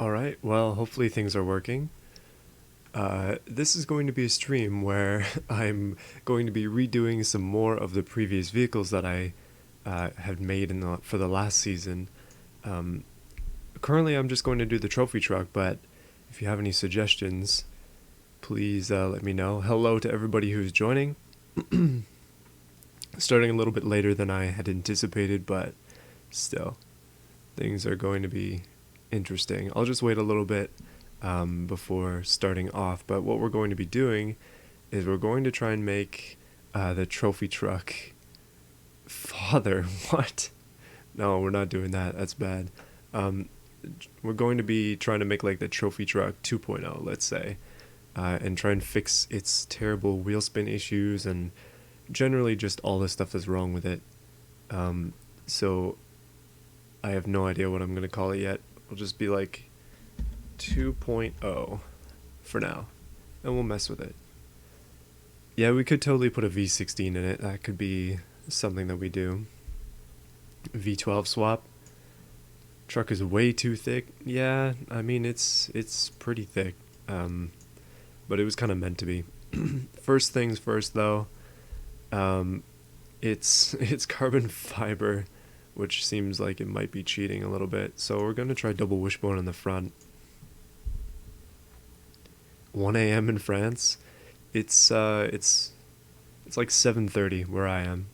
Alright, well, hopefully things are working. This is going to be a stream where I'm going to be redoing some more of the previous vehicles that I had made for the last season. Um, Currently, I'm just going to do the trophy truck, but if you have any suggestions, please let me know. Hello to everybody who's joining. Starting a little bit later than I had anticipated, but still, things are going to be interesting. I'll just wait a little bit before starting off, but what we're going to be doing is we're going to try and make the trophy truck father. What? No, we're not doing that. That's bad. We're going to be trying to make like the trophy truck 2.0, let's say, and try and fix its terrible wheel spin issues and generally just all the stuff that's wrong with it. So I have no idea what I'm going to call it yet. It'll just be like 2.0 for now, and we'll mess with it. Yeah, we could totally put a V16 in it. That could be something that we do. V12 swap. Truck is way too thick. Yeah, I mean it's pretty thick, but it was kind of meant to be. First things first, though. It's carbon fiber, which seems like it might be cheating a little bit. So we're gonna try double wishbone on the front. 1 a.m. in France. It's like 7:30 where I am,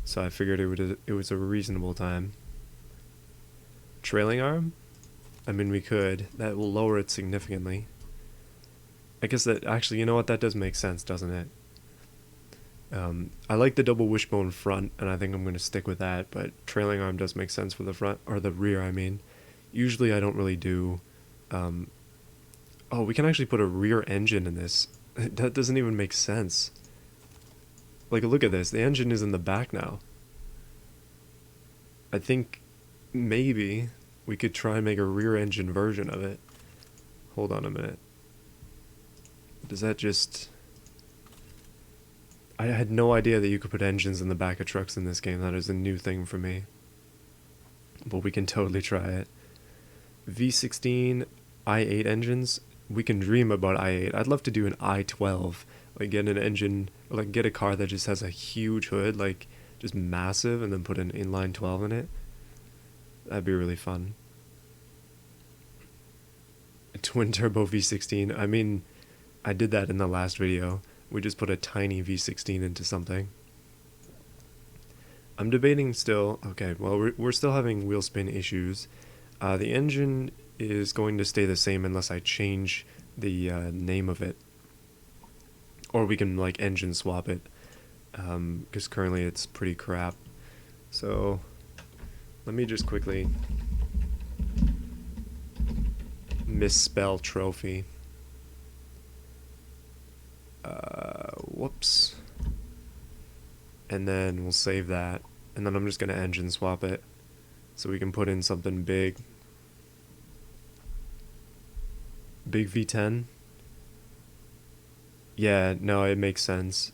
so I figured it was a reasonable time. Trailing arm? I mean, we could. That will lower it significantly. I guess that actually, you know what? That does make sense, doesn't it? I like the double wishbone front, and I think I'm going to stick with that, but trailing arm does make sense for the front, or the rear, I mean. Usually I don't really do... oh, we can actually put a rear engine in this. That doesn't even make sense. Like, look at this. The engine is in the back now. I think maybe we could try and make a rear engine version of it. Hold on a minute. Does that just... I had no idea that you could put engines in the back of trucks in this game. That is a new thing for me. But we can totally try it. V16, i8 engines. We can dream about i8. I'd love to do an i12. Like get an engine, or like get a car that just has a huge hood, like just massive, and then put an inline 12 in it. That'd be really fun. A twin turbo V16. I mean, I did that in the last video. We just put a tiny V16 into something. I'm debating still. Okay, well, we're still having wheel spin issues. The engine is going to stay the same unless I change the name of it. Or we can, like, engine swap it. Because currently it's pretty crap. So, let me just quickly misspell trophy. Whoops. And then we'll save that. And then I'm just going to engine swap it. So we can put in something big. Big V10. Yeah, no, it makes sense.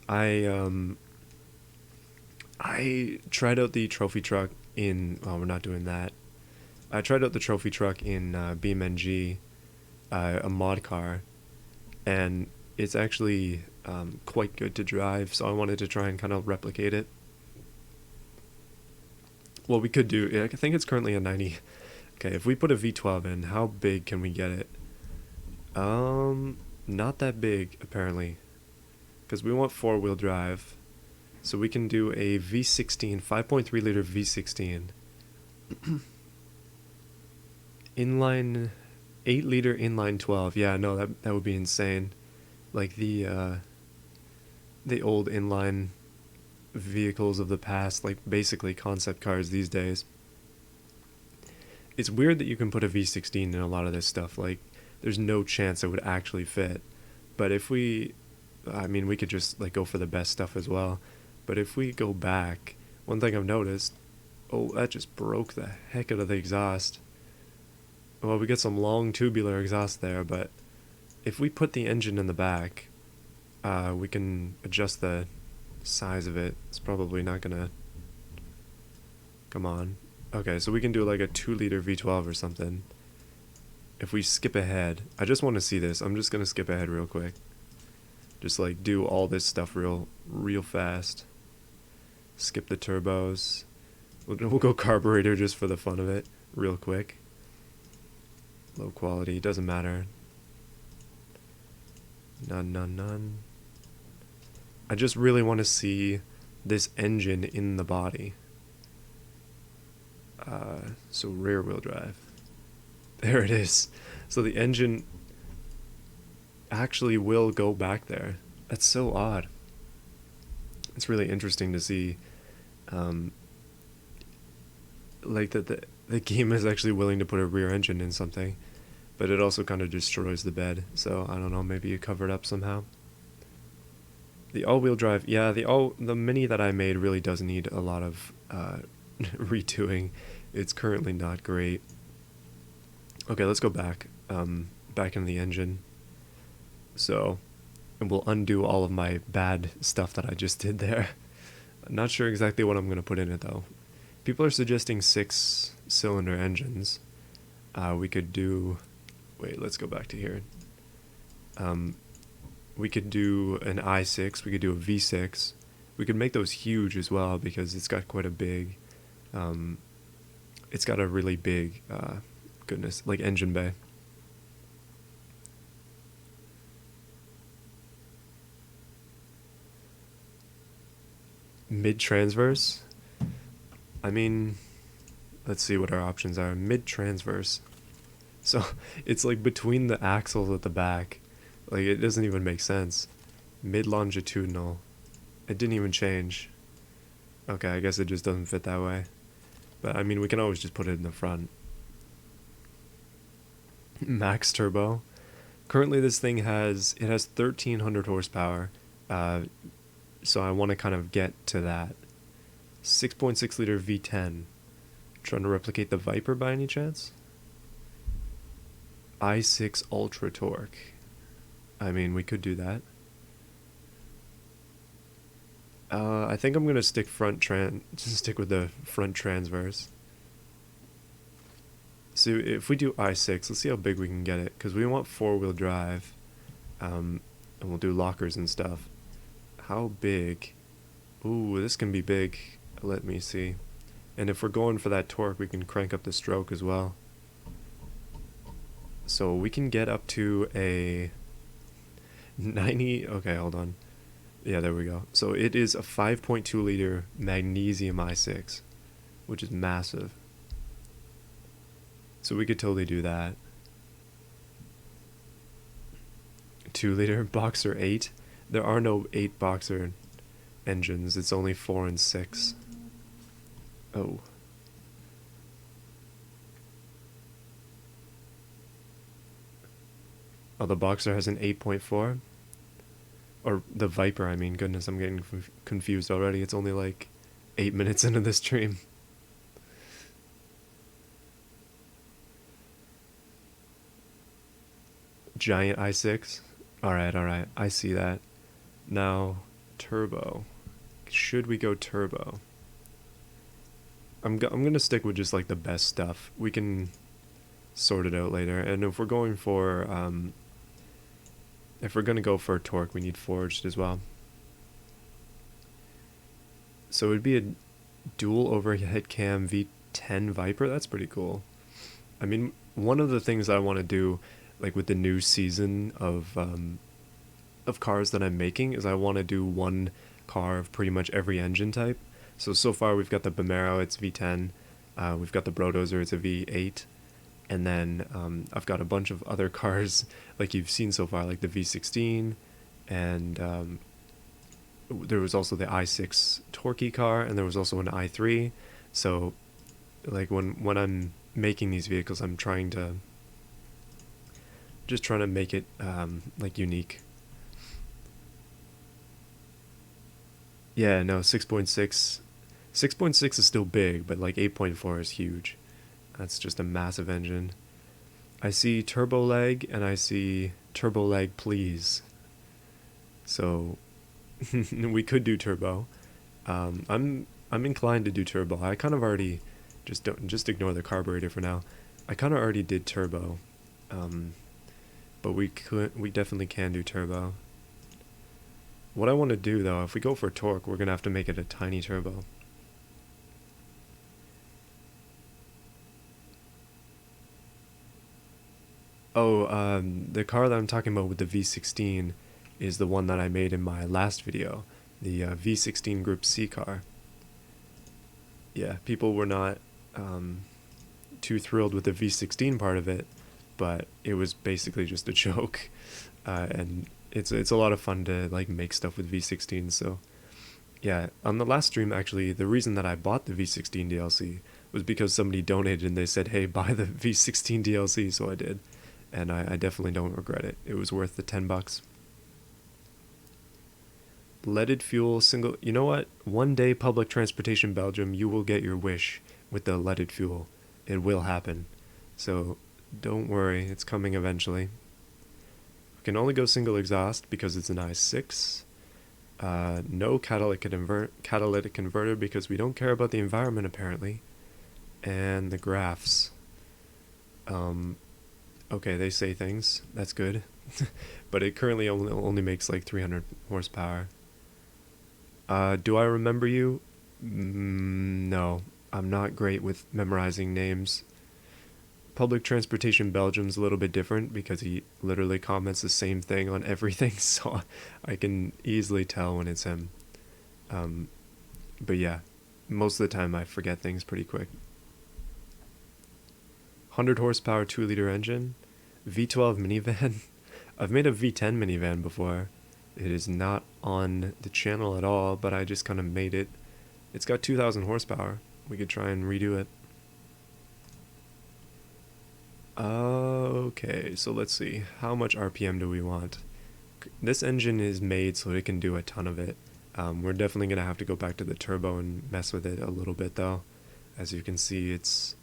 I tried out the trophy truck in... Oh, we're not doing that. I tried out the trophy truck in beamng, a mod car. And it's actually quite good to drive, so I wanted to try and kind of replicate it. Well, we could do... I think it's currently a 90... Okay, if we put a V12 in, how big can we get it? Not that big, apparently. Because we want four-wheel drive. So we can do a V16, 5.3 liter V16. Inline... 8 liter inline 12. Yeah, no, that would be insane. Like the old inline vehicles of the past, like basically concept cars these days. It's weird that you can put a V16 in a lot of this stuff. Like, there's no chance it would actually fit. But if we... I mean, we could just, like, go for the best stuff as well. But if we go back, one thing I've noticed... Oh, that just broke the heck out of the exhaust. Well, we get some long tubular exhaust there, but... If we put the engine in the back, we can adjust the size of it. It's probably not gonna... Come on. Okay, so we can do like a 2 liter V12 or something. if we skip ahead, I just want to see this. I'm just going to skip ahead real quick. Just like do all this stuff real fast. Skip the turbos. We'll go carburetor just for the fun of it, real quick. Low quality, doesn't matter. None. I just really want to see this engine in the body. So rear wheel drive. There it is. So the engine actually will go back there. That's so odd. It's really interesting to see like that the game is actually willing to put a rear engine in something, but it also kind of destroys the bed. So I don't know, maybe you cover it up somehow. The all-wheel drive, yeah, the Mini that I made really does need a lot of redoing. It's currently not great. Okay, let's go back in the engine. So, and we'll undo all of my bad stuff that I just did there. I'm not sure exactly what I'm going to put in it though. People are suggesting 6-cylinder engines. We could do, wait, let's go back to here. We could do an i6, we could do a V6. We could make those huge as well because it's got quite a big, it's got a really big, like engine bay. Mid-transverse? I mean, let's see what our options are. Mid-transverse. So, it's like between the axles at the back. Like, it doesn't even make sense. Mid-longitudinal. It didn't even change. Okay, I guess it just doesn't fit that way. But, I mean, we can always just put it in the front. Max turbo. Currently, this thing has 1,300 horsepower. So I want to kind of get to that. 6.6 liter V10. Trying to replicate the Viper by any chance? i6 Ultra Torque. I mean, we could do that. I think I'm gonna stick stick with the front transverse. So if we do i6, let's see how big we can get it, because we want 4-wheel drive, and we'll do lockers and stuff. How big? Ooh, this can be big. Let me see. And if we're going for that torque, we can crank up the stroke as well. So we can get up to a 90. Okay, hold on. Yeah, there we go. So it is a 5.2 liter magnesium i6, which is massive. So we could totally do that. 2 liter Boxer 8. There are no 8 Boxer engines. It's only 4 and 6. Oh. Oh, the Boxer has an 8.4? Or the Viper, I mean. Goodness, I'm getting confused already. It's only like 8 minutes into this stream. Giant i6? Alright, I see that. Now, turbo. Should we go turbo? I'm gonna stick with just like the best stuff. We can sort it out later. And if we're going for, if we're gonna go for torque, we need forged as well. So it'd be a dual overhead cam V10 Viper. That's pretty cool. I mean, one of the things I want to do, like with the new season of cars that I'm making, is I want to do one car of pretty much every engine type. So far we've got the Bamero, it's V10. We've got the Brodozer, it's a V8. And then I've got a bunch of other cars like you've seen so far, like the V16. And there was also the i6 Torquey car, and there was also an i3. So like when I'm making these vehicles, I'm trying to make it like unique. Yeah, no, 6.6 is still big, but like 8.4 is huge. That's just a massive engine. I see turbo leg, and I see turbo leg please. So we could do turbo. I'm inclined to do turbo. I kind of already just ignore the carburetor for now. I kind of already did turbo. But we definitely can do turbo. What I want to do though, if we go for torque, we're gonna have to make it a tiny turbo. Oh, the car that I'm talking about with the V16 is the one that I made in my last video, the V16 Group C car. Yeah, people were not too thrilled with the V16 part of it, but it was basically just a joke, and it's a lot of fun to like make stuff with V16. So yeah, on the last stream actually, the reason that I bought the V16 DLC was because somebody donated and they said, "Hey, buy the V16 DLC," so I did, and I definitely don't regret it. It was worth the $10. Leaded fuel single. You know what? One day, public transportation Belgium, you will get your wish with the leaded fuel. It will happen. So don't worry, it's coming eventually. We can only go single exhaust because it's an i6. No catalytic converter because we don't care about the environment apparently. And the graphs. Okay, they say things. That's good. But it currently only makes like 300 horsepower. Do I remember you? No, I'm not great with memorizing names. Public Transportation Belgium's a little bit different because he literally comments the same thing on everything, so I can easily tell when it's him. But yeah, most of the time I forget things pretty quick. 100 horsepower 2-liter engine, V12 minivan. I've made a V10 minivan before. It is not on the channel at all, but I just kind of made it. It's got 2,000 horsepower. We could try and redo it. Okay, so let's see. How much RPM do we want? This engine is made so it can do a ton of it. We're definitely going to have to go back to the turbo and mess with it a little bit though. As you can see, it's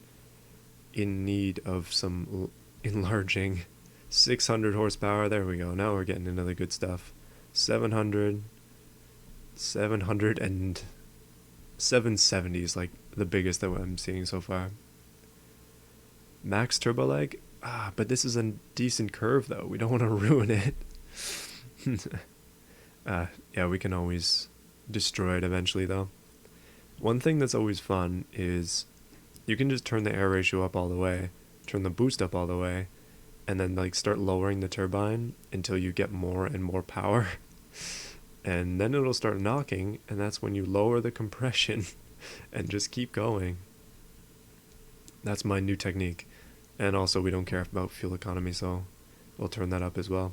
in need of some enlarging. 600 horsepower, there we go. Now we're getting into the good stuff. 700, 700, and 770 is like the biggest that I'm seeing so far. Max turbo lag? But this is a decent curve though. We don't want to ruin it. Yeah, we can always destroy it eventually though. One thing that's always fun is you can just turn the air ratio up all the way, turn the boost up all the way, and then like start lowering the turbine until you get more and more power. And then it'll start knocking, and that's when you lower the compression and just keep going. That's my new technique. And also we don't care about fuel economy, so we'll turn that up as well.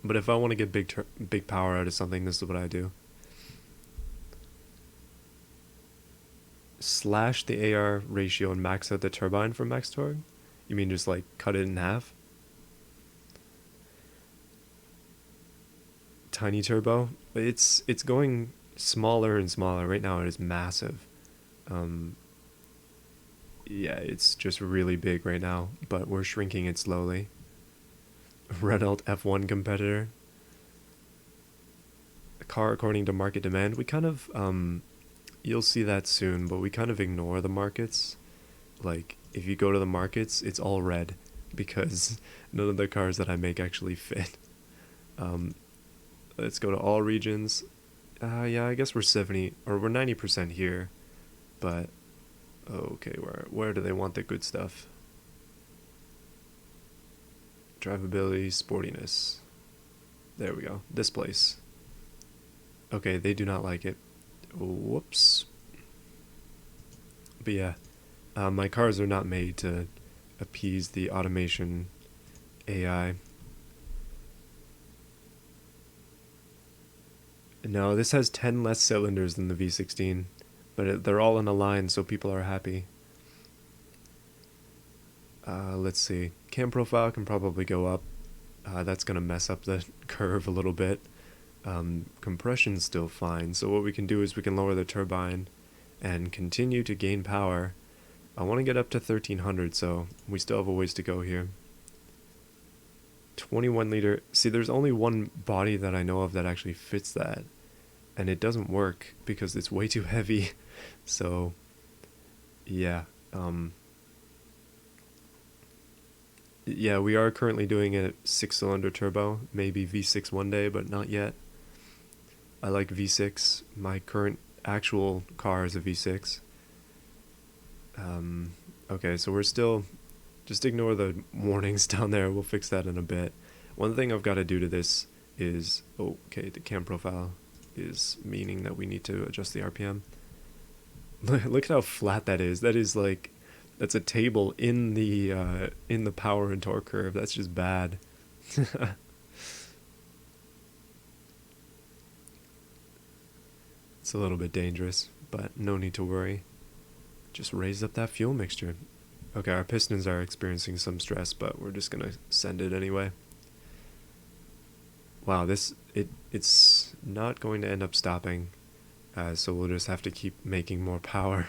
But if I want to get big power out of something, this is what I do. Slash the AR ratio and max out the turbine for max torque? You mean just like cut it in half? Tiny turbo? It's going smaller and smaller. Right now it is massive. Yeah, it's just really big right now, but we're shrinking it slowly. Renault F1 competitor. A car according to market demand. We kind of, you'll see that soon, but we kind of ignore the markets. Like, if you go to the markets, it's all red, because none of the cars that I make actually fit. Let's go to all regions. Yeah, I guess we're 90% here, but okay, where do they want the good stuff? Drivability, sportiness. There we go. This place. Okay, they do not like it. Whoops. But yeah, my cars are not made to appease the automation AI. No, this has 10 less cylinders than the V16, but they're all in a line, so people are happy. Let's see. Cam profile can probably go up. That's going to mess up the curve a little bit. Compression's still fine, so what we can do is we can lower the turbine and continue to gain power. I want to get up to 1300, so we still have a ways to go here. 21 liter. See, there's only one body that I know of that actually fits that, and it doesn't work because it's way too heavy. So yeah, Yeah, we are currently doing a 6-cylinder turbo, maybe V6 one day, but not yet. I like V6. My current actual car is a V6. Okay, so we're still, just ignore the warnings down there. We'll fix that in a bit. One thing I've got to do to this is, okay, the cam profile is meaning that we need to adjust the RPM. Look at how flat that is. That is like, that's a table in the power and torque curve. That's just bad. It's a little bit dangerous, but no need to worry. Just raise up that fuel mixture. Okay, our pistons are experiencing some stress, but we're just gonna send it anyway. Wow, it's not going to end up stopping, so we'll just have to keep making more power.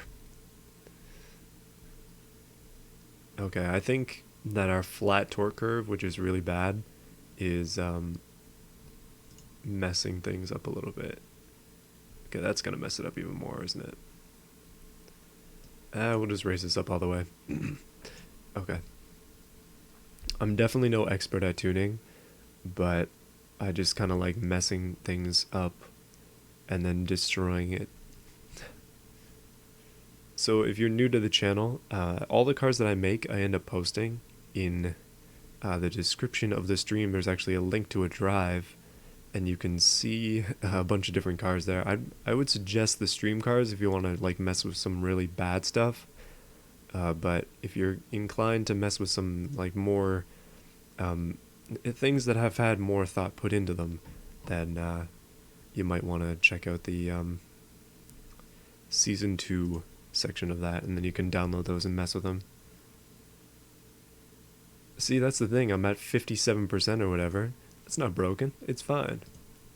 Okay, I think that our flat torque curve, which is really bad, is messing things up a little bit. Okay, that's gonna mess it up even more, isn't it? We'll just raise this up all the way. Okay. I'm definitely no expert at tuning, but I just kind of like messing things up and then destroying it. So if you're new to the channel, all the cars that I make, I end up posting in the description of the stream. There's actually a link to a drive, and you can see a bunch of different cars there. I would suggest the stream cars if you want to like mess with some really bad stuff. But if you're inclined to mess with some like more things that have had more thought put into them, then you might want to check out the season 2 section of that, and then you can download those and mess with them. See, that's the thing. I'm at 57% or whatever. It's not broken. It's fine.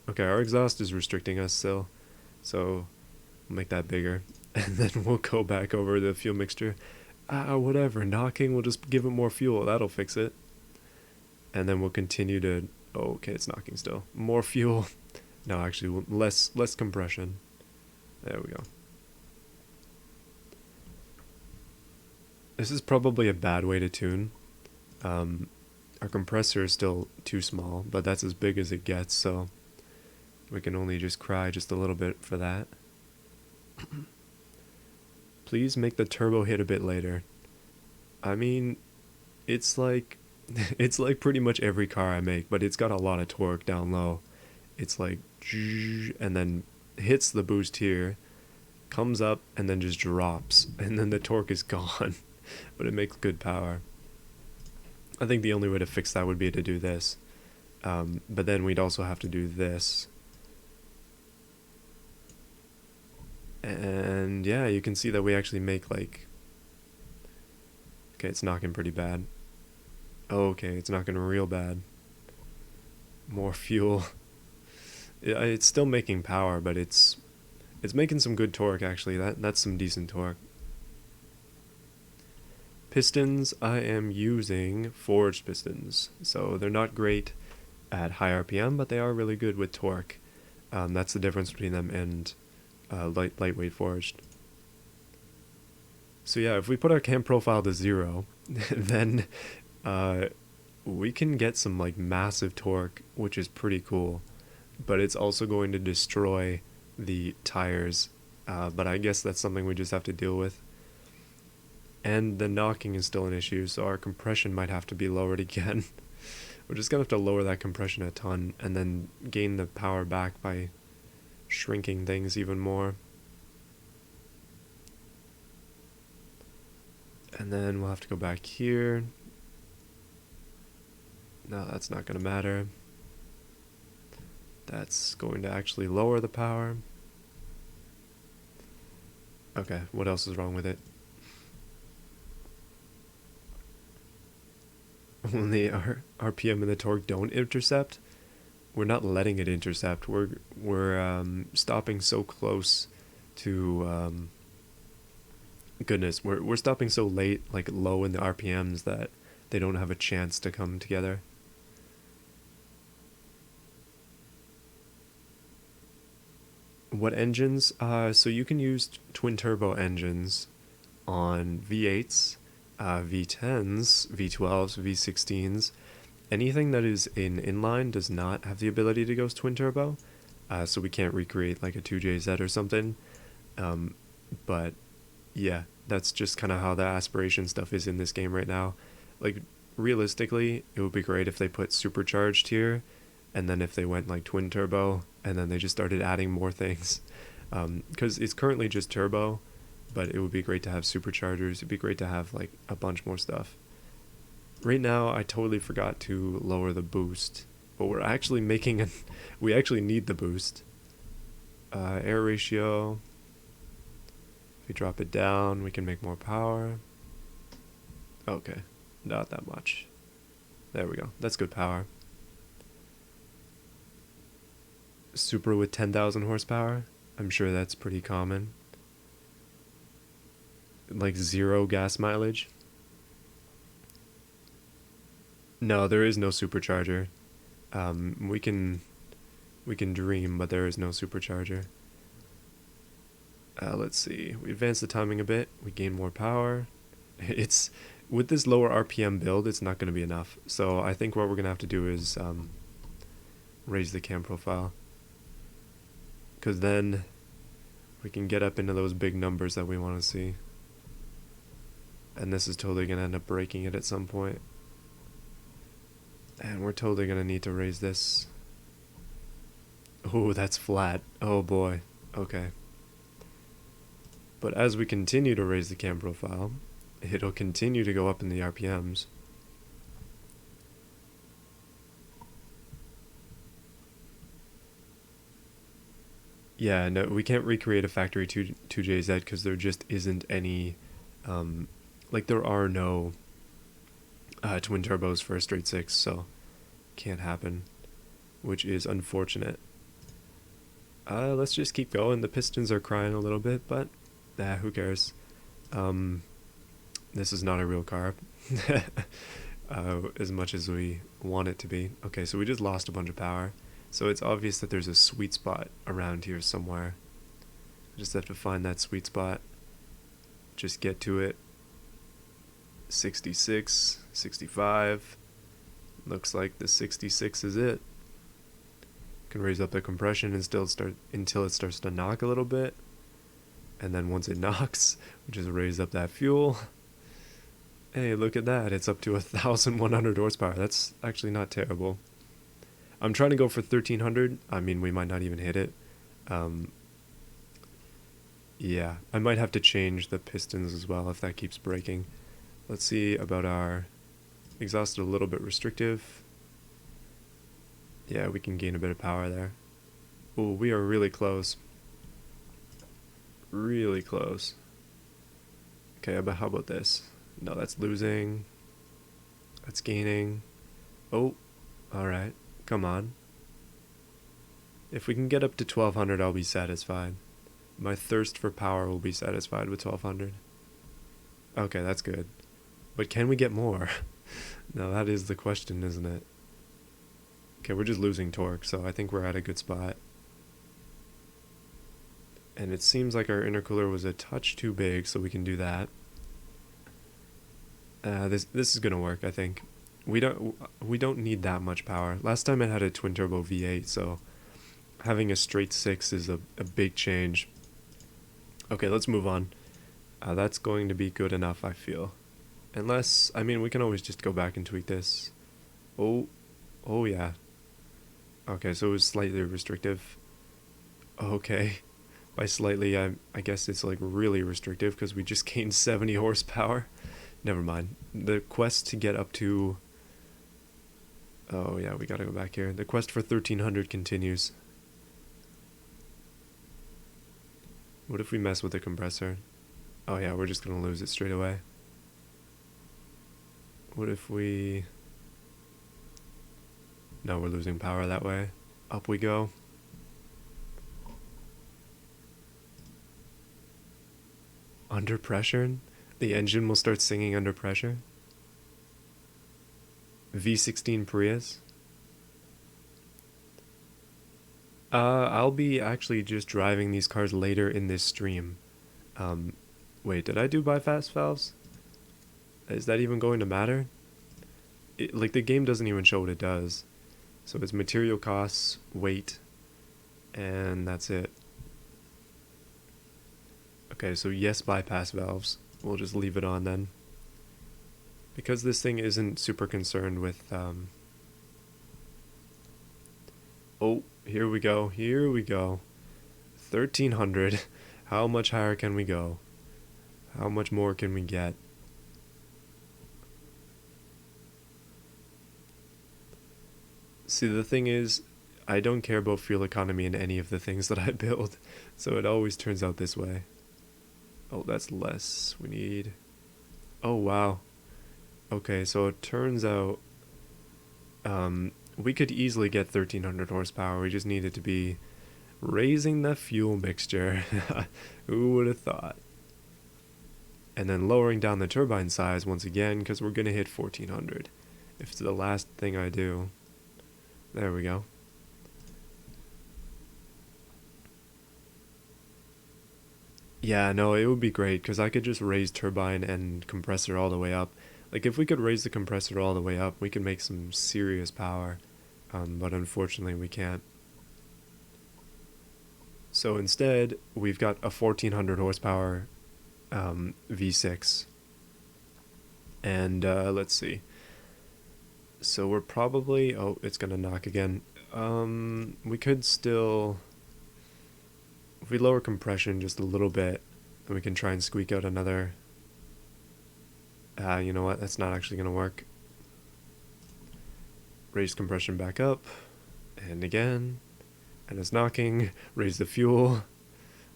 Okay, our exhaust is restricting us still, so we'll make that bigger, and then we'll go back over the fuel mixture. Whatever, knocking, we'll just give it more fuel. That'll fix it. And then we'll continue to... Oh, okay, it's knocking still. More fuel. No, actually, less compression. There we go. This is probably a bad way to tune. Our compressor is still too small, but that's as big as it gets, so we can only just cry just a little bit for that. Please make the turbo hit a bit later. I mean, it's like it's like pretty much every car I make, but it's got a lot of torque down low. It's like, and then hits the boost here, comes up, and then just drops, and then the torque is gone, but it makes good power. I think the only way to fix that would be to do this, but then we'd also have to do this. And yeah, you can see that we actually make like... Okay, it's knocking pretty bad. Okay, it's knocking real bad. More fuel. It's still making power, but it's making some good torque actually. That's some decent torque. Pistons, I am using forged pistons, so they're not great at high RPM, but they are really good with torque. That's the difference between them and lightweight forged. So yeah, if we put our cam profile to 0, then we can get some like massive torque, which is pretty cool, but it's also going to destroy the tires, but I guess that's something we just have to deal with. And the knocking is still an issue, so our compression might have to be lowered again. We're just gonna have to lower that compression a ton and then gain the power back by shrinking things even more. And then we'll have to go back here. No, that's not gonna matter. That's going to actually lower the power. Okay, what else is wrong with it? When the RPM and the torque don't intercept, we're not letting it intercept. We're stopping so close to goodness. We're stopping so late, like low in the RPMs, that they don't have a chance to come together. What engines? So you can use twin turbo engines on V8s V10s, V12s, V16s, anything that is in inline does not have the ability to go twin turbo, so we can't recreate like a 2JZ or something. But yeah, that's just kind of how the aspiration stuff is in this game right now. Like, realistically, it would be great if they put supercharged here, and then if they went like twin turbo, and then they just started adding more things. Because it's currently just turbo, but it would be great to have superchargers. It'd be great to have like a bunch more stuff. Right now, I totally forgot to lower the boost, but we're actually making an. We actually need the boost. Air ratio. If we drop it down, we can make more power. Okay, not that much. There we go. That's good power. Supra with 10,000 horsepower. I'm sure that's pretty common. Like 0 gas mileage. No, there is no supercharger. We can dream, but there is no supercharger. Let's see. We advance the timing a bit. We gain more power. It's with this lower RPM build, it's not going to be enough. So I think what we're going to have to do is raise the cam profile, because then we can get up into those big numbers that we want to see. And this is totally going to end up breaking it at some point. And we're totally going to need to raise this. Oh, that's flat. Oh boy. Okay. But as we continue to raise the cam profile, it'll continue to go up in the RPMs. Yeah, no, we can't recreate a factory 2JZ because there just isn't any, like there are no twin turbos for a straight 6, so can't happen, which is unfortunate. Let's just keep going. The pistons are crying a little bit, but who cares? This is not a real car, as much as we want it to be. Okay, so we just lost a bunch of power, so it's obvious that there's a sweet spot around here somewhere. I just have to find that sweet spot, just get to it. 66, 65, looks like the 66 is it. Can raise up the compression and still start until it starts to knock a little bit, and then once it knocks, we just raise up that fuel. Hey, look at that, it's up to 1,100 horsepower. That's actually not terrible. I'm trying to go for 1,300. I mean, we might not even hit it. Yeah, I might have to change the pistons as well if that keeps breaking. Let's see about our exhaust. A little bit restrictive. Yeah, we can gain a bit of power there. Oh, we are really close. Really close. Okay, but how about this? No, that's losing. That's gaining. Oh, alright. Come on. If we can get up to 1,200, I'll be satisfied. My thirst for power will be satisfied with 1,200. Okay, that's good. But can we get more? No, that is the question, isn't it? Okay, we're just losing torque, so I think we're at a good spot. And it seems like our intercooler was a touch too big, so we can do that. This is gonna work, I think. We don't need that much power. Last time it had a twin turbo V8, so having a straight 6 is a big change. Okay, let's move on. That's going to be good enough, I feel. Unless, I mean, we can always just go back and tweak this. Oh yeah. Okay, so it was slightly restrictive. Okay. By slightly, I guess it's like really restrictive because we just gained 70 horsepower. Never mind. The quest to get up to... Oh yeah, we gotta go back here. The quest for 1,300 continues. What if we mess with the compressor? Oh yeah, we're just gonna lose it straight away. What if we... No, we're losing power that way. Up we go. Under pressure? The engine will start singing under pressure? V16 Prius? I'll be actually just driving these cars later in this stream. Wait, did I do bypass valves? Is that even going to matter? Like, the game doesn't even show what it does. So it's material costs, weight, and that's it. Okay, so yes, bypass valves. We'll just leave it on then. Because this thing isn't super concerned with, oh, here we go, here we go. 1300. How much higher can we go? How much more can we get? See, the thing is, I don't care about fuel economy in any of the things that I build, so it always turns out this way. Oh, that's less. We need... Oh, wow. Okay, so it turns out we could easily get 1300 horsepower. We just needed to be raising the fuel mixture. Who would have thought? And then lowering down the turbine size once again, because we're going to hit 1400. If it's the last thing I do. There we go. Yeah, no, it would be great, because I could just raise turbine and compressor all the way up. Like, if we could raise the compressor all the way up, we could make some serious power. But unfortunately, we can't. So instead, we've got a 1400 horsepower V6. And let's see. So we're probably... Oh, it's going to knock again. We could still... If we lower compression just a little bit, then we can try and squeak out another... you know what? That's not actually going to work. Raise compression back up. And again. And it's knocking. Raise the fuel.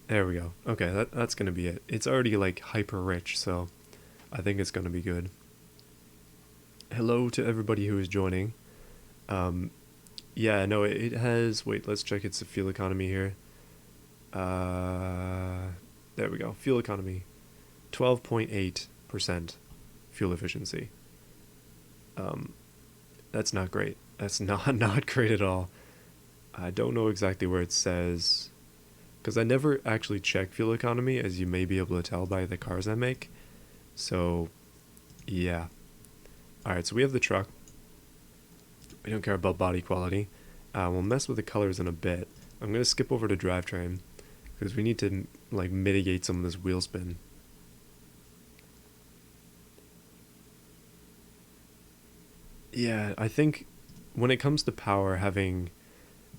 There we go. Okay, that's going to be it. It's already like hyper rich, so I think it's going to be good. Hello to everybody who is joining. Yeah, no, it has... Wait, let's check its fuel economy here. There we go. Fuel economy. 12.8% fuel efficiency. That's not great. That's not great at all. I don't know exactly where it says, because I never actually check fuel economy, as you may be able to tell by the cars I make. So, yeah. Alright, so we have the truck. We don't care about body quality. We'll mess with the colors in a bit. I'm going to skip over to drivetrain, because we need to like mitigate some of this wheel spin. Yeah, I think when it comes to power, having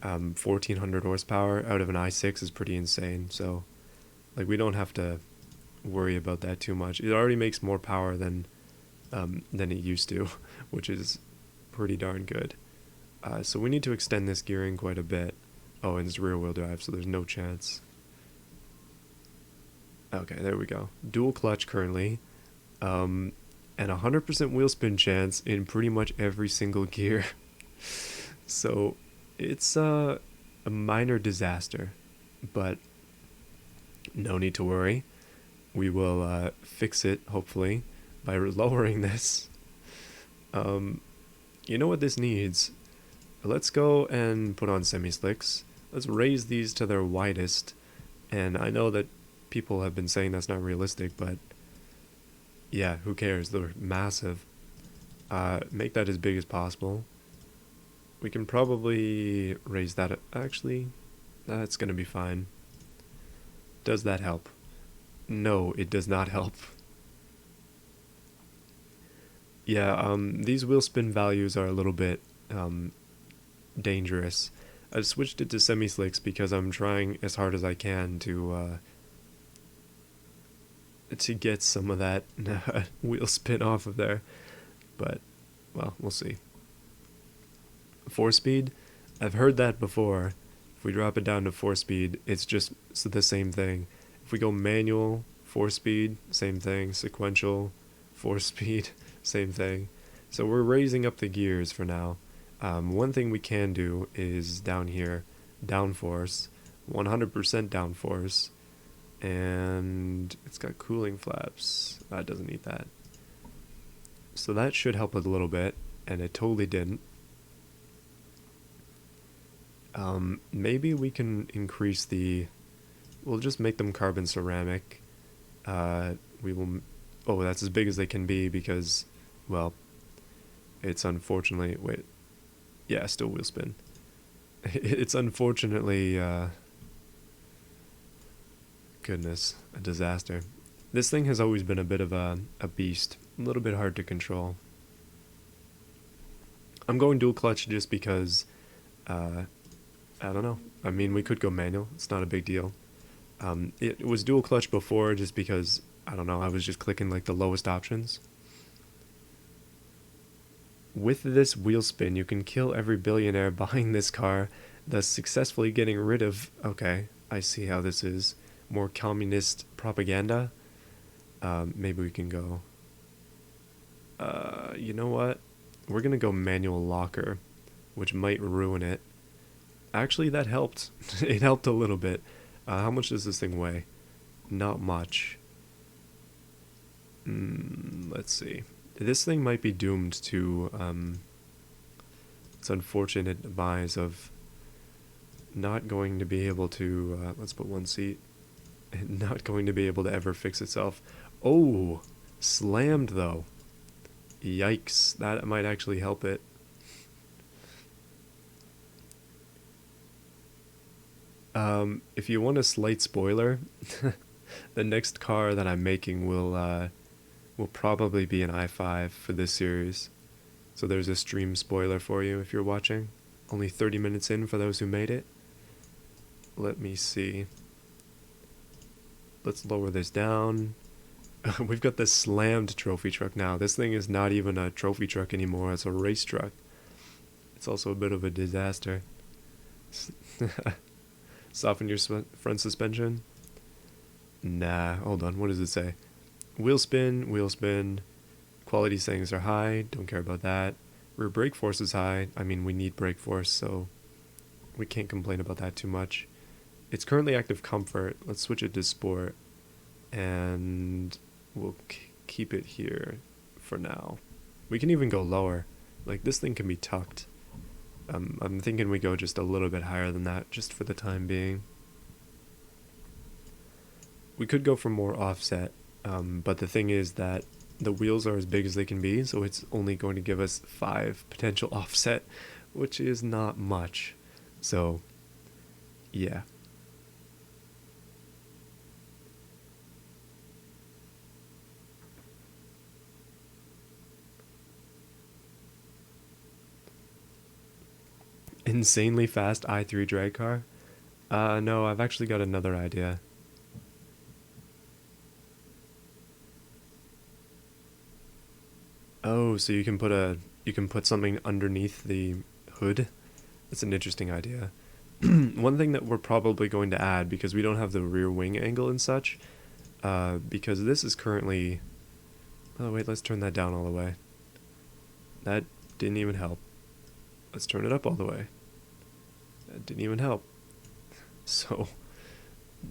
1400 horsepower out of an i6 is pretty insane. So, like, we don't have to worry about that too much. It already makes more power than it used to, which is pretty darn good. So we need to extend this gearing quite a bit. Oh, and it's rear-wheel drive, so there's no chance. Okay, there we go. Dual clutch currently. And 100% wheel spin chance in pretty much every single gear. So it's a minor disaster, but no need to worry. We will fix it, hopefully, by lowering this. You know what this needs? Let's go and put on semi-slicks. Let's raise these to their widest. And I know that people have been saying that's not realistic, but yeah, who cares? They're massive. Make that as big as possible. We can probably raise that. Actually, that's going to be fine. Does that help? No, it does not help. Yeah, these wheel spin values are a little bit dangerous. I switched it to semi-slicks because I'm trying as hard as I can to get some of that wheel spin off of there. But, well, we'll see. 4-speed, I've heard that before. If we drop it down to 4-speed, it's just the same thing. If we go manual, 4-speed, same thing. Sequential, 4-speed, same thing. So we're raising up the gears for now. One thing we can do is down here, downforce, 100% downforce, and it's got cooling flaps. It doesn't need that. So that should help a little bit, and it totally didn't. Maybe we can increase the... We'll just make them carbon ceramic. We will Oh, that's as big as they can be because, well, it's unfortunately, wait, yeah, still wheel spin. It's unfortunately, goodness, a disaster. This thing has always been a bit of a beast, a little bit hard to control. I'm going dual clutch just because, I don't know. I mean, we could go manual. It's not a big deal. It was dual clutch before just because, I don't know, I was just clicking like the lowest options. With this wheel spin, you can kill every billionaire buying this car, thus successfully getting rid of, okay, I see how this is, more communist propaganda. Maybe we can go, you know what? We're gonna go manual locker, which might ruin it. Actually, that helped. It helped a little bit. How much does this thing weigh? Not much. Let's see. This thing might be doomed to its unfortunate demise of not going to be able to, let's put one seat, not going to be able to ever fix itself. Oh, slammed though. Yikes, that might actually help it. If you want a slight spoiler, the next car that I'm making will probably be an i5 for this series. So there's a stream spoiler for you if you're watching. Only 30 minutes in for those who made it. Let me see. Let's lower this down. We've got the slammed trophy truck now. This thing is not even a trophy truck anymore. It's a race truck. It's also a bit of a disaster. Soften your front suspension. Nah, hold on. What does it say? Wheel spin, wheel spin. Quality settings are high. Don't care about that. Rear brake force is high. I mean, we need brake force, so we can't complain about that too much. It's currently active comfort. Let's switch it to sport. And we'll keep it here for now. We can even go lower. Like, this thing can be tucked. I'm thinking we go just a little bit higher than that, just for the time being. We could go for more offset, but the thing is that the wheels are as big as they can be, so it's only going to give us 5 potential offset, which is not much. So, yeah. Insanely fast i3 drag car? No, I've actually got another idea. Oh, so you can put something underneath the hood? That's an interesting idea. One thing that we're probably going to add, because we don't have the rear wing angle and such, because this is currently... Oh wait, let's turn that down all the way. That didn't even help. Let's turn it up all the way. That didn't even help. So,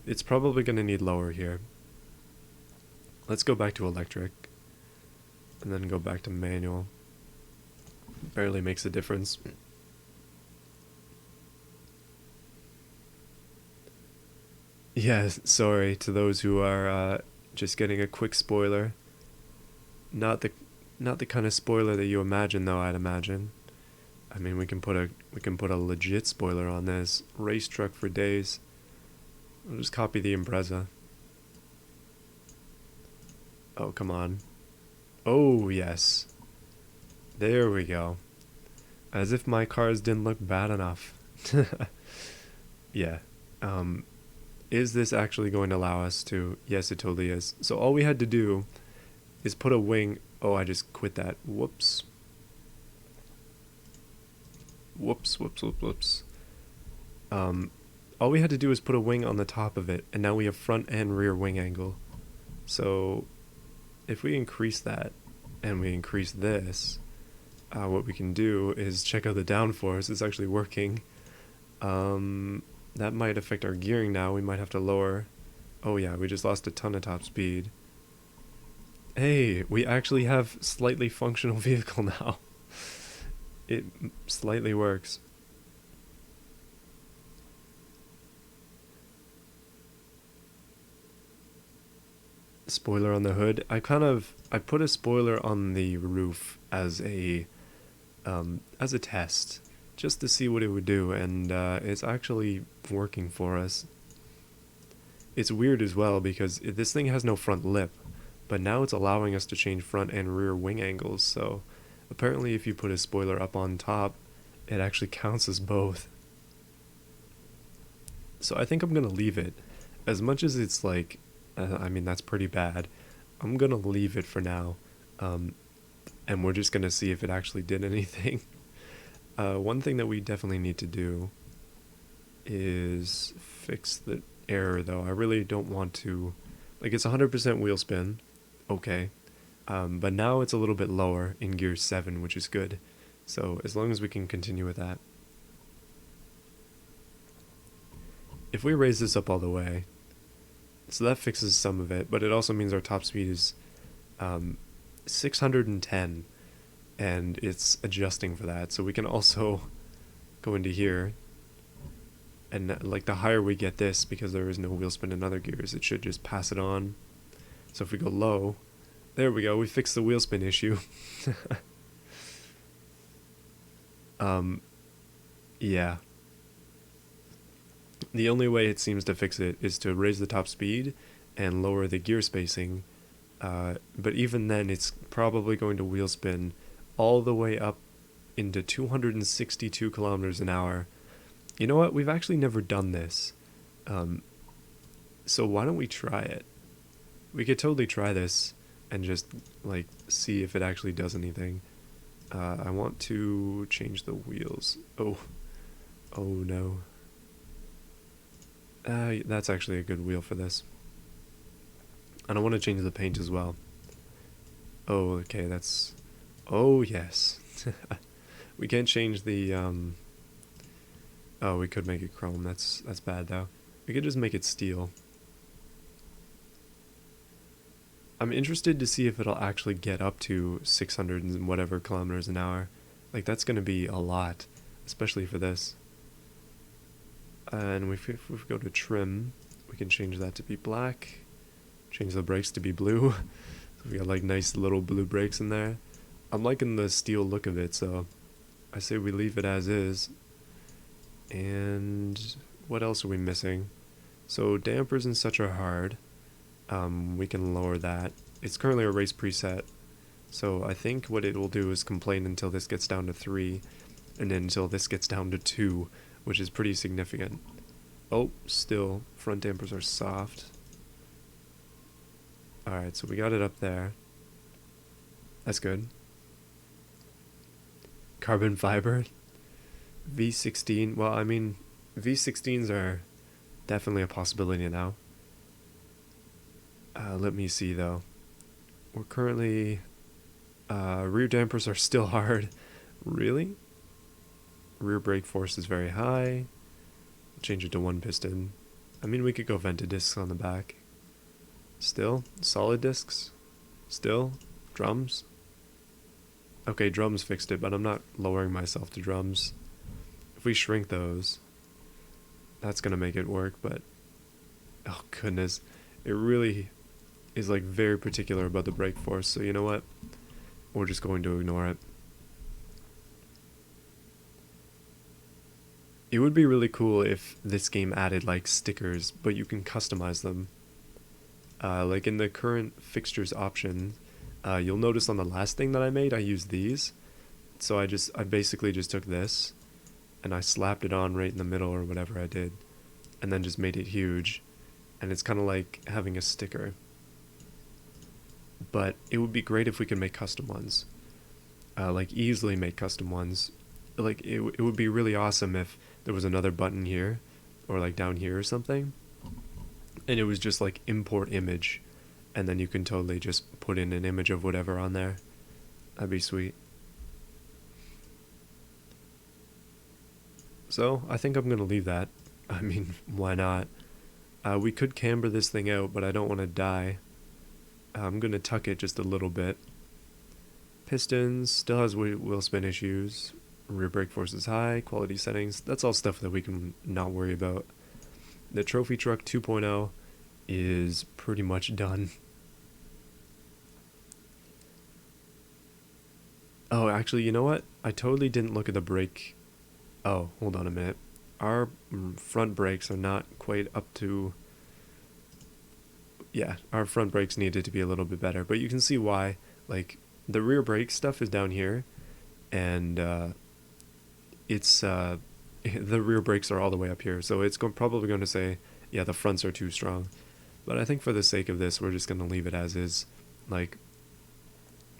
it's probably going to need lower here. Let's go back to electric. And then go back to manual. Barely makes a difference. Yeah, sorry to those who are just getting a quick spoiler. Not the kind of spoiler that you imagine, though. I'd imagine. I mean, we can put a legit spoiler on this. Race truck for days. I'll just copy the Impreza. Oh, come on. Oh, yes. There we go. As if my cars didn't look bad enough. Yeah. Is this actually going to allow us to... Yes, it totally is. So all we had to do is put a wing... Oh, I just quit that. Whoops. Whoops, whoops, whoops, whoops. All we had to do is put a wing on the top of it, and now we have front and rear wing angle. So if we increase that, and we increase this, what we can do is check out the downforce. It's actually working. That might affect our gearing now. We might have to lower. Oh yeah, we just lost a ton of top speed. Hey, we actually have slightly functional vehicle now. It slightly works. Spoiler on the hood. I put a spoiler on the roof as a test, just to see what it would do, and it's actually working for us. It's weird as well because this thing has no front lip, but now it's allowing us to change front and rear wing angles, so apparently if you put a spoiler up on top, it actually counts as both. So I think I'm gonna leave it. As much as it's like, I mean, that's pretty bad. I'm gonna leave it for now. Um, and we're just gonna see if it actually did anything. One thing that we definitely need to do is fix the error, though. I really don't want to, like, it's 100% wheel spin, okay, but now it's a little bit lower in gear 7, which is good. So as long as we can continue with that. If we raise this up all the way, so that fixes some of it, but it also means our top speed is 610, and it's adjusting for that. So we can also go into here, and like the higher we get this, because there is no wheel spin in other gears, it should just pass it on. So if we go low, there we go, we fixed the wheel spin issue. Yeah. The only way it seems to fix it is to raise the top speed and lower the gear spacing, but even then it's probably going to wheel spin all the way up into 262 kilometers an hour. You know what? We've actually never done this, so why don't we try it? We could totally try this and just like see if it actually does anything. I want to change the wheels. Oh no. That's actually a good wheel for this. And I want to change the paint as well. Oh, okay, that's... Oh, yes. We can't change the, Oh, we could make it chrome. That's bad, though. We could just make it steel. I'm interested to see if it'll actually get up to 600 and whatever kilometers an hour. Like, that's going to be a lot, especially for this. And if we go to trim, we can change that to be black, change the brakes to be blue. So we got like nice little blue brakes in there. I'm liking the steel look of it, so I say we leave it as is. And what else are we missing? So dampers and such are hard. We can lower that. It's currently a race preset, so I think what it will do is complain until this gets down to 3, and then until this gets down to 2, which is pretty significant. Oh, still, front dampers are soft. Alright, so we got it up there. That's good. Carbon fiber. V16, well, I mean, V16s are definitely a possibility now. Let me see, though. We're currently... rear dampers are still hard. Really? Rear brake force is very high. Change it to 1 piston. I mean, we could go vented discs on the back. Still, solid discs. Still, drums. Okay, drums fixed it, but I'm not lowering myself to drums. If we shrink those, that's gonna make it work, but oh goodness, it really is like very particular about the brake force, so you know what? We're just going to ignore it. It would be really cool if this game added like stickers, but you can customize them. Like in the current fixtures option, you'll notice on the last thing that I made, I used these. So I basically just took this, and I slapped it on right in the middle or whatever I did, and then just made it huge, and it's kind of like having a sticker. But it would be great if we could make custom ones, like easily make custom ones. Like it would be really awesome if there was another button here, or like down here or something, and it was just like import image, and then you can totally just put in an image of whatever on there. That'd be sweet. So I think I'm gonna leave that. I mean, why not? We could camber this thing out, but I don't want to die. I'm gonna tuck it just a little bit. Pistons still has wheel spin issues. Rear brake force is high. Quality settings. That's all stuff that we can not worry about. The trophy truck 2.0 is pretty much done. Oh, actually, you know what? I totally didn't look at the brake. Oh, hold on a minute. Our front brakes are not quite up to... Yeah, our front brakes needed to be a little bit better, but you can see why. Like, the rear brake stuff is down here, and it's the rear brakes are all the way up here, so it's probably going to say, yeah, the fronts are too strong. But I think for the sake of this, we're just going to leave it as is. Like,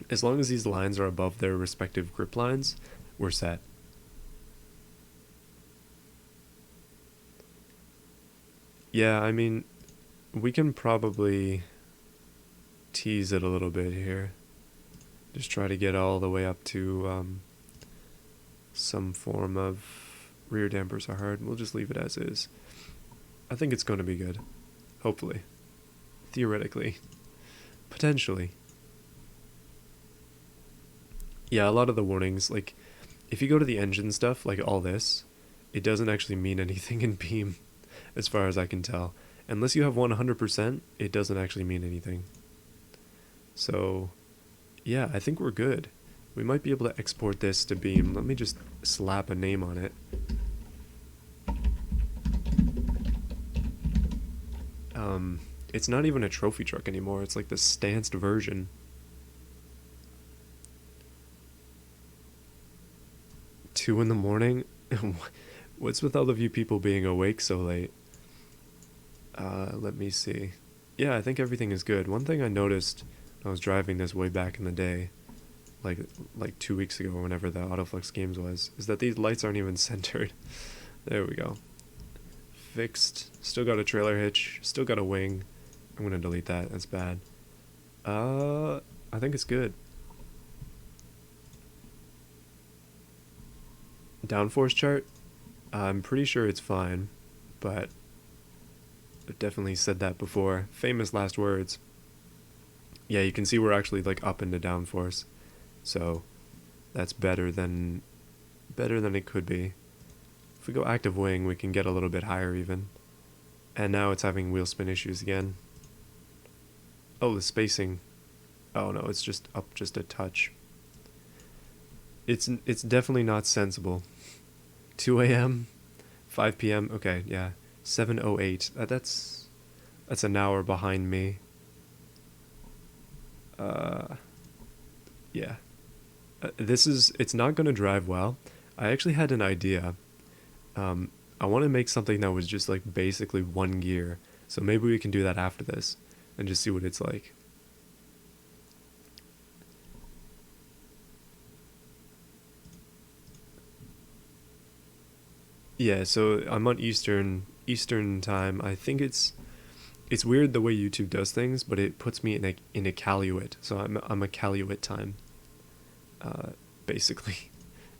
as long as these lines are above their respective grip lines, we're set. Yeah, I mean, we can probably tease it a little bit here. Just try to get all the way up to some form of rear dampers are hard. We'll just leave it as is. I think it's going to be good. Hopefully. Theoretically. Potentially. Yeah, a lot of the warnings, like, if you go to the engine stuff, like all this, it doesn't actually mean anything in Beam, as far as I can tell. Unless you have 100%, it doesn't actually mean anything. So, yeah, I think we're good. We might be able to export this to Beam. Let me just slap a name on it. It's not even a trophy truck anymore. It's like the stanced version. Two in the morning? What's with all of you people being awake so late? Let me see. Yeah, I think everything is good. One thing I noticed when I was driving this way back in the day, like 2 weeks ago or whenever the Autoflux games was, is that these lights aren't even centered. There we go. Fixed. Still got a trailer hitch. Still got a wing. I'm gonna delete that. That's bad. I think it's good. Downforce chart? I'm pretty sure it's fine, but I've definitely said that before. Famous last words. Yeah, you can see we're actually like up into downforce, so that's better than it could be. If we go active wing, we can get a little bit higher even. And now it's having wheel spin issues again. Oh, the spacing. Oh no, it's just up just a touch. It's definitely not sensible. 2 a.m., 5 p.m. Okay, yeah, 7:08. That's an hour behind me. Yeah. It's not going to drive well. I actually had an idea. I want to make something that was just like basically one gear. So maybe we can do that after this and just see what it's like. Yeah, so I'm on Eastern time. I think it's weird the way YouTube does things, but it puts me in a Caluit. So I'm a Caluit time. Basically.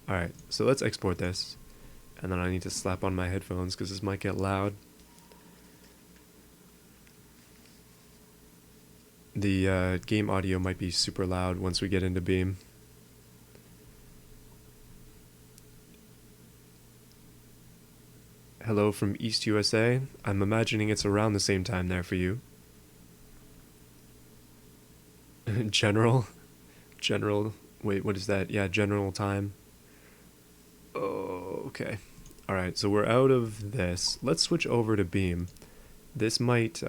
All right, so let's export this. And then I need to slap on my headphones because this might get loud. The game audio might be super loud once we get into Beam. Hello from East USA. I'm imagining it's around the same time there for you. General? Wait, what is that? Yeah, general time. Oh, okay. Alright, so we're out of this. Let's switch over to Beam. This might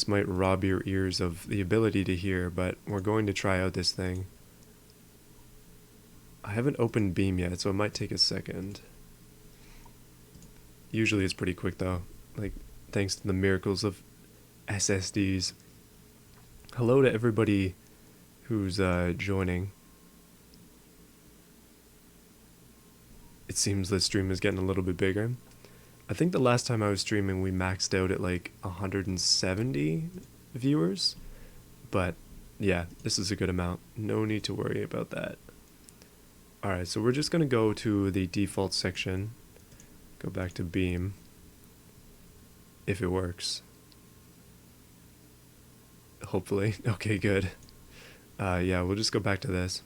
rob your ears of the ability to hear, but we're going to try out this thing. I haven't opened Beam yet, so it might take a second. Usually it's pretty quick though, like thanks to the miracles of SSDs. Hello to everybody who's joining. It seems the stream is getting a little bit bigger. I think the last time I was streaming we maxed out at like 170 viewers, but yeah, this is a good amount. No need to worry about that. Alright, so we're just going to go to the default section. Go back to Beam, if it works. Hopefully. Okay, good. Yeah, we'll just go back to this.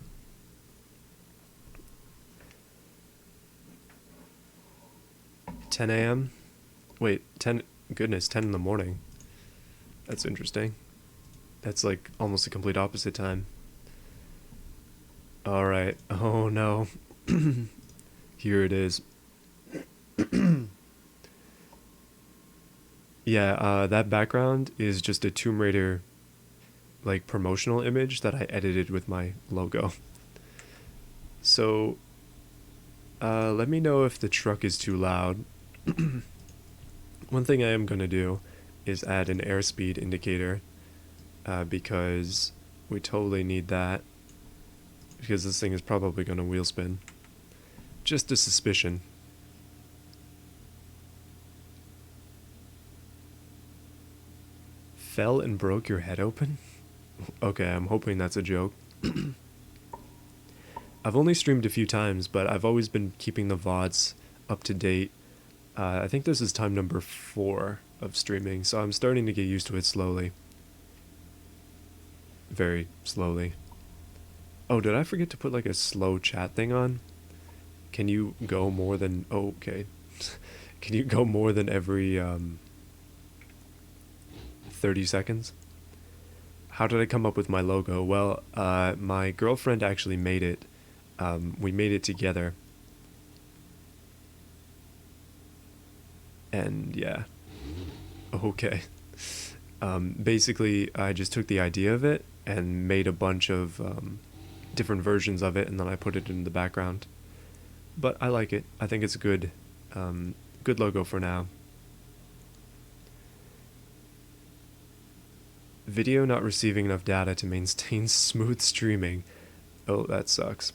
$10 a.m.? Wait, 10 in the morning. That's interesting. That's like almost a complete opposite time. Alright. Oh no. Here it is. Yeah, that background is just a Tomb Raider, like, promotional image that I edited with my logo. So, let me know if the truck is too loud. One thing I am going to do is add an airspeed indicator, because we totally need that, because this thing is probably going to wheel spin. Just a suspicion. Fell and broke your head open? Okay, I'm hoping that's a joke. I've only streamed a few times, but I've always been keeping the VODs up to date. I think this is time number 4 of streaming, so I'm starting to get used to it slowly. Very slowly. Oh, did I forget to put like a slow chat thing on? Can you go more than... Oh, okay. Can you go more than every 30 seconds? How did I come up with my logo? Well, my girlfriend actually made it. We made it together. And yeah. Okay. Basically, I just took the idea of it and made a bunch of different versions of it, and then I put it in the background. But I like it. I think it's a good logo for now. Video not receiving enough data to maintain smooth streaming. Oh, that sucks.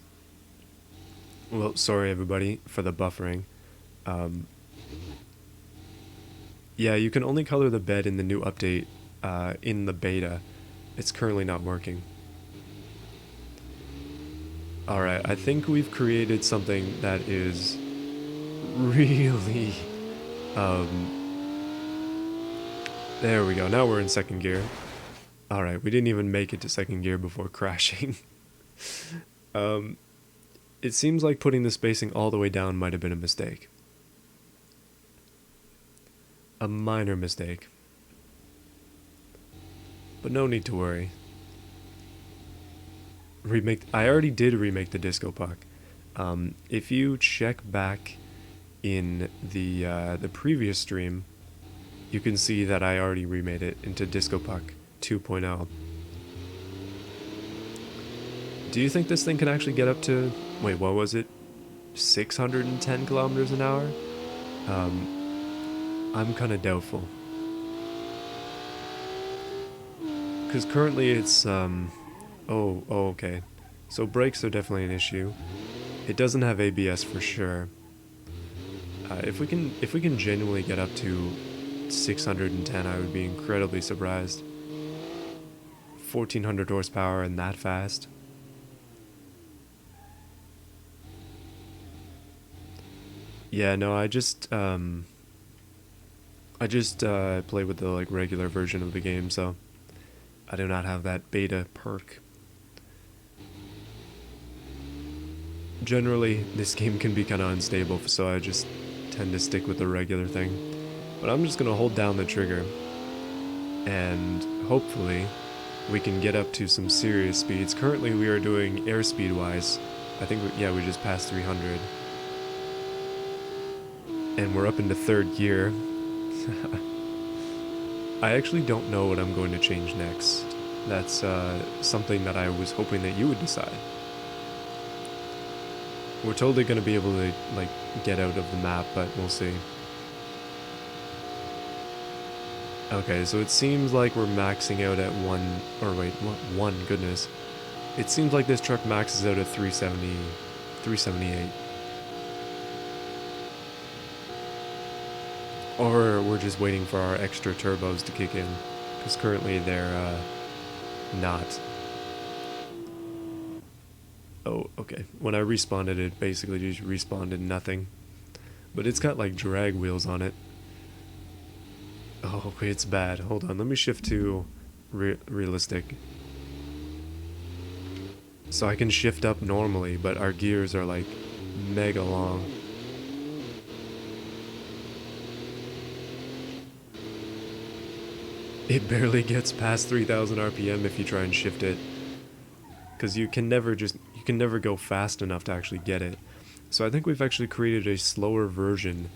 Well, sorry everybody for the buffering. Yeah, you can only color the bed in the new update in the beta. It's currently not working. Alright, I think we've created something that is really... there we go, now we're in second gear. Alright, we didn't even make it to second gear before crashing. It seems like putting the spacing all the way down might have been a mistake. A minor mistake. But no need to worry. I already did remake the Disco Puck. If you check back in the previous stream, you can see that I already remade it into Disco Puck 2.0. Do you think this thing can actually get up to... Wait, what was it? 610 kilometers an hour? I'm kind of doubtful. Because currently it's... Oh, okay. So brakes are definitely an issue. It doesn't have ABS for sure. If we can genuinely get up to 610, I would be incredibly surprised. 1400 horsepower and that fast. Yeah, no, I just play with the like regular version of the game, so I do not have that beta perk. Generally, this game can be kind of unstable, so I just tend to stick with the regular thing. But I'm just going to hold down the trigger, and hopefully we can get up to some serious speeds. Currently we are doing airspeed-wise, I think, we just passed 300. And we're up into third gear. I actually don't know what I'm going to change next. That's something that I was hoping that you would decide. We're totally going to be able to, like, get out of the map, but we'll see. Okay, so it seems like we're maxing out at one, goodness. It seems like this truck maxes out at 378. Or we're just waiting for our extra turbos to kick in, because currently they're not. Oh, okay. When I respawned it basically just respawned in nothing. But it's got like drag wheels on it. Oh, okay, it's bad. Hold on, let me shift to realistic. So I can shift up normally, but our gears are like mega long. It barely gets past 3,000 RPM if you try and shift it. Because you can never can never go fast enough to actually get it. So I think we've actually created a slower version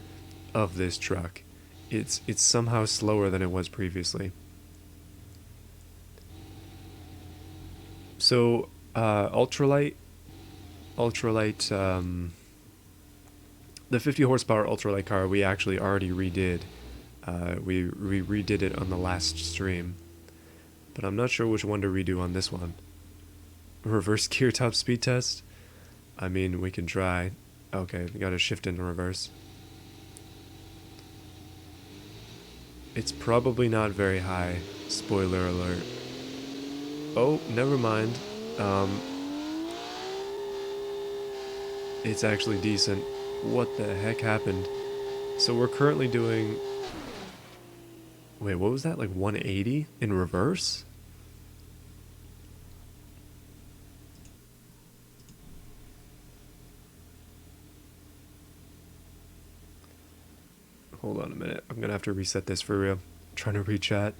of this truck. It's somehow slower than it was previously. So ultralight, the 50 horsepower ultralight car we actually already redid. We redid it on the last stream, but I'm not sure which one to redo on this one. Reverse gear top speed test? I mean, we can try. Okay, we gotta shift into reverse. It's probably not very high. Spoiler alert. Oh, never mind. It's actually decent. What the heck happened? So we're currently doing... Wait, what was that? Like 180 in reverse? Hold on a minute. I'm gonna have to reset this for real. I'm trying to re-chat.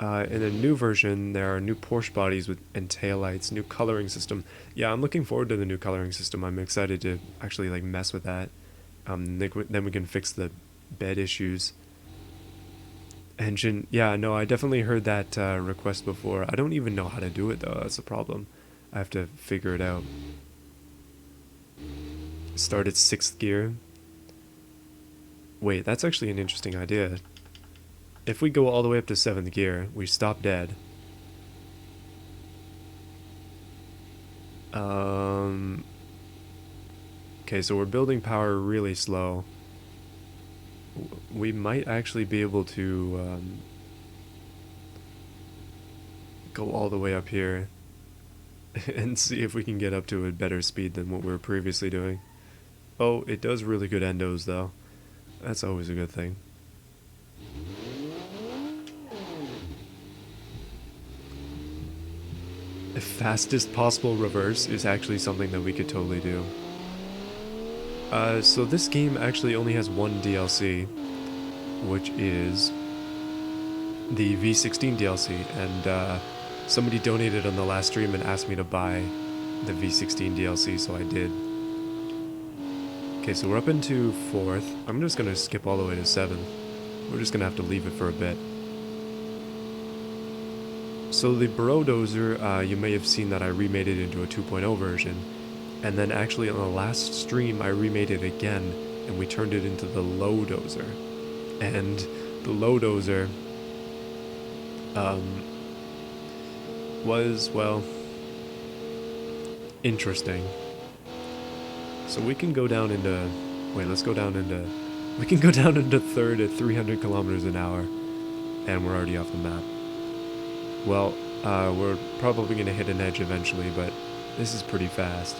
In a new version, there are new Porsche bodies and taillights, new coloring system. Yeah, I'm looking forward to the new coloring system. I'm excited to actually like mess with that. Then we can fix the bed issues. Engine, yeah, no, I definitely heard that request before. I don't even know how to do it though. That's a problem. I have to figure it out. Start at 6th gear. Wait, that's actually an interesting idea. If we go all the way up to 7th gear, we stop dead. Okay, so we're building power really slow. We might actually be able to go all the way up here and see if we can get up to a better speed than what we were previously doing. Oh, it does really good endos though. That's always a good thing. The fastest possible reverse is actually something that we could totally do. So this game actually only has one DLC, which is the V16 DLC, and somebody donated on the last stream and asked me to buy the V16 DLC, so I did. Okay, so we're up into 4th. I'm just gonna skip all the way to 7th. We're just gonna have to leave it for a bit. So the Bulldozer, you may have seen that I remade it into a 2.0 version, and then actually on the last stream I remade it again, and we turned it into the Low-Dozer. And the Low-Dozer was, well, interesting. So we can go down into, wait, let's go down into, we can go down into 3rd at 300 kilometers an hour, and we're already off the map. Well, we're probably going to hit an edge eventually, but this is pretty fast.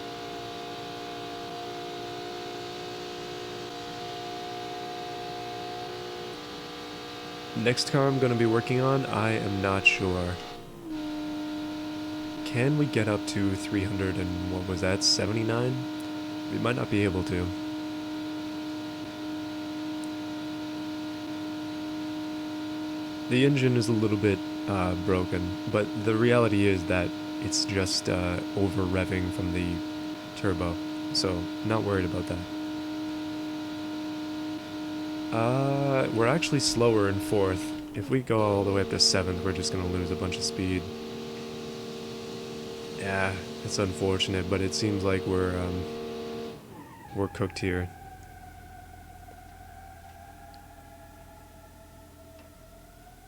Next car I'm going to be working on, I am not sure. Can we get up to 300 and what was that, 79? We might not be able to. The engine is a little bit broken, but the reality is that it's just over revving from the turbo, so not worried about that. We're actually slower in 4th. If we go all the way up to 7th, we're just gonna lose a bunch of speed. Yeah, it's unfortunate, but it seems like we're cooked here.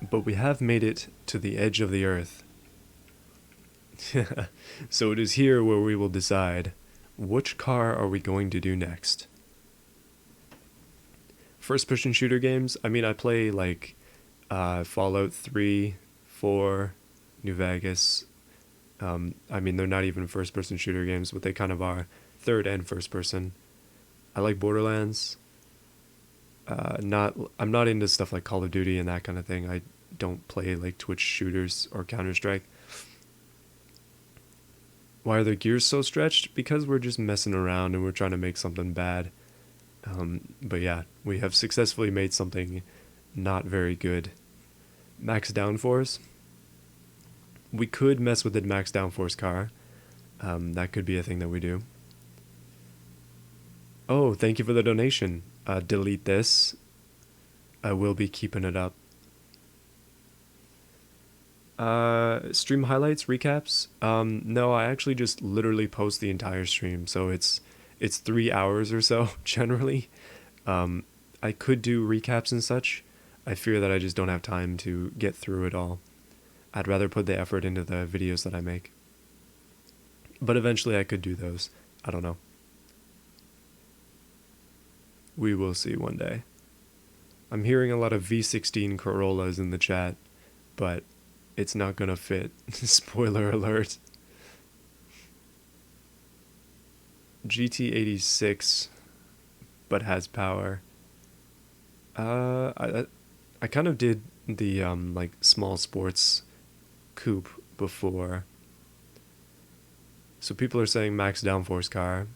But we have made it to the edge of the earth. So it is here where we will decide which car are we going to do next. First person shooter games, I mean, I play like Fallout 3, 4, New Vegas. I mean, they're not even first person shooter games, but they kind of are. Third and first person. I like Borderlands. I'm not into stuff like Call of Duty and that kind of thing. I don't play like Twitch shooters or Counter-Strike. Why are the gears so stretched? Because we're just messing around and we're trying to make something bad. But yeah, we have successfully made something not very good. Max downforce. We could mess with the max downforce car. That could be a thing that we do. Oh, thank you for the donation. Delete this. I will be keeping it up. Stream highlights, recaps? No, I actually just literally post the entire stream, so it's 3 hours or so, generally. I could do recaps and such. I fear that I just don't have time to get through it all. I'd rather put the effort into the videos that I make. But eventually I could do those. I don't know. We will see one day. I'm hearing a lot of V16 Corollas in the chat, but it's not gonna fit. Spoiler alert. GT86, but has power. I kind of did the like small sports coupe before. So people are saying max downforce car.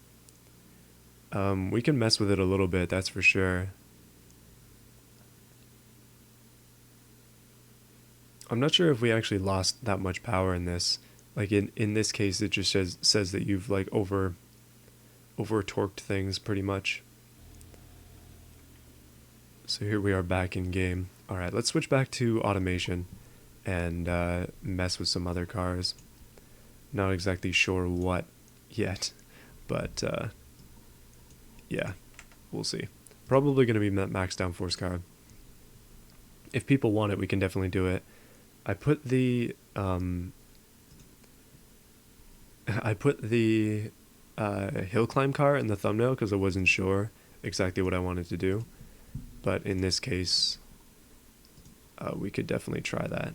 We can mess with it a little bit, that's for sure. I'm not sure if we actually lost that much power in this. Like in this case, it just says that you've like over torqued things pretty much. So here we are back in game. All right, let's switch back to automation and mess with some other cars. Not exactly sure what yet, but yeah, we'll see. Probably going to be max downforce car. If people want it, we can definitely do it. I put the hill climb car in the thumbnail because I wasn't sure exactly what I wanted to do. But in this case, we could definitely try that.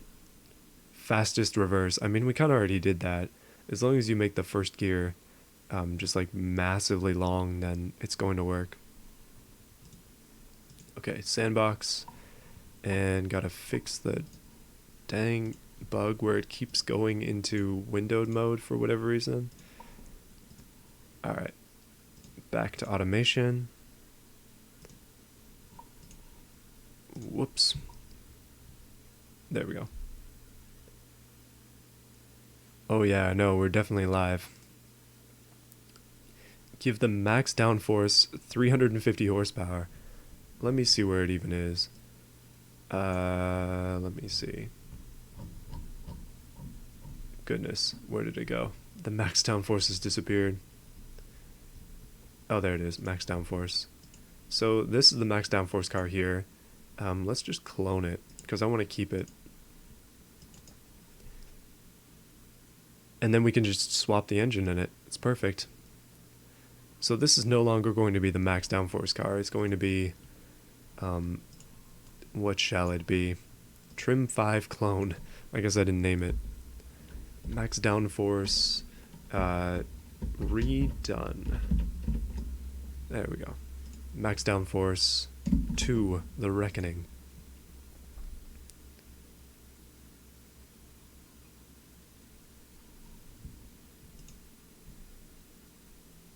Fastest reverse. I mean, we kind of already did that. As long as you make the first gear just like massively long, then it's going to work. Okay, sandbox. And gotta fix the dang bug where it keeps going into windowed mode for whatever reason. Alright, back to automation. Whoops. There we go. Oh yeah, no, we're definitely live. Give the max downforce 350 horsepower. Let me see where it even is. Let me see. Goodness, where did it go? The max downforce has disappeared. Oh, there it is, max downforce. So this is the max downforce car here. Let's just clone it, because I want to keep it. And then we can just swap the engine in it. It's perfect. So this is no longer going to be the max downforce car. It's going to be, what shall it be? Trim 5 clone. I guess I didn't name it. Max downforce, redone. There we go. Max downforce 2, the reckoning.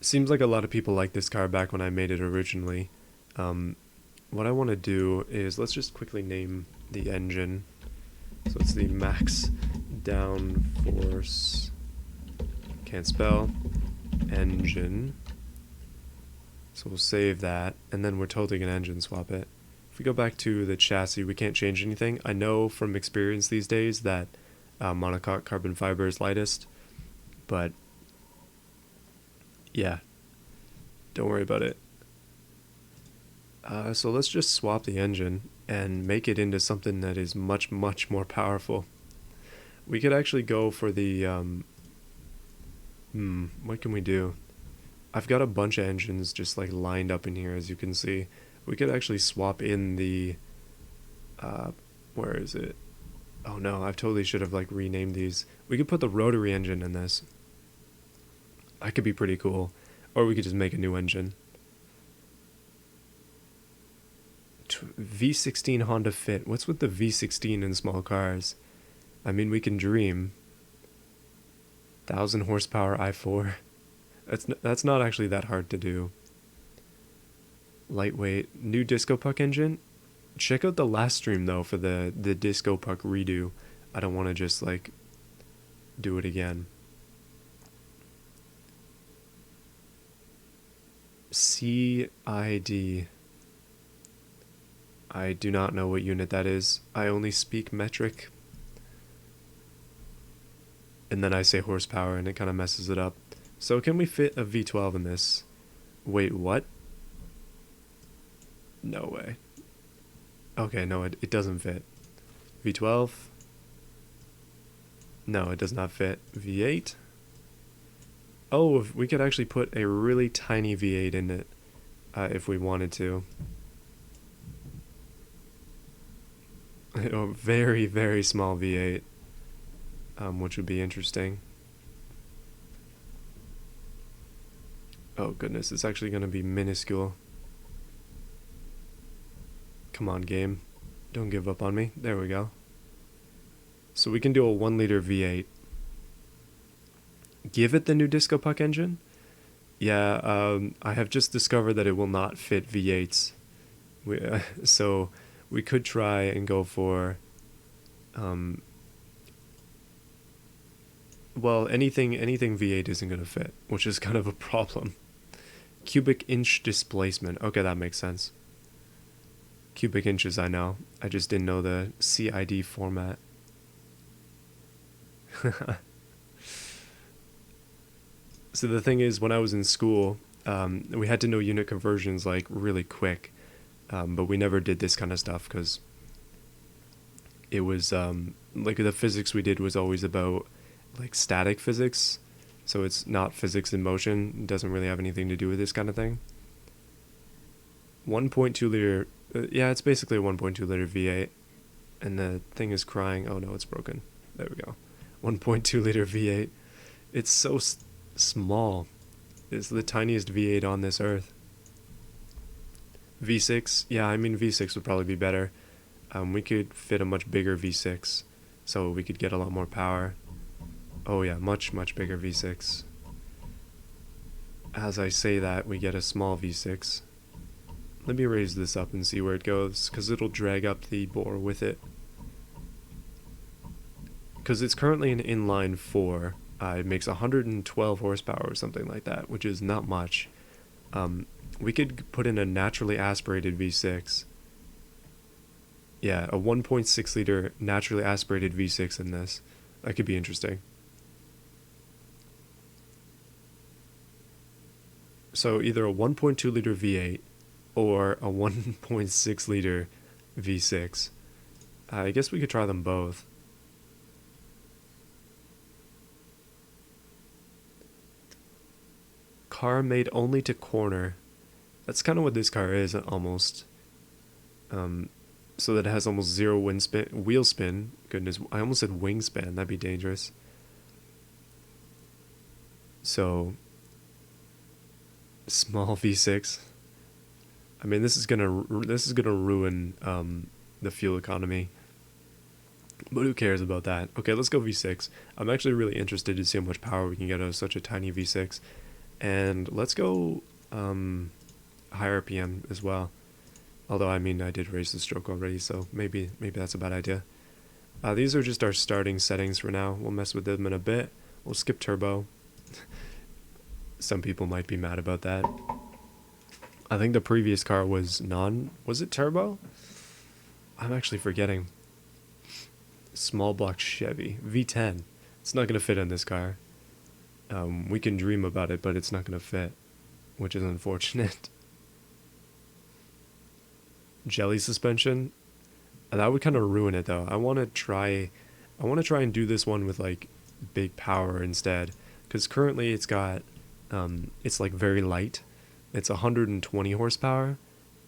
Seems like a lot of people liked this car back when I made it originally. What I want to do is, let's just quickly name the engine. So it's the max downforce, can't spell, engine. So we'll save that, and then we're totally going to engine swap it. If we go back to the chassis, we can't change anything. I know from experience these days that monocoque carbon fiber is lightest, but yeah, don't worry about it. So let's just swap the engine and make it into something that is much, much more powerful. We could actually go for the, what can we do? I've got a bunch of engines just like lined up in here, as you can see. We could actually swap in the, where is it? Oh no, I totally should have like renamed these. We could put the rotary engine in this. That could be pretty cool. Or we could just make a new engine. V16 Honda Fit. What's with the V16 in small cars? I mean, we can dream. 1000 horsepower i4. That's not actually that hard to do. Lightweight. New Disco Puck engine. Check out the last stream though for the Disco Puck redo. I don't want to just like do it again. CID. I do not know what unit that is. I only speak metric. And then I say horsepower and it kind of messes it up. So can we fit a V12 in this? Wait, what? No way. Okay, no, it doesn't fit. V12. No, it does not fit. V8. Oh, if we could actually put a really tiny V8 in it if we wanted to. A very, very small V8, which would be interesting. Oh goodness, it's actually going to be minuscule. Come on, game. Don't give up on me. There we go. So we can do a 1 liter V8. Give it the new Disco Puck engine? Yeah, I have just discovered that it will not fit V8s. So we could try and go for, well, anything V8 isn't going to fit, which is kind of a problem. Cubic inch displacement. Okay, that makes sense. Cubic inches, I know. I just didn't know the CID format. So the thing is, when I was in school, we had to know unit conversions like really quick, but we never did this kind of stuff because it was like the physics we did was always about like static physics, so it's not physics in motion. It doesn't really have anything to do with this kind of thing. 1.2 liter, yeah, it's basically a 1.2 liter V8, and the thing is crying. Oh no, it's broken. There we go. 1.2 liter V8. It's so small. It's the tiniest V8 on this earth. V6, yeah, I mean V6 would probably be better. We could fit a much bigger V6, so we could get a lot more power. Oh yeah, much bigger V6. As I say that, we get a small V6. Let me raise this up and see where it goes, because it'll drag up the bore with it. Because it's currently an inline 4. It makes 112 horsepower or something like that, which is not much. We could put in a naturally aspirated V6. Yeah, a 1.6 liter naturally aspirated V6 in this. That could be interesting. So either a 1.2 liter V8 or a 1.6 liter V6. I guess we could try them both. Car made only to corner. That's kind of what this car is, almost. So that it has almost zero wheel spin. Goodness, I almost said wingspan. That'd be dangerous. So, small V6. I mean, this is gonna ruin the fuel economy. But who cares about that? Okay, let's go V6. I'm actually really interested to see how much power we can get out of such a tiny V6. And let's go higher RPM as well. Although, I mean, I did raise the stroke already, so maybe that's a bad idea. These are just our starting settings for now. We'll mess with them in a bit. We'll skip turbo. Some people might be mad about that. I think the previous car was was it turbo? I'm actually forgetting. Small block Chevy. V10. It's not going to fit in this car. We can dream about it, but it's not going to fit, which is unfortunate. Jelly suspension, that would kind of ruin it though. I want to try and do this one with like big power instead, because currently it's got it's like very light. It's 120 horsepower,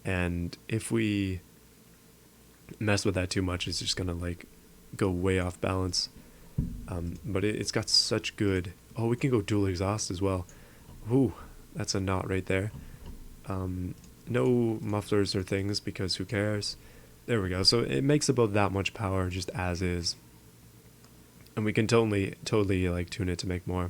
and if we mess with that too much, it's just gonna like go way off balance. But it's got such good. Oh, we can go dual exhaust as well. Ooh, that's a knot right there. No mufflers or things, because who cares? There we go. So it makes about that much power just as is. And we can totally like tune it to make more.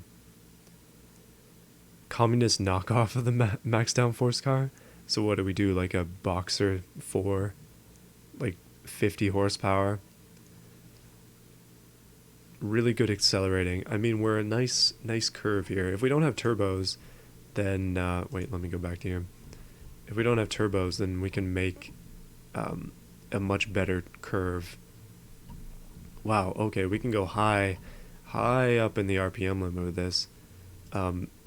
Communist knockoff of the max downforce car. So what do we do? Like a Boxer 4, like 50 horsepower. Really good accelerating. I mean, we're a nice curve here. If we don't have turbos, then, wait, let me go back to here. If we don't have turbos, then we can make a much better curve. Wow, okay, we can go high up in the RPM limit with this,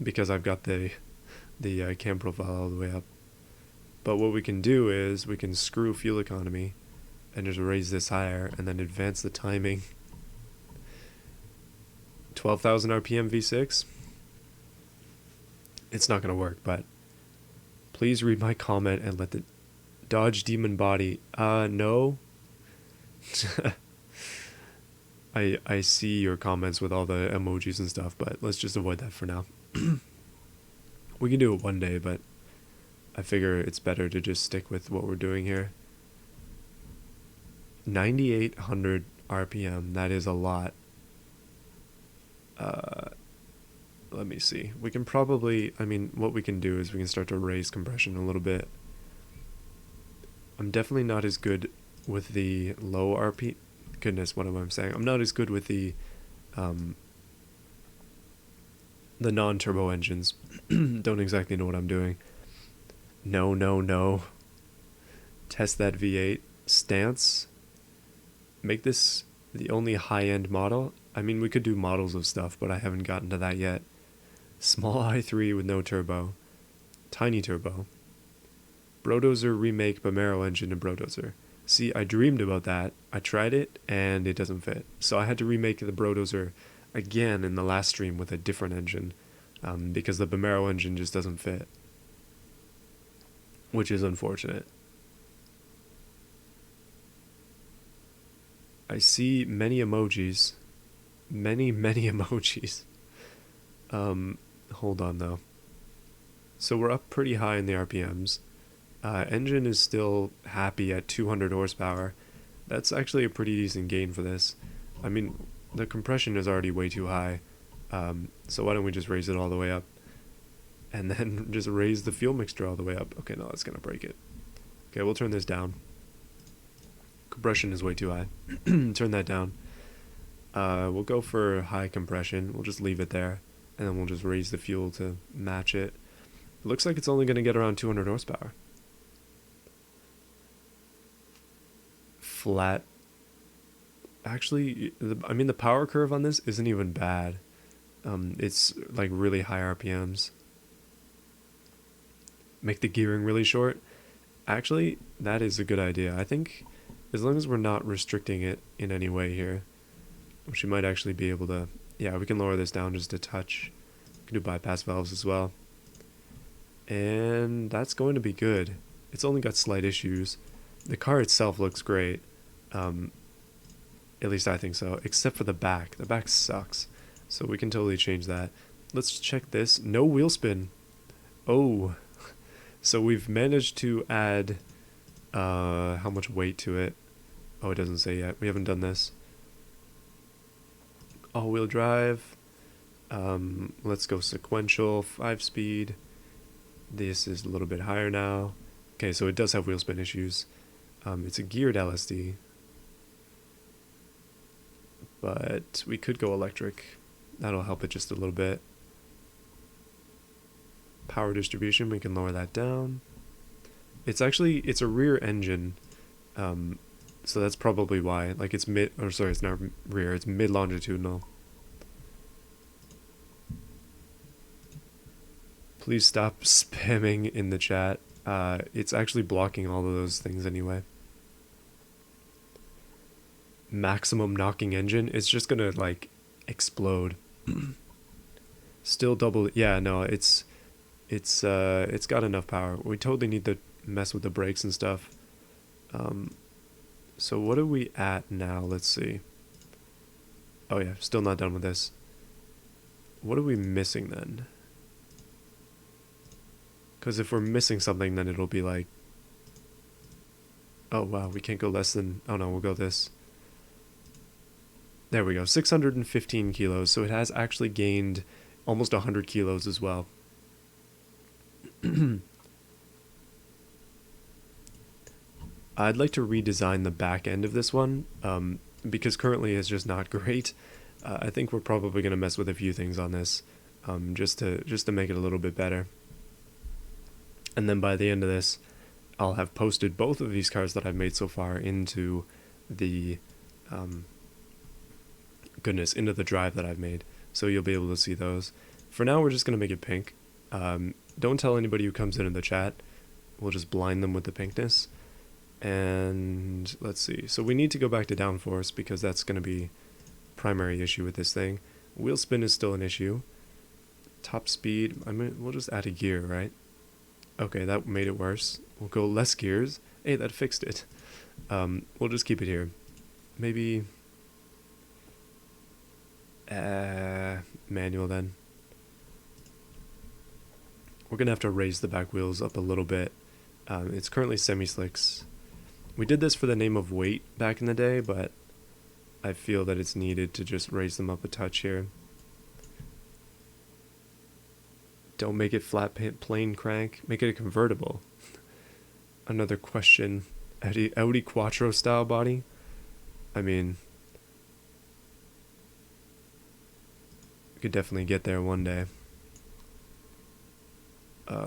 because I've got the cam profile all the way up. But what we can do is we can screw fuel economy and just raise this higher and then advance the timing. 12,000 RPM V6. It's not going to work, but please read my comment and let the Dodge Demon body. No. I see your comments with all the emojis and stuff, but let's just avoid that for now. We can do it one day, but I figure it's better to just stick with what we're doing here. 9,800 RPM, that is a lot. Let me see. We can probably, what we can do is we can start to raise compression a little bit. I'm definitely not as good with the low RP. Goodness, what am I saying? I'm not as good with the non-turbo engines. Don't exactly know what I'm doing. No. Test that V8 stance. Make this the only high-end model. We could do models of stuff, but I haven't gotten to that yet. Small i3 with no turbo. Tiny turbo. Brodozer remake Bamero engine in Brodozer. See, I dreamed about that. I tried it, and it doesn't fit. So I had to remake the Brodozer again in the last stream with a different engine, because the Bamero engine just doesn't fit. Which is unfortunate. I see many emojis. Many emojis. Hold on, though. So we're up pretty high in the RPMs. Engine is still happy at 200 horsepower. That's actually a pretty decent gain for this. The compression is already way too high. So why don't we just raise it all the way up? And then just raise the fuel mixture all the way up. Okay, no, that's going to break it. Okay, we'll turn this down. Compression is way too high. Turn that down. We'll go for high compression. We'll just leave it there. And then we'll just raise the fuel to match it. It looks like it's only going to get around 200 horsepower. Flat. Actually, the power curve on this isn't even bad. It's like really high RPMs. Make the gearing really short. Actually, that is a good idea. I think as long as we're not restricting it in any way here, which we might actually be able to. Yeah, we can lower this down just a touch. We can do bypass valves as well. And that's going to be good. It's only got slight issues. The car itself looks great. At least I think so. Except for the back. The back sucks. So we can totally change that. Let's check this. No wheel spin. Oh. So we've managed to add how much weight to it. Oh, it doesn't say yet. We haven't done this. All-wheel drive. Let's go sequential, 5-speed. This is a little bit higher now. Okay, so it does have wheel spin issues. It's a geared LSD. But we could go electric. That'll help it just a little bit. Power distribution, we can lower that down. It's a rear engine. So that's probably why. Like it's it's not rear, it's mid-longitudinal. Please stop spamming in the chat. It's actually blocking all of those things anyway. Maximum knocking engine, it's just gonna like explode. Still double, yeah, no, it's got enough power. We totally need to mess with the brakes and stuff. So what are we at now? Let's see. Oh yeah, still not done with this. What are we missing then? Because if we're missing something, then it'll be like, oh wow, we can't go less than, oh no, we'll go this. There we go, 615 kilos. So it has actually gained almost 100 kilos as well. I'd like to redesign the back end of this one, because currently it's just not great. I think we're probably going to mess with a few things on this. just to make it a little bit better. And then by the end of this, I'll have posted both of these cars that I've made so far into the into the drive that I've made, so you'll be able to see those. For now, we're just gonna make it pink. Don't tell anybody who comes in the chat. We'll just blind them with the pinkness. And let's see. So we need to go back to downforce because that's going to be primary issue with this thing. Wheel spin is still an issue. Top speed, we'll just add a gear, right? Okay, that made it worse. We'll go less gears. Hey, that fixed it. We'll just keep it here. Maybe manual then. We're going to have to raise the back wheels up a little bit. It's currently semi-slicks. We did this for the name of weight back in the day, but I feel that it's needed to just raise them up a touch here. Don't make it flat plain crank. Make it a convertible. Another question. Audi Quattro style body? I mean, we could definitely get there one day.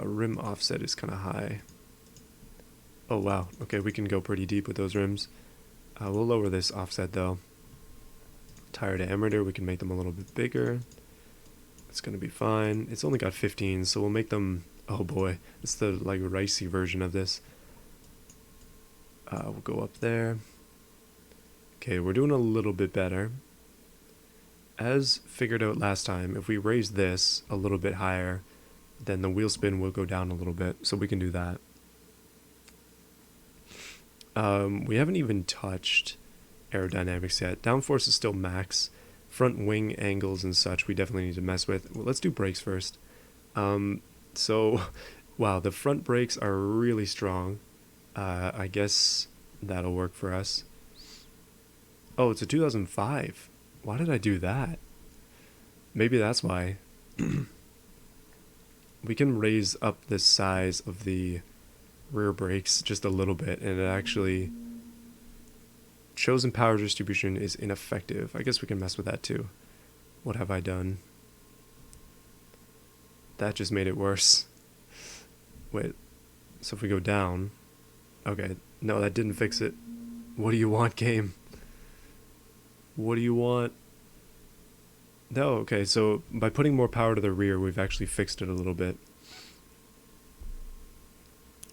Rim offset is kind of high. Oh wow, okay, we can go pretty deep with those rims. We'll lower this offset though. Tire diameter, we can make them a little bit bigger. It's gonna be fine. It's only got 15, so we'll make them, oh boy, it's the like ricey version of this. We'll go up there. Okay, we're doing a little bit better. As figured out last time, if we raise this a little bit higher, then the wheel spin will go down a little bit, so we can do that. We haven't even touched aerodynamics yet. Downforce is still max. Front wing angles and such we definitely need to mess with. Well, let's do brakes first. So, wow, the front brakes are really strong. I guess that'll work for us. Oh, it's a 2005. Why did I do that? Maybe that's why. We can raise up the size of the rear brakes just a little bit, and it actually chosen power distribution is ineffective. I guess we can mess with that too. What have I done? That just made it worse. Wait, so if we go down, okay, no, that didn't fix it. What do you want, game? What do you want? No, okay, so by putting more power to the rear, we've actually fixed it a little bit.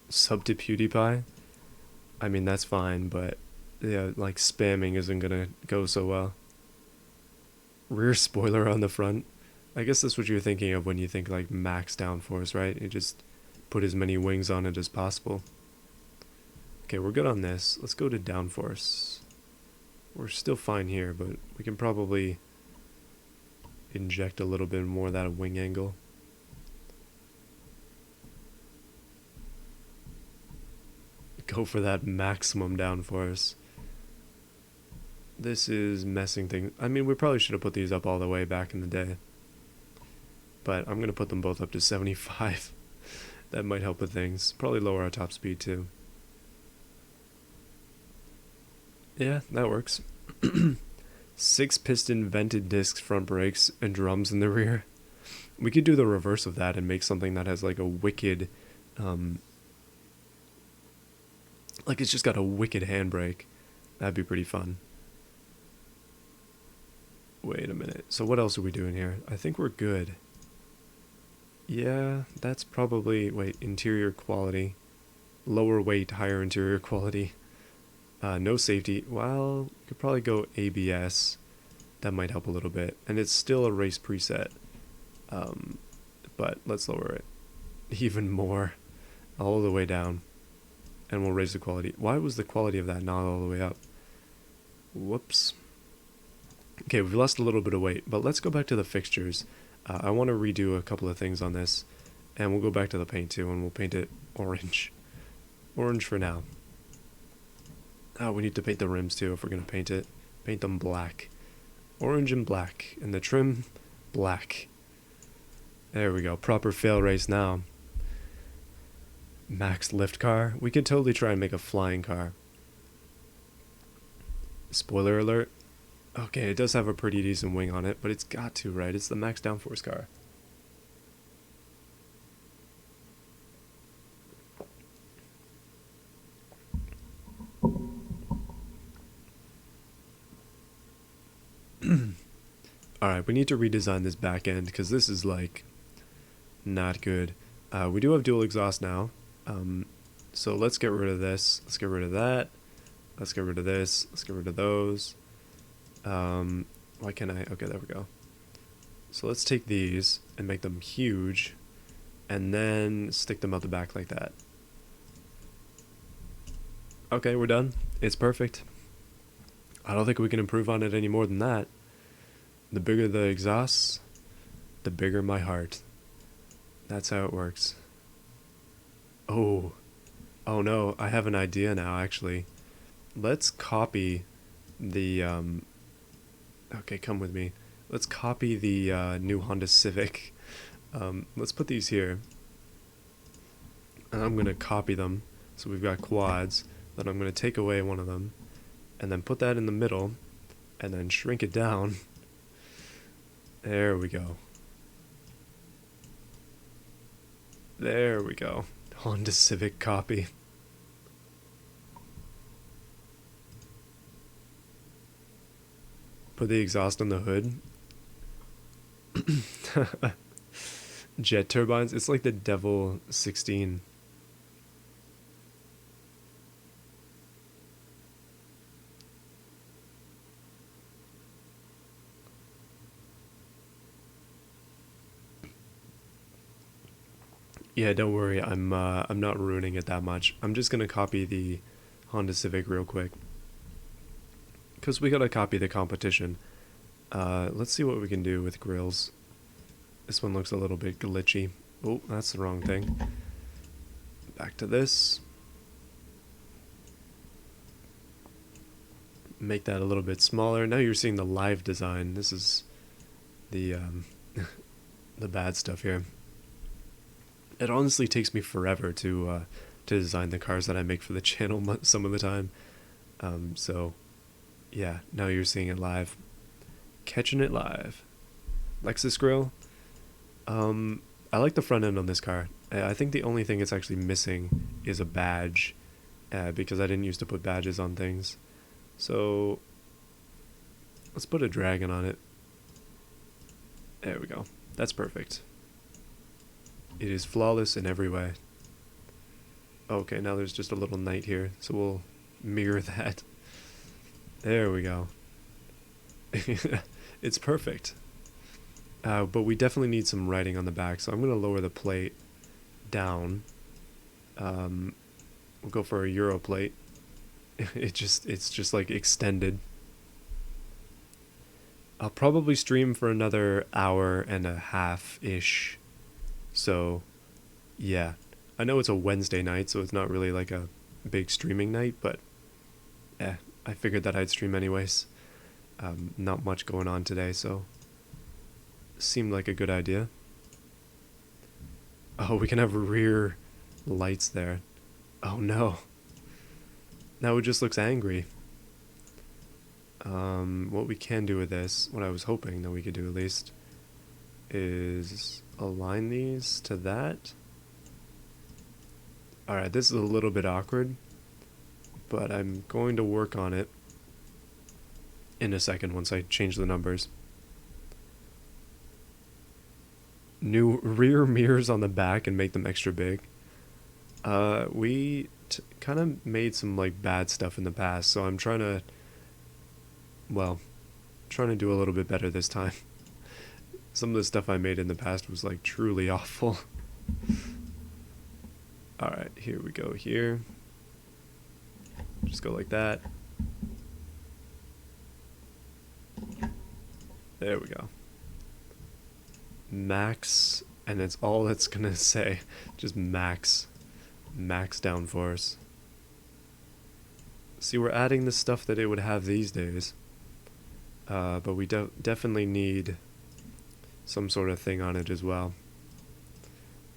Sub to PewDiePie? I mean, that's fine, but yeah, like spamming isn't gonna go so well. Rear spoiler on the front. I guess that's what you're thinking of when you think like max downforce, right? You just put as many wings on it as possible. Okay, we're good on this. Let's go to downforce. We're still fine here, but we can probably inject a little bit more of that wing angle. Go for that maximum downforce. This is messing things. I mean, we probably should have put these up all the way back in the day. But I'm going to put them both up to 75. That might help with things. Probably lower our top speed too. Yeah, that works. 6-piston vented discs front brakes and drums in the rear. We could do the reverse of that and make something that has like a wicked, like it's just got a wicked handbrake. That'd be pretty fun. Wait a minute. So what else are we doing here? I think we're good. Yeah, that's probably, wait, interior quality. Lower weight, higher interior quality. No safety. Well, we could probably go ABS. That might help a little bit. And it's still a race preset. But let's lower it even more. All the way down. And we'll raise the quality. Why was the quality of that not all the way up? Whoops. Okay, we've lost a little bit of weight. But let's go back to the fixtures. I want to redo a couple of things on this. And we'll go back to the paint too. And we'll paint it orange. Orange for now. Oh, we need to paint the rims too if we're going to paint it. Paint them black. Orange and black. And the trim, black. There we go. Proper fail race now. Max lift car. We could totally try and make a flying car. Spoiler alert. Okay, it does have a pretty decent wing on it, but it's got to, right? It's the max downforce car. Alright, we need to redesign this back end because this is like not good. We do have dual exhaust now. So let's get rid of this. Let's get rid of that. Let's get rid of this. Let's get rid of those. Why can't I? Okay, there we go. So let's take these and make them huge and then stick them out the back like that. Okay, we're done. It's perfect. I don't think we can improve on it any more than that. The bigger the exhausts, the bigger my heart. That's how it works. Oh no, I have an idea now actually. Let's copy the, okay, come with me. Let's copy the new Honda Civic. Let's put these here. And I'm going to copy them. So we've got quads. Then I'm going to take away one of them. And then put that in the middle. And then shrink it down. There we go. There we go. Honda Civic copy. Put the exhaust on the hood. Jet turbines. It's like the Devil 16. Yeah, don't worry. I'm not ruining it that much. I'm just gonna copy the Honda Civic real quick, because we gotta copy the competition. Let's see what we can do with grills. This one looks a little bit glitchy. Oh, that's the wrong thing. Back to this. Make that a little bit smaller. Now you're seeing the live design. This is the the bad stuff here. It honestly takes me forever to design the cars that I make for the channel some of the time. So yeah, now you're seeing it live. Catching it live. Lexus grill. I like the front end on this car. I think the only thing it's actually missing is a badge, because I didn't used to put badges on things. So let's put a dragon on it. There we go. That's perfect. It is flawless in every way. Okay, now there's just a little knight here, so we'll mirror that. There we go. It's perfect. But we definitely need some writing on the back, so I'm going to lower the plate down. We'll go for a Euro plate. It's just like extended. I'll probably stream for another hour and a half-ish. So, yeah. I know it's a Wednesday night, so it's not really like a big streaming night, but I figured that I'd stream anyways. Not much going on today, so seemed like a good idea. Oh, we can have rear lights there. Oh no. Now it just looks angry. What we can do with this, what I was hoping that we could do at least, is align these to that. Alright, this is a little bit awkward, but I'm going to work on it in a second once I change the numbers. New rear mirrors on the back and make them extra big. We kind of made some like bad stuff in the past, so I'm trying to do a little bit better this time. Some of the stuff I made in the past was like truly awful. Alright, here we go here. Just go like that. There we go. Max, and it's all it's gonna say. Just max. Max downforce. See, we're adding the stuff that it would have these days. But we definitely need some sort of thing on it as well.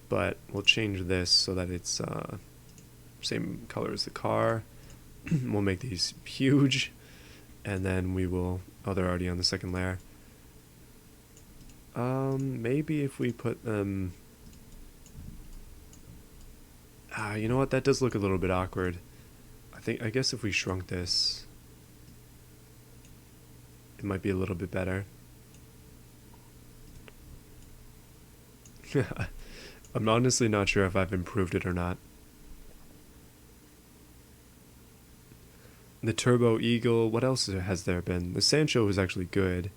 But we'll change this so that it's same color as the car. We'll make these huge, and then we will... Oh, they're already on the second layer. Maybe if we put them... you know what? That does look a little bit awkward. I guess if we shrunk this, it might be a little bit better. I'm honestly not sure if I've improved it or not. The Turbo Eagle, what else has there been? The Sancho was actually good.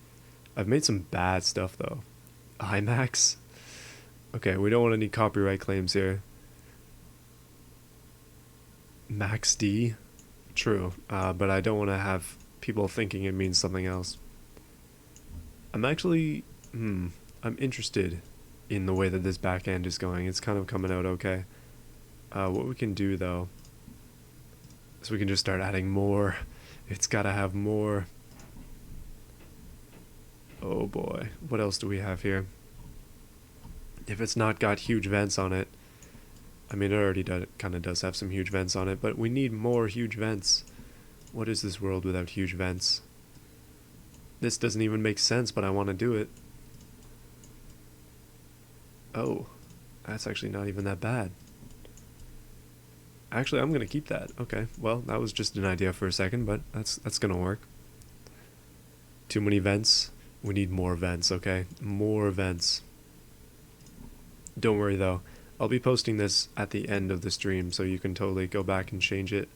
I've made some bad stuff though. IMAX? Okay, we don't want any copyright claims here. Max D? True, but I don't want to have people thinking it means something else. I'm actually, I'm interested in the way that this back end is going. It's kind of coming out okay. What we can do though, is we can just start adding more. It's gotta have more. Oh boy, what else do we have here? If it's not got huge vents on it, I mean, it already kind of does have some huge vents on it, but we need more huge vents. What is this world without huge vents? This doesn't even make sense, but I want to do it. Oh, that's actually not even that bad. Actually, I'm going to keep that. Okay, well, that was just an idea for a second, but that's going to work. Too many vents. We need more vents, okay? More vents. Don't worry, though. I'll be posting this at the end of the stream, so you can totally go back and change it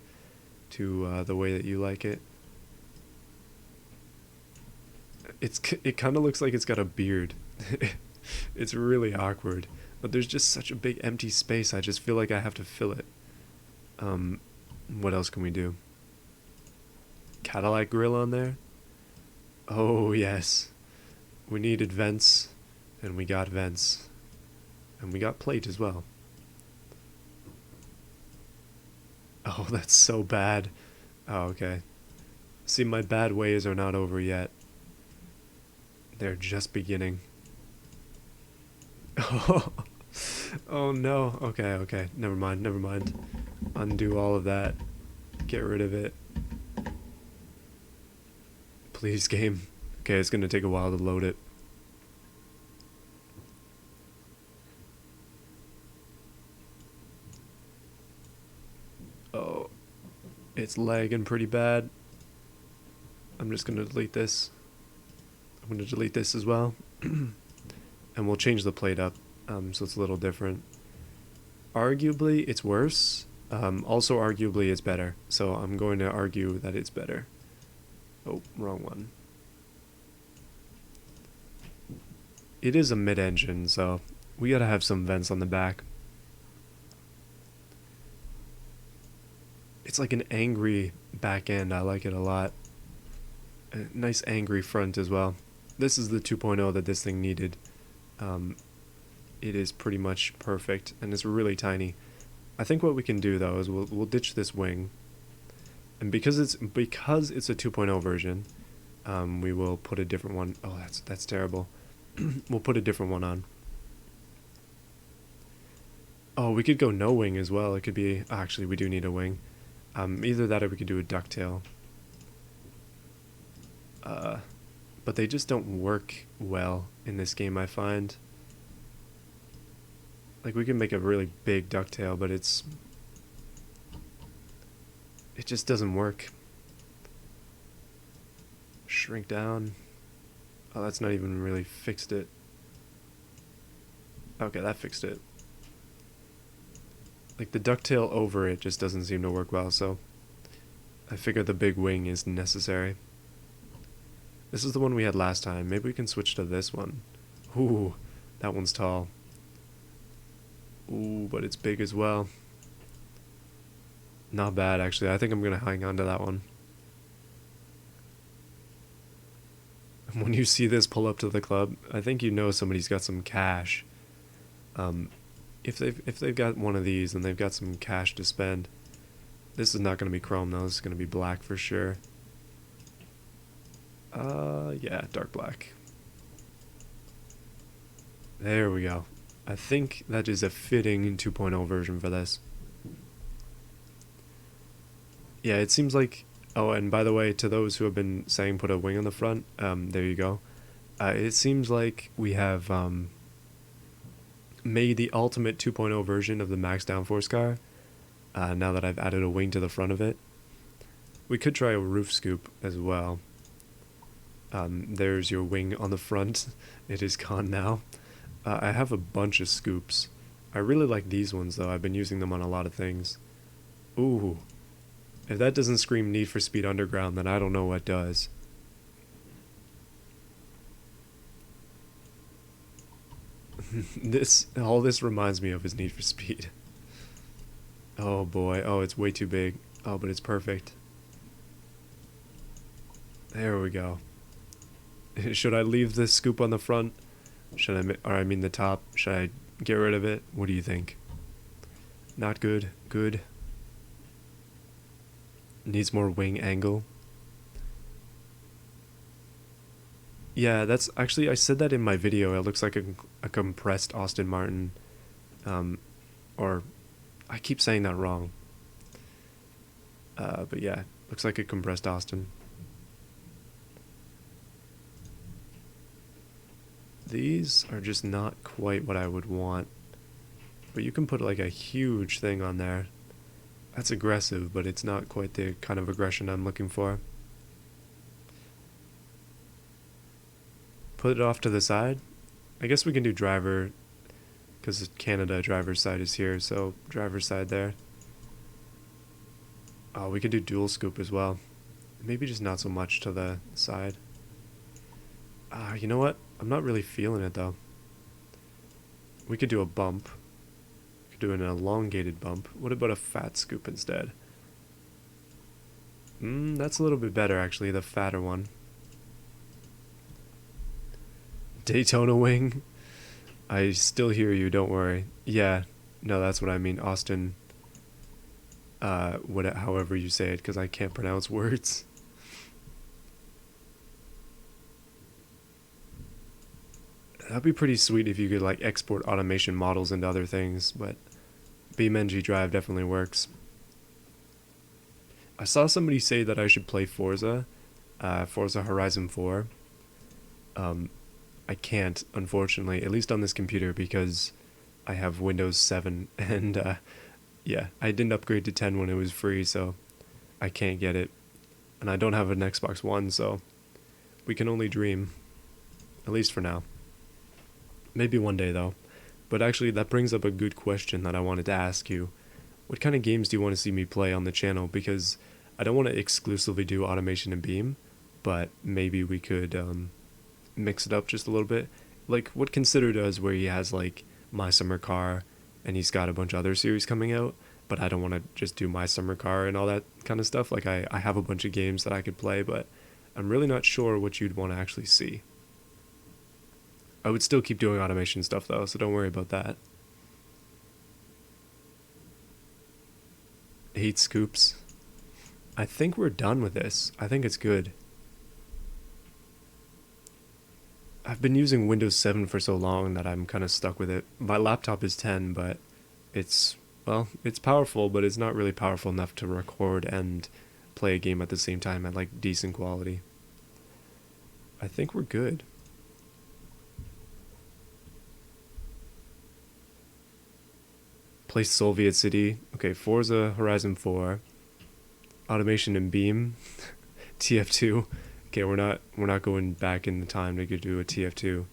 to the way that you like it. It kind of looks like it's got a beard. It's really awkward, but there's just such a big empty space. I just feel like I have to fill it. What else can we do? Cadillac grill on there? Oh yes, we needed vents, and we got vents, and we got plate as well. Oh, that's so bad. Oh, okay. See, my bad ways are not over yet. They're just beginning. Oh no. Okay. Never mind. Undo all of that. Get rid of it. Please, game. Okay, it's gonna take a while to load it. Oh, it's lagging pretty bad. I'm just gonna delete this. I'm gonna delete this as well. And we'll change the plate up, so it's a little different. Arguably, it's worse. Also, arguably, it's better. So I'm going to argue that it's better. Oh, wrong one. It is a mid-engine, so we gotta have some vents on the back. It's like an angry back end. I like it a lot. A nice angry front as well. This is the 2.0 that this thing needed. It is pretty much perfect, and it's really tiny. I think what we can do though is we'll ditch this wing, and because it's a 2.0 version, we will put a different one. Oh, that's terrible. We'll put a different one on. Oh, we could go no wing as well. It could be, actually we do need a wing. Either that or we could do a ducktail. But they just don't work well in this game, I find. Like, we can make a really big ducktail, but it just doesn't work. Shrink down. Oh, that's not even really fixed it. Okay, that fixed it. Like, the ducktail over it just doesn't seem to work well, so I figure the big wing is necessary. This is the one we had last time. Maybe we can switch to this one. Ooh, that one's tall. Ooh, but it's big as well. Not bad, actually. I think I'm going to hang on to that one. When you see this pull up to the club, I think you know somebody's got some cash. If they've got one of these and they've got some cash to spend. This is not going to be chrome though. This is going to be black for sure. Yeah, dark black. There we go. I think that is a fitting 2.0 version for this. Yeah, it seems like... Oh, and by the way, to those who have been saying put a wing on the front, there you go. It seems like we have made the ultimate 2.0 version of the max downforce car, now that I've added a wing to the front of it. We could try a roof scoop as well. There's your wing on the front. It is gone now. I have a bunch of scoops. I really like these ones though. I've been using them on a lot of things. Ooh, if that doesn't scream Need for Speed Underground, then I don't know what does. All this reminds me of is Need for Speed. Oh boy, oh it's way too big. Oh, but it's perfect. There we go. Should I leave this scoop on the front? Should I, or I mean the top, should I get rid of it? What do you think? Not good, good. Needs more wing angle. Yeah, that's actually, I said that in my video. It looks like a compressed Aston Martin. Or, I keep saying that wrong. But yeah, looks like a compressed Austin. These are just not quite what I would want. But you can put like a huge thing on there. That's aggressive, but it's not quite the kind of aggression I'm looking for. Put it off to the side. I guess we can do driver, because Canada driver's side is here, so driver's side there. Oh, we could do dual scoop as well. Maybe just not so much to the side. You know what? I'm not really feeling it though. We could do a bump. We could do an elongated bump. What about a fat scoop instead? That's a little bit better actually, the fatter one. Daytona wing? I still hear you, don't worry. Yeah, no, that's what I mean. Austin, however you say it, because I can't pronounce words. That'd be pretty sweet if you could like export automation models into other things, but beamng.drive definitely works. I saw somebody say that I should play Forza Horizon 4. I can't, unfortunately, at least on this computer, because I have Windows 7, and yeah, I didn't upgrade to 10 when it was free, so I can't get it. And I don't have an Xbox One, so we can only dream, at least for now. Maybe one day, though. But actually, that brings up a good question that I wanted to ask you. What kind of games do you want to see me play on the channel? Because I don't want to exclusively do automation and beam, but maybe we could mix it up just a little bit. Like what Consider does, where he has like My Summer Car, and he's got a bunch of other series coming out, but I don't want to just do My Summer Car and all that kind of stuff. Like I have a bunch of games that I could play, but I'm really not sure what you'd want to actually see. I would still keep doing automation stuff though, so don't worry about that. 8 scoops. I think we're done with this. I think it's good. I've been using Windows 7 for so long that I'm kind of stuck with it. My laptop is 10, but it's, well, it's powerful, but it's not really powerful enough to record and play a game at the same time at like decent quality. I think we're good. Play Soviet City. Okay, Forza Horizon 4. Automation and Beam. TF2. Okay, we're not going back in the time to do a TF2.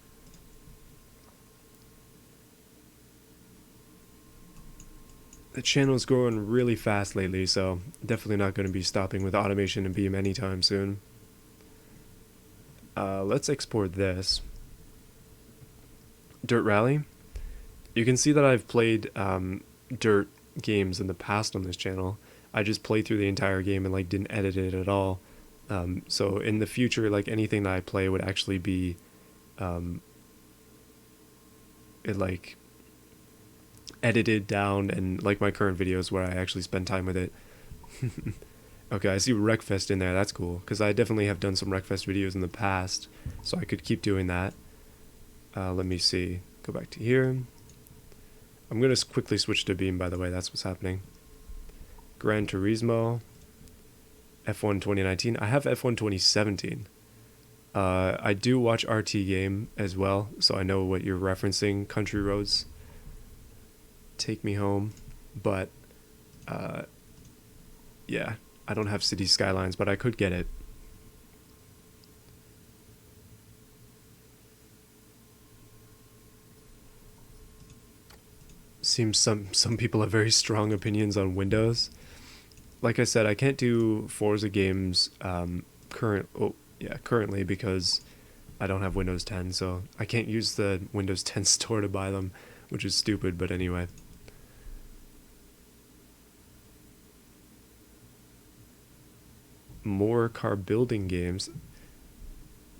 The channel's growing really fast lately, so definitely not going to be stopping with automation and beam anytime soon. Let's export this. Dirt Rally. You can see that I've played dirt games in the past on this channel. I just played through the entire game and like didn't edit it at all. So in the future, like anything that I play would actually be like edited down, and like my current videos where I actually spend time with it. Okay, I see Wreckfest in there. That's cool, because I definitely have done some Wreckfest videos in the past, so I could keep doing that. Let me see. Go back to here. I'm going to quickly switch to Beam, by the way. That's what's happening. Gran Turismo. F1 2019. I have F1 2017. I do watch RT Game as well, so I know what you're referencing. Country Roads. Take Me Home. But, yeah. I don't have City Skylines, but I could get it. seems some people have very strong opinions on Windows. Like I said, I can't do Forza games currently because I don't have Windows 10, so I can't use the Windows 10 store to buy them, which is stupid, but anyway. More car building games.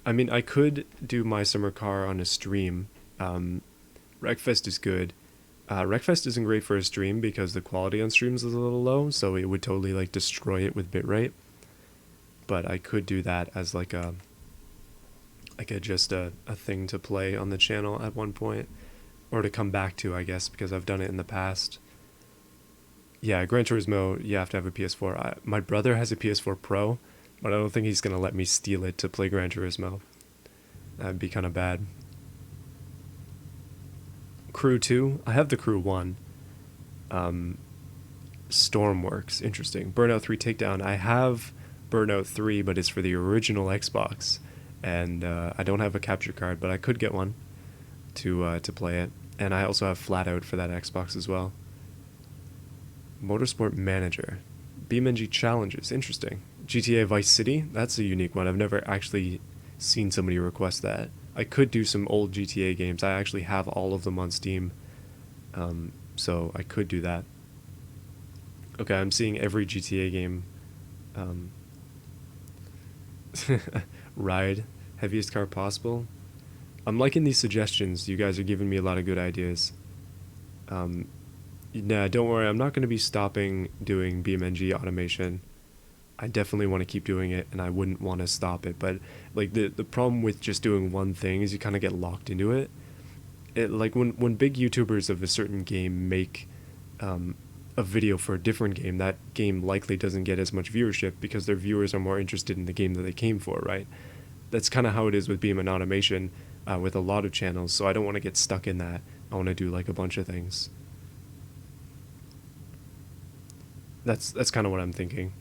I mean, I could do my summer car on a stream. Wreckfest is good. Wreckfest isn't great for a stream because the quality on streams is a little low, so it would totally like destroy it with bitrate. But I could do that as like a just a thing to play on the channel at one point, or to come back to, I guess, because I've done it in the past. Yeah, Gran Turismo, you have to have a PS4. My brother has a PS4 Pro, but I don't think he's gonna let me steal it to play Gran Turismo. That'd be kind of bad. Crew 2, I have the Crew 1. Stormworks, interesting. Burnout 3 Takedown, I have Burnout 3, but it's for the original Xbox, and I don't have a capture card, but I could get one to play it. And I also have Flatout for that Xbox as well. Motorsport Manager, BeamNG Challenges, interesting. GTA Vice City, that's a unique one. I've never actually seen somebody request that. I could do some old GTA games. I actually have all of them on Steam, so I could do that. Okay, I'm seeing every GTA game. Ride, heaviest car possible. I'm liking these suggestions. You guys are giving me a lot of good ideas. Nah, don't worry, I'm not going to be stopping doing BeamNG automation. I definitely want to keep doing it, and I wouldn't want to stop it. But like the problem with just doing one thing is you kind of get locked into it. Like when big YouTubers of a certain game make a video for a different game, that game likely doesn't get as much viewership because their viewers are more interested in the game that they came for, right? That's kind of how it is with Beam and automation with a lot of channels. So I don't want to get stuck in that. I want to do like a bunch of things. That's kind of what I'm thinking.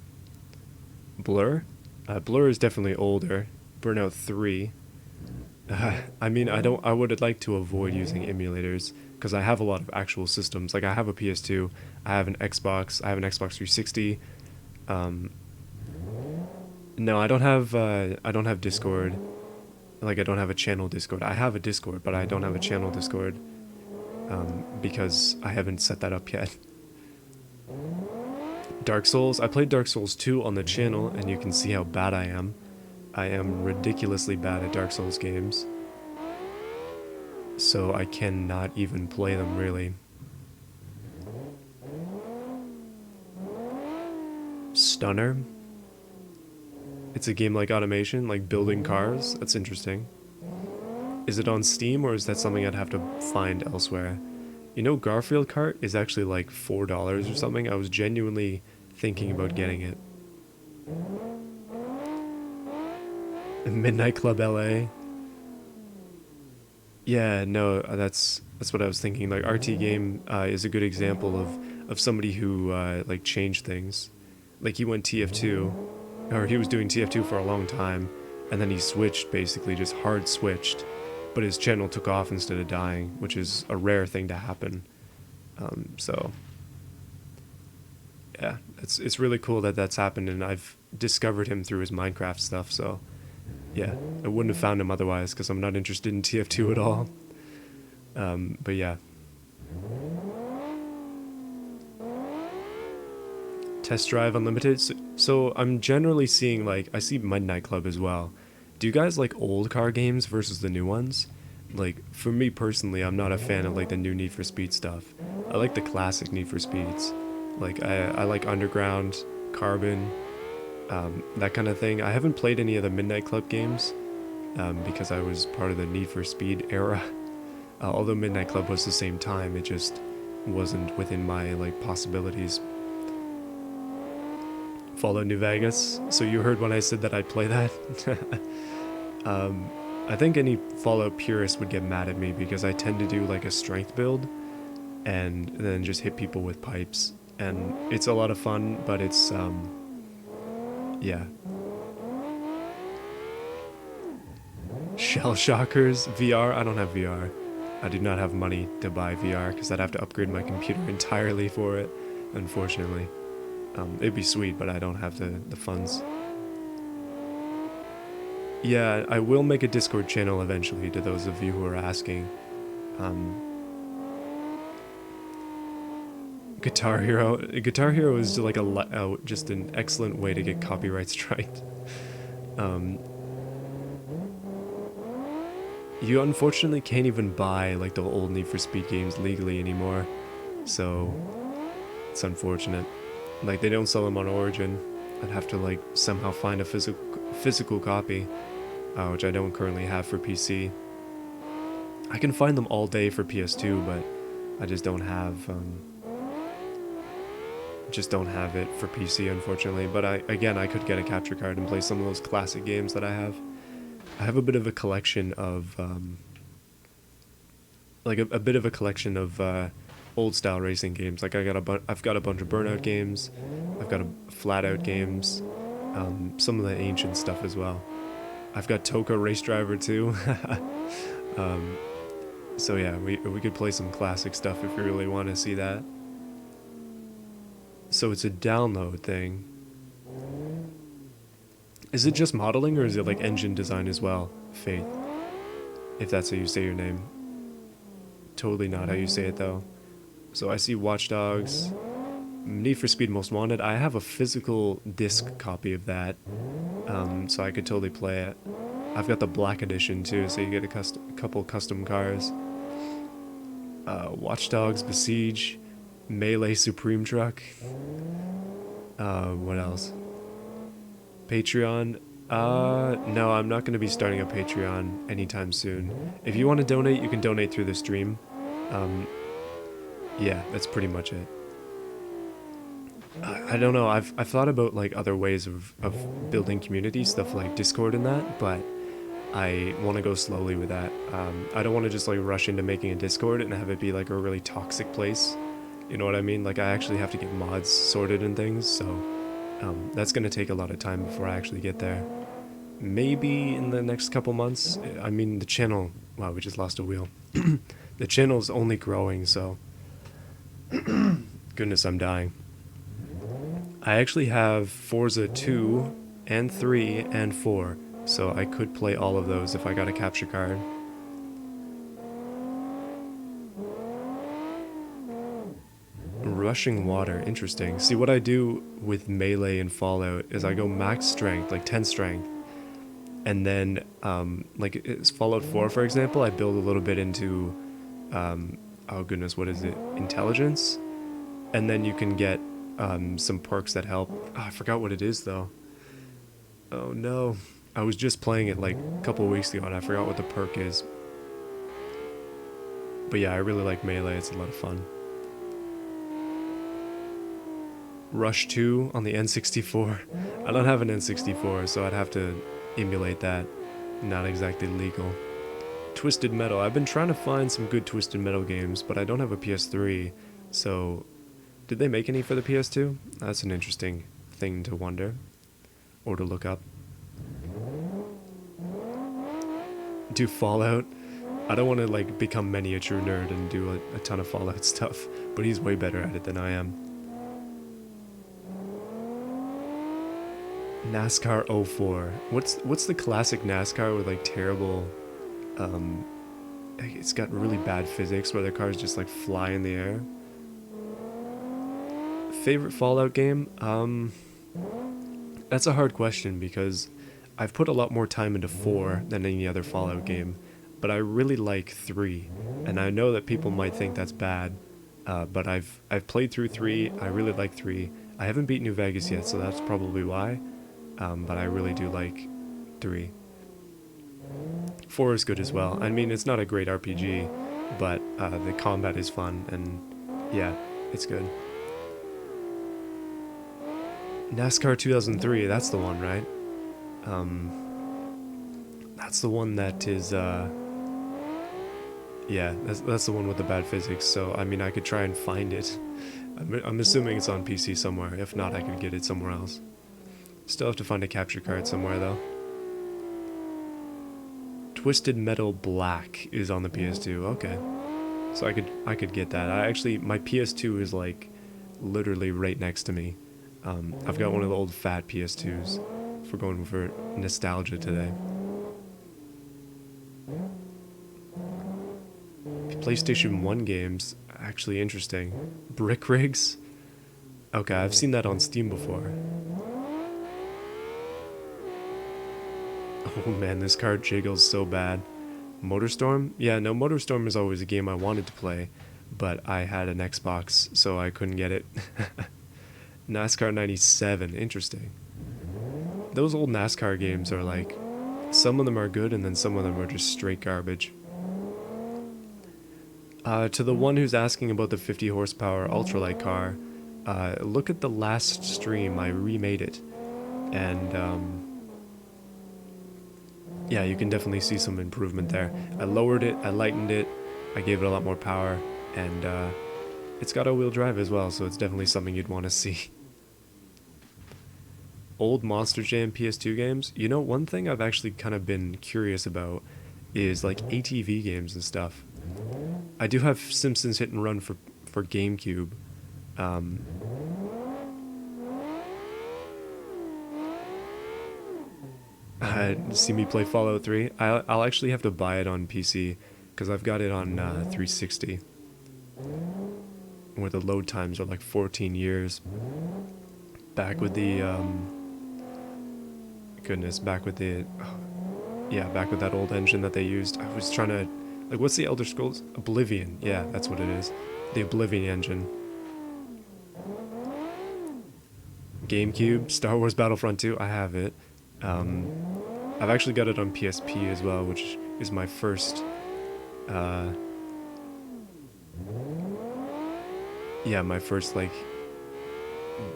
Blur? Blur is definitely older. Burnout 3. I mean, I would like to avoid using emulators because I have a lot of actual systems. Like I have a PS2, I have an Xbox, I have an Xbox 360. No, I don't have Discord. Like I don't have a channel Discord. I have a Discord, but I don't have a channel Discord because I haven't set that up yet. Dark Souls. I played Dark Souls 2 on the channel, and you can see how bad I am. I am ridiculously bad at Dark Souls games. So I cannot even play them, really. Stunner. It's a game like automation, like building cars. That's interesting. Is it on Steam, or is that something I'd have to find elsewhere? You know, Garfield Kart is actually like $4 or something. I was genuinely thinking about getting it. Midnight Club LA. Yeah, no, that's what I was thinking. Like RT Game is a good example of somebody who like changed things. Like he went TF2, or he was doing TF2 for a long time, and then he switched, basically just hard switched. But his channel took off instead of dying, which is a rare thing to happen. So yeah, it's really cool that that's happened, and I've discovered him through his Minecraft stuff. So yeah, I wouldn't have found him otherwise because I'm not interested in TF2 at all. But yeah. Test Drive Unlimited. So I'm generally seeing, like, I see Midnight Club as well. Do you guys like old car games versus the new ones? Like, for me personally, I'm not a fan of like the new Need for Speed stuff. I like the classic Need for Speeds. Like, I like Underground, Carbon, that kind of thing. I haven't played any of the Midnight Club games because I was part of the Need for Speed era. Although Midnight Club was the same time, it just wasn't within my like possibilities. Fallout New Vegas. So you heard when I said that I'd play that? I think any Fallout purist would get mad at me because I tend to do like a strength build and then just hit people with pipes. And it's a lot of fun, but it's, yeah. Shell Shockers, VR, I don't have VR. I do not have money to buy VR because I'd have to upgrade my computer entirely for it, unfortunately. It'd be sweet, but I don't have the funds. Yeah, I will make a Discord channel eventually, to those of you who are asking. Um, Guitar Hero is like just an excellent way to get copyright striked. Um, you unfortunately can't even buy like the old Need for Speed games legally anymore, so it's unfortunate. Like they don't sell them on Origin. I'd have to like somehow find a physical copy, which I don't currently have for PC. I can find them all day for PS2, but I just don't have it for PC, unfortunately. But I could get a capture card and play some of those classic games that I have. I have a bit of a collection of a bit of a collection of old style racing games. Like I've got a bunch of Burnout games. I've got a Flat Out games. Some of the ancient stuff as well. I've got Toka Race Driver too. So yeah, we could play some classic stuff if you really want to see that. So it's a download thing. Is it just modeling or is it like engine design as well, Faith? If that's how you say your name. Totally not how you say it though. So I see Watch Dogs, Need for Speed Most Wanted. I have a physical disc copy of that, so I could totally play it. I've got the black edition too, so you get a couple custom cars. Watch Dogs, Besiege, Melee Supreme Truck. What else? Patreon. No, I'm not going to be starting a Patreon anytime soon. If you want to donate, you can donate through the stream. Yeah, that's pretty much it. I don't know. I've thought about like other ways of building community stuff like Discord and that, but I want to go slowly with that. I don't want to just like rush into making a Discord and have it be like a really toxic place. You know what I mean? Like I actually have to get mods sorted and things, so that's going to take a lot of time before I actually get there. Maybe in the next couple months. I mean, the channel... Wow, we just lost a wheel. The channel's only growing, so... Goodness, I'm dying. I actually have Forza 2 and 3 and 4, so I could play all of those if I got a capture card. Rushing water, interesting. See, what I do with Melee and Fallout is I go max strength, like 10 strength, and then, like it's Fallout 4, for example, I build a little bit into, oh goodness, what is it? Intelligence? And then you can get some perks that help. Oh, I forgot what it is, though. Oh no. I was just playing it like a couple of weeks ago, and I forgot what the perk is. But yeah, I really like Melee, it's a lot of fun. Rush 2 on the N64. I don't have an N64, so I'd have to emulate that. Not exactly legal. Twisted Metal. I've been trying to find some good Twisted Metal games, but I don't have a PS3, so... Did they make any for the PS2? That's an interesting thing to wonder. Or to look up. Do Fallout? I don't want to like become miniature nerd and do a ton of Fallout stuff, but he's way better at it than I am. NASCAR 04. What's the classic NASCAR with like terrible, it's got really bad physics where the cars just like fly in the air. Favorite Fallout game? That's a hard question because I've put a lot more time into 4 than any other Fallout game, but I really like 3, and I know that people might think that's bad, but I've played through 3. I really like 3. I haven't beat New Vegas yet, so that's probably why. But I really do like 3. 4 is good as well. I mean, it's not a great RPG, but the combat is fun, and yeah, it's good. NASCAR 2003, that's the one, right? That's the one that is, yeah, that's the one with the bad physics, so, I mean, I could try and find it. I'm assuming it's on PC somewhere. If not, I could get it somewhere else. Still have to find a capture card somewhere, though. Twisted Metal Black is on the PS2. Okay, so I could get that. My PS2 is like literally right next to me. I've got one of the old fat PS2s. If we're going for nostalgia today. PlayStation 1 games, actually interesting. Brick Rigs? Okay, I've seen that on Steam before. Oh man, this car jiggles so bad. Motorstorm? Yeah, no, Motorstorm is always a game I wanted to play, but I had an Xbox, so I couldn't get it. NASCAR 97, interesting. Those old NASCAR games are like, some of them are good and then some of them are just straight garbage. To the one who's asking about the 50 horsepower ultralight car, look at the last stream. I remade it, and yeah, you can definitely see some improvement there. I lowered it, I lightened it, I gave it a lot more power, and it's got all-wheel drive as well, so it's definitely something you'd want to see. Old Monster Jam PS2 games. You know, one thing I've actually kind of been curious about is like ATV games and stuff. I do have Simpsons Hit and Run for GameCube. See me play Fallout 3. I'll actually have to buy it on PC because I've got it on 360, where the load times are like 14 years. Back with the back with the back with that old engine that they used. I was trying to, like, what's the Elder Scrolls? Oblivion. Yeah, that's what it is. The Oblivion engine. GameCube, Star Wars Battlefront 2. I have it. I've actually got it on PSP as well, which is my first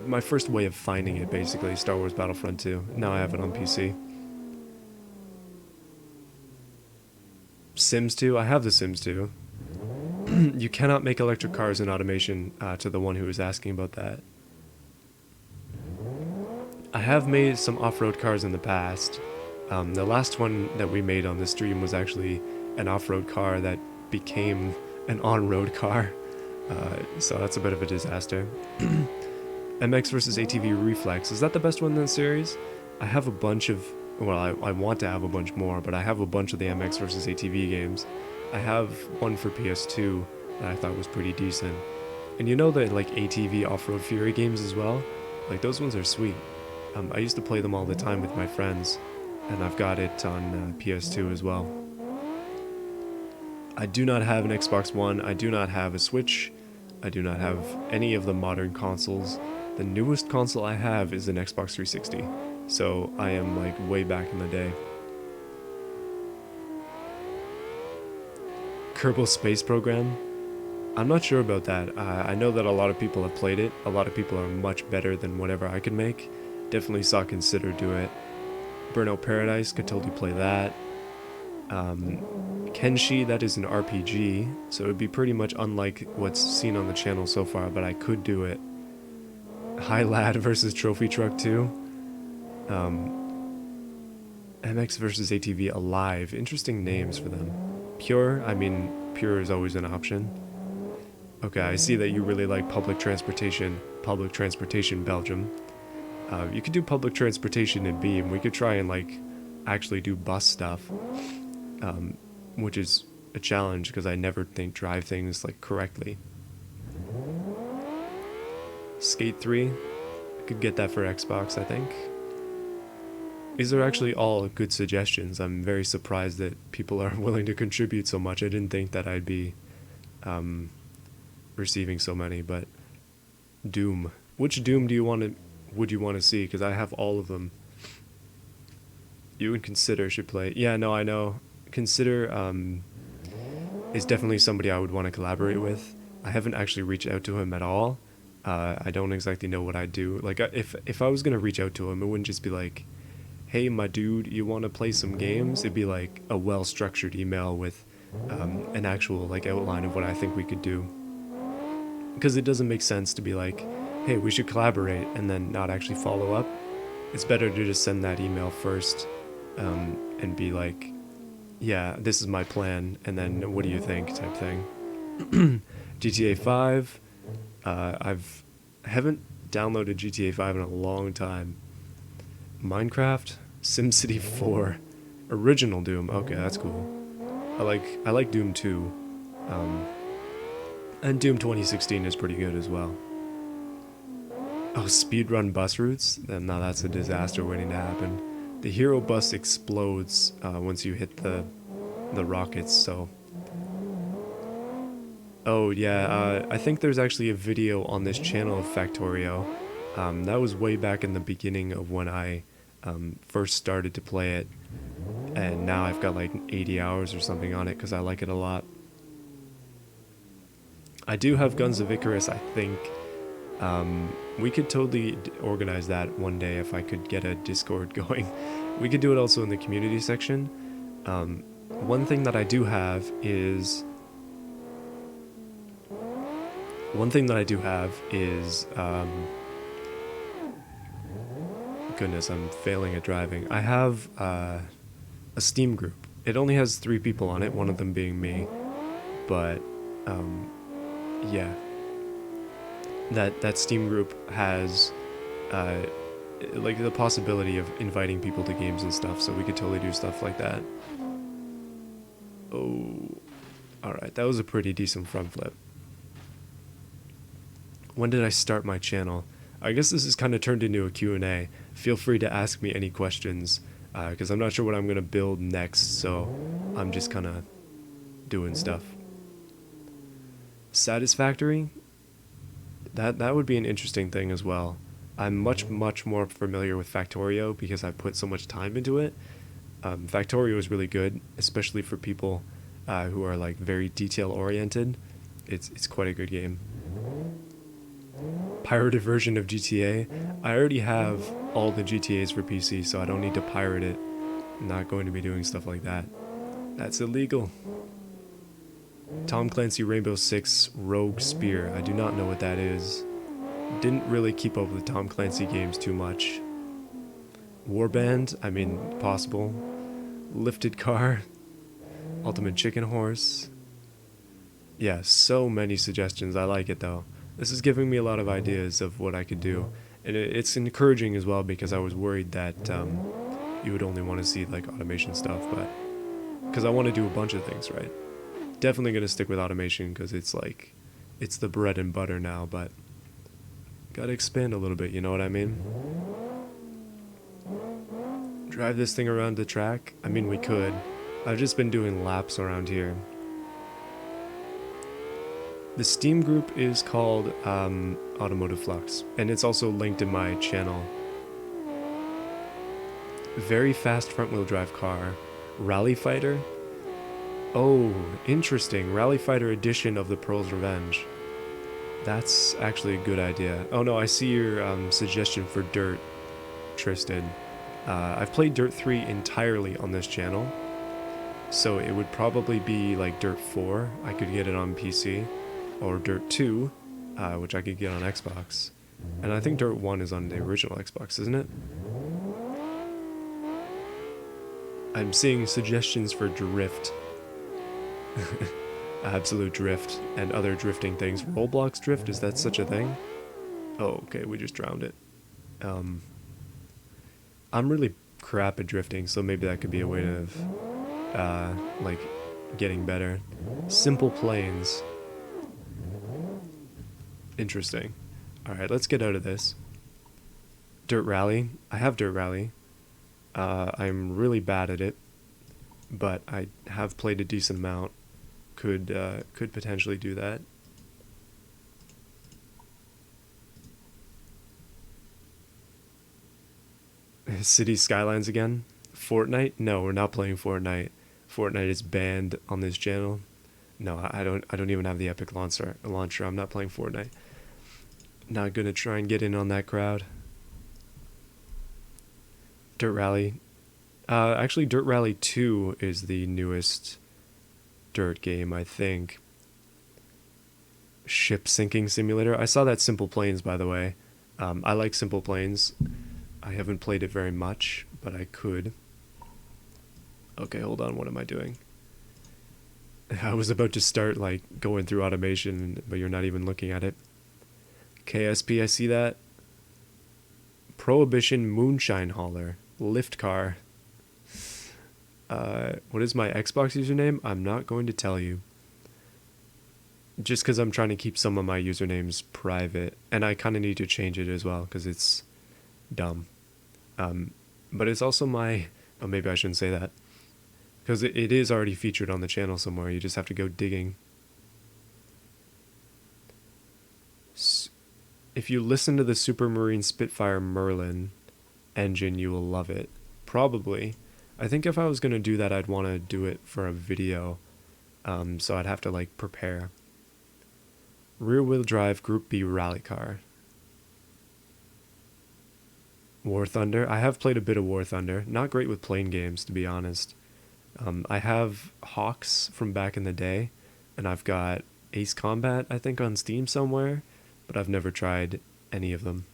my first way of finding it, basically. Star Wars Battlefront 2. Now I have it on PC. Sims 2. I have the Sims 2. You cannot make electric cars in automation, to the one who was asking about that. I have made some off-road cars in the past. The last one that we made on the stream was actually an off-road car that became an on-road car. So that's a bit of a disaster. MX vs ATV Reflex. Is that the best one in the series? I have a bunch of... Well, I want to have a bunch more, but I have a bunch of the MX vs ATV games. I have one for PS2 that I thought was pretty decent. And you know the, like, ATV Off-Road Fury games as well? Like, those ones are sweet. I used to play them all the time with my friends, and I've got it on PS2 as well. I do not have an Xbox One. I do not have a Switch. I do not have any of the modern consoles. The newest console I have is an Xbox 360, so I am like way back in the day. Kerbal Space Program? I'm not sure about that. I know that a lot of people have played it. A lot of people are much better than whatever I could make. Definitely saw Consider do it. Burnout Paradise, could totally play that. Kenshi, that is an RPG, so it would be pretty much unlike what's seen on the channel so far, but I could do it. High Lad versus Trophy Truck 2. MX versus ATV Alive. Interesting names for them. Pure, I mean, Pure is always an option. Okay, I see that you really like public transportation Belgium. You could do public transportation in Beam. We could try and like actually do bus stuff, which is a challenge because I never drive things like correctly. Skate 3, I could get that for Xbox, I think. These are actually all good suggestions. I'm very surprised that people are willing to contribute so much. I didn't think that I'd be receiving so many, but Doom. Which Doom would you want to see? Because I have all of them. You and Consider should play. Yeah, no, I know. Consider is definitely somebody I would want to collaborate with. I haven't actually reached out to him at all. I don't exactly know what I'd do. Like, if I was going to reach out to him, it wouldn't just be like, hey, my dude, you want to play some games? It'd be like a well-structured email with an actual like outline of what I think we could do. Because it doesn't make sense to be like, hey, we should collaborate, and then not actually follow up. It's better to just send that email first and be like, yeah, this is my plan, and then what do you think type thing. GTA 5, I've haven't downloaded GTA 5 in a long time. Minecraft, SimCity 4, original Doom. Okay, that's cool. I like Doom 2. Um, and Doom 2016 is pretty good as well. Oh, speedrun bus routes? Then no, that's a disaster waiting to happen. The hero bus explodes once you hit the rockets. So, oh yeah, I think there's actually a video on this channel of Factorio. That was way back in the beginning of when I first started to play it, and now I've got like 80 hours or something on it because I like it a lot. I do have Guns of Icarus, I think. We could totally organize that one day if I could get a Discord going. We could do it also in the community section. One thing that I do have is... goodness, I'm failing at driving. I have a Steam group. It only has 3 people on it, one of them being me. But, yeah. That Steam group has like the possibility of inviting people to games and stuff, so we could totally do stuff like that. Oh, alright, that was a pretty decent front flip. When did I start my channel? I guess this has kind of turned into a Q&A. Feel free to ask me any questions, because I'm not sure what I'm going to build next, so I'm just kind of doing stuff. Satisfactory? That would be an interesting thing as well. I'm much more familiar with Factorio because I've put so much time into it. Factorio is really good, especially for people who are like very detail oriented. It's quite a good game. Pirated version of GTA. I already have all the GTAs for PC, so I don't need to pirate it. I'm not going to be doing stuff like that. That's illegal. Tom Clancy Rainbow Six Rogue Spear. I do not know what that is. Didn't really keep up with Tom Clancy games too much. Warband, I mean, possible. Lifted Car. Ultimate Chicken Horse. Yeah, so many suggestions. I like it though. This is giving me a lot of ideas of what I could do. And it's encouraging as well because I was worried that you would only want to see like automation stuff, but because I want to do a bunch of things, right? Definitely going to stick with automation because it's like, it's the bread and butter now, but gotta expand a little bit, you know what I mean? Drive this thing around the track? I mean, we could. I've just been doing laps around here. The Steam group is called automotiveflux, and it's also linked in my channel. Very fast front-wheel drive car. Rally Fighter? Oh, interesting. Rally Fighter edition of the Pearl's Revenge. That's actually a good idea. Oh no, I see your suggestion for Dirt, Tristan. I've played Dirt 3 entirely on this channel, so it would probably be like Dirt 4. I could get it on PC, or Dirt 2, which I could get on Xbox. And I think Dirt 1 is on the original Xbox, isn't it? I'm seeing suggestions for Drift. Absolute Drift and other drifting things. Roblox Drift, is that such a thing? Oh, okay, we just drowned it. I'm really crap at drifting, so maybe that could be a way of, like, getting better. Simple Planes. Interesting. Alright, let's get out of this. Dirt Rally. I have Dirt Rally. I'm really bad at it, but I have played a decent amount. Could potentially do that. City Skylines again? Fortnite? No, we're not playing Fortnite. Fortnite is banned on this channel. No, I don't even have the Epic launcher. I'm not playing Fortnite. Not gonna try and get in on that crowd. Dirt Rally. Actually, Dirt Rally 2 is the newest Dirt game, I think. Ship sinking simulator. I saw that Simple Planes, by the way. I like Simple Planes. I haven't played it very much, but I could. Okay, hold on, what am I doing? I was about to start like going through automation, but you're not even looking at it. KSP, I see that. Prohibition Moonshine Hauler. Lift car. What is my Xbox username? I'm not going to tell you. Just because I'm trying to keep some of my usernames private. And I kind of need to change it as well because it's dumb. But it's also my... Oh, maybe I shouldn't say that. Because it is already featured on the channel somewhere. You just have to go digging. If you listen to the Supermarine Spitfire Merlin engine, you will love it. Probably. I think if I was going to do that, I'd want to do it for a video. So I'd have to like prepare. Rear wheel drive Group B rally car. War Thunder. I have played a bit of War Thunder. Not great with plane games, to be honest. I have Hawks from back in the day, and I've got Ace Combat, I think, on Steam somewhere, but I've never tried any of them.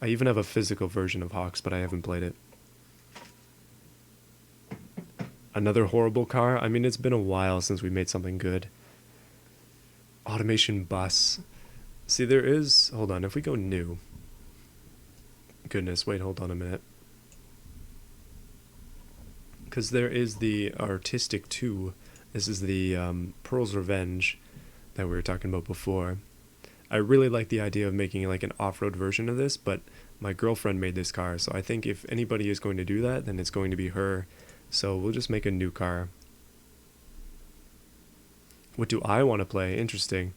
I even have a physical version of Hawks, but I haven't played it. Another horrible car. I mean, it's been a while since we made something good. Automation bus. See, there is... Hold on, if we go new... Goodness, wait, hold on a minute. Because there is the Artistic 2. This is the Pearl's Revenge that we were talking about before. I really like the idea of making like an off-road version of this, but my girlfriend made this car, so I think if anybody is going to do that, then it's going to be her. So we'll just make a new car. What do I want to play? Interesting.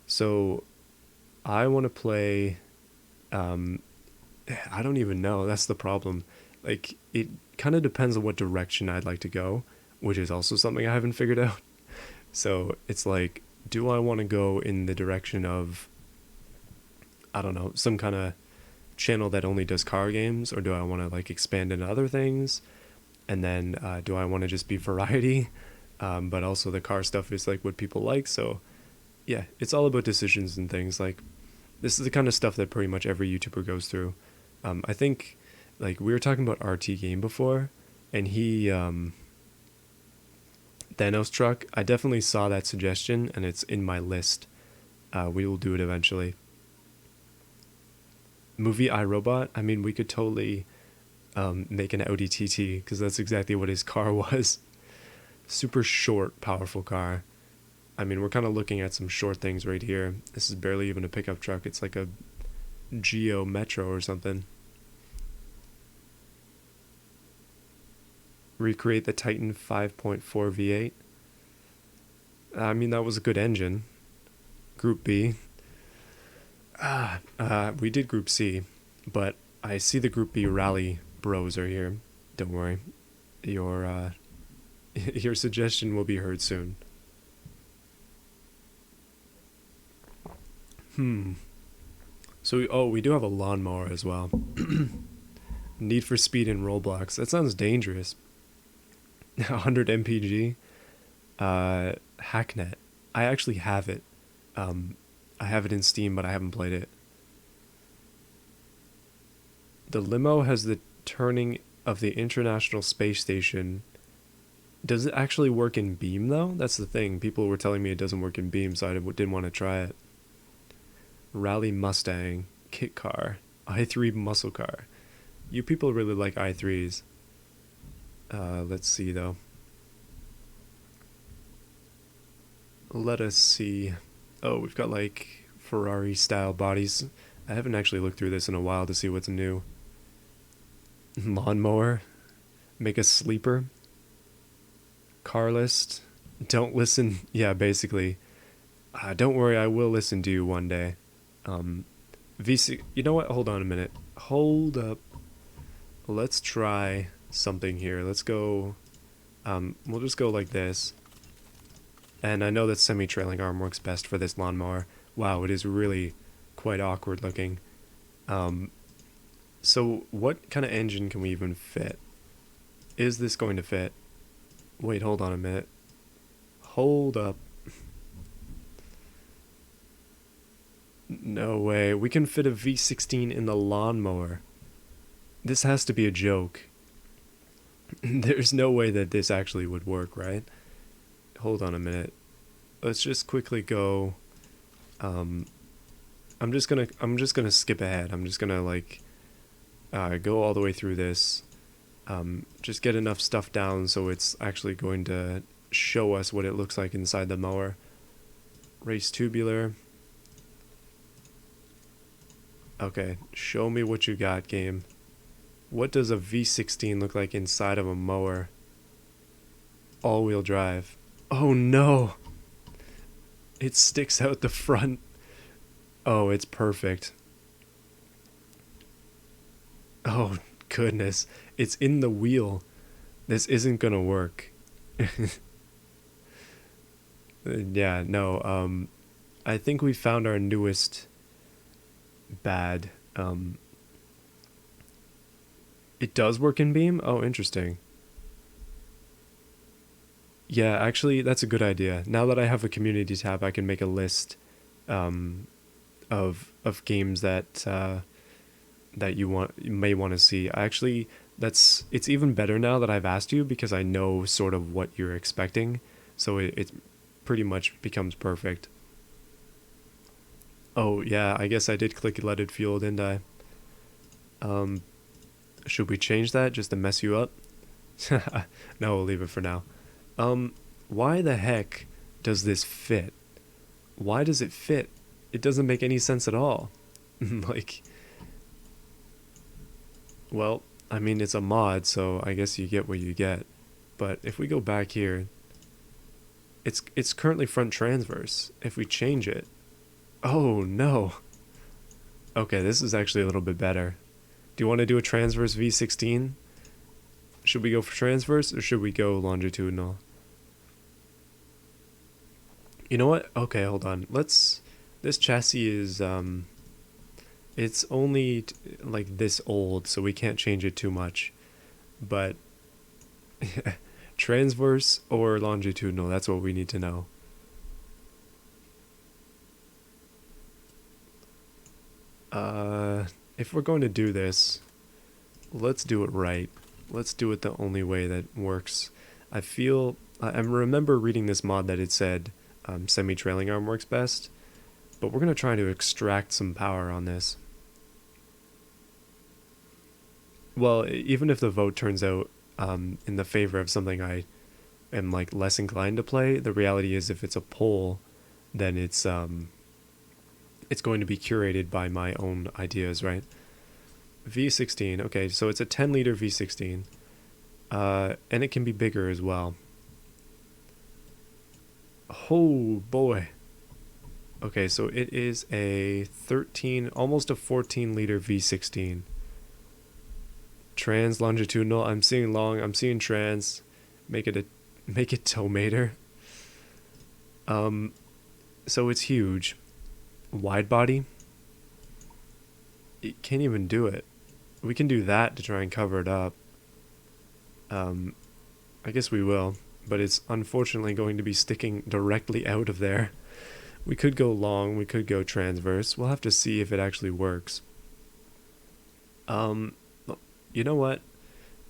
So I want to play... I don't even know. That's the problem. Like, it kind of depends on what direction I'd like to go, which is also something I haven't figured out. So it's like, do I want to go in the direction of, I don't know, some kind of channel that only does car games, or do I want to like expand into other things? And then do I want to just be variety? But also the car stuff is like what people like. So yeah, it's all about decisions and things. Like, this is the kind of stuff that pretty much every YouTuber goes through. I think, like, we were talking about RT Game before, and he, Thanos Truck, I definitely saw that suggestion, and it's in my list. We will do it eventually. Movie iRobot, I mean, we could totally make an Audi TT, because that's exactly what his car was. Super short, powerful car. I mean, we're kind of looking at some short things right here. This is barely even a pickup truck. It's like a Geo Metro or something. Recreate the Titan 5.4 V8. I mean, that was a good engine. Group B. We did Group C, but I see the Group B rally bros are here. Don't worry. Your your suggestion will be heard soon. So, we do have a lawnmower as well. Need for Speed in Roblox. That sounds dangerous. 100 MPG. Hacknet. I actually have it. I have it in Steam, but I haven't played it. The limo has the turning of the International Space Station. Does it actually work in Beam, though? That's the thing. People were telling me it doesn't work in Beam, so I didn't want to try it. Rally Mustang, kit car, i3 muscle car. You people really like i3s. Let's see though. Let us see. Oh, we've got like Ferrari style bodies. I haven't actually looked through this in a while to see what's new. Lawnmower, make a sleeper. Car list, don't listen. Yeah, basically. Don't worry, I will listen to you one day. VC, you know what? Hold on a minute. Hold up. Let's try something here. Let's go. We'll just go like this. And I know that semi-trailing arm works best for this lawnmower. Wow, it is really quite awkward looking. So what kind of engine can we even fit? Is this going to fit? Wait, hold on a minute. Hold up. No way. We can fit a V16 in the lawnmower. This has to be a joke. There's no way that this actually would work, right? Hold on a minute. Let's just quickly go. Um, I'm just gonna skip ahead. I'm just gonna like go all the way through this. Just get enough stuff down so it's actually going to show us what it looks like inside the mower. Race tubular. Okay, show me what you got, game. What does a V16 look like inside of a mower? All-wheel drive. Oh no! It sticks out the front. Oh, it's perfect. Oh, goodness. It's in the wheel. This isn't gonna work. Yeah, no, I think we found our newest bad. It does work in Beam? Oh, interesting. Yeah, actually, that's a good idea. Now that I have a community tab, I can make a list um, of games that that you may want to see. Actually, it's even better now that I've asked you because I know sort of what you're expecting, so it pretty much becomes perfect. Oh yeah, I guess I did click leaded fuel, didn't I? Um, should we change that just to mess you up? No, we'll leave it for now. Um, why the heck does this fit? Why does it fit? It doesn't make any sense at all. Like, well, I mean, it's a mod, so I guess you get what you get. But if we go back here, it's currently front transverse. If we change it, oh no. Okay, this is actually a little bit better. Do you want to do a transverse V16? Should we go for transverse or should we go longitudinal? You know what? Okay, hold on. This chassis is it's only like this old, so we can't change it too much. But transverse or longitudinal, that's what we need to know. If we're going to do this, let's do it right. Let's do it the only way that works. I remember reading this mod that it said semi-trailing arm works best, but we're going to try to extract some power on this. Well, even if the vote turns out in the favor of something I am like less inclined to play, the reality is if it's a poll, then it's going to be curated by my own ideas, right? V16, okay, so it's a 10 liter V16, and it can be bigger as well. Oh boy. Okay, so it is a 13, almost a 14 liter V16. Trans longitudinal. I'm seeing long. I'm seeing trans. Make it tomater. So it's huge. Wide body. It can't even do it. We can do that to try and cover it up. I guess we will, but it's unfortunately going to be sticking directly out of there. We could go long. We could go transverse. We'll have to see if it actually works. You know what?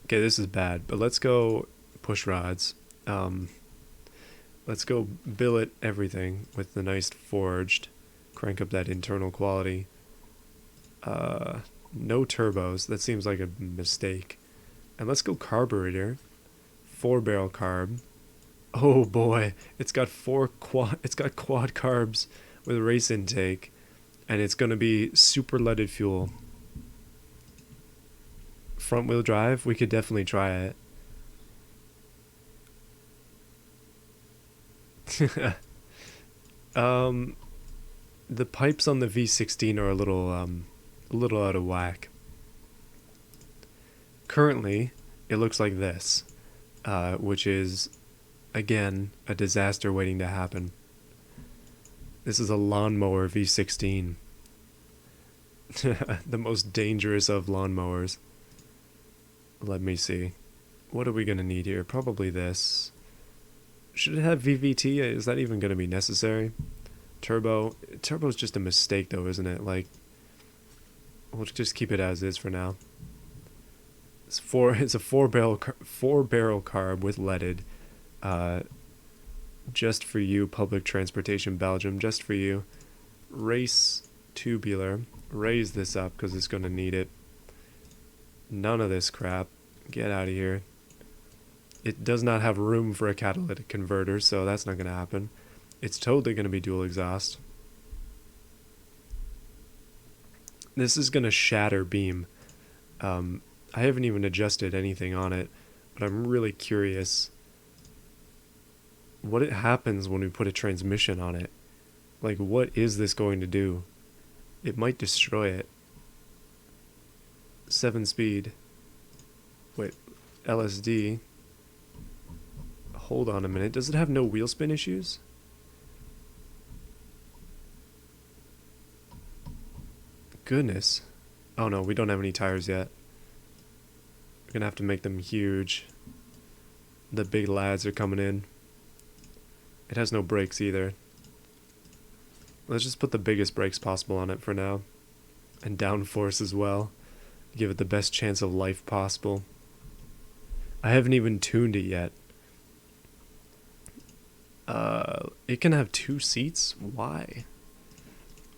Okay, this is bad, but let's go push rods. Let's go billet everything with the nice forged. Crank up that internal quality. No turbos. That seems like a mistake. And let's go carburetor. 4-barrel carb. Oh boy, it's got quad carbs with race intake, and it's gonna be super leaded fuel. Front wheel drive, we could definitely try it. The pipes on the V16 are a little out of whack. Currently, it looks like this, which is, again, a disaster waiting to happen. This is a Lawnmower V16. The most dangerous of lawnmowers. Let me see. What are we going to need here? Probably this. Should it have VVT? Is that even going to be necessary? Turbo. Turbo's just a mistake though, isn't it? Like, we'll just keep it as is for now. It's a four barrel carb with leaded. Uh, just for you, public transportation Belgium. Just for you. Race tubular. Raise this up because it's gonna need it. None of this crap. Get out of here. It does not have room for a catalytic converter, so that's not gonna happen. It's totally gonna be dual exhaust. This is gonna shatter beam. I haven't even adjusted anything on it, but I'm really curious what it happens when we put a transmission on it. Like, what is this going to do? It might destroy it. 7 speed. Wait, LSD. Hold on a minute. Does it have no wheel spin issues? Goodness. Oh no, we don't have any tires yet. We're gonna have to make them huge. The big lads are coming in. It has no brakes either. Let's just put the biggest brakes possible on it for now. And downforce as well. Give it the best chance of life possible. I haven't even tuned it yet. It can have 2 seats? Why?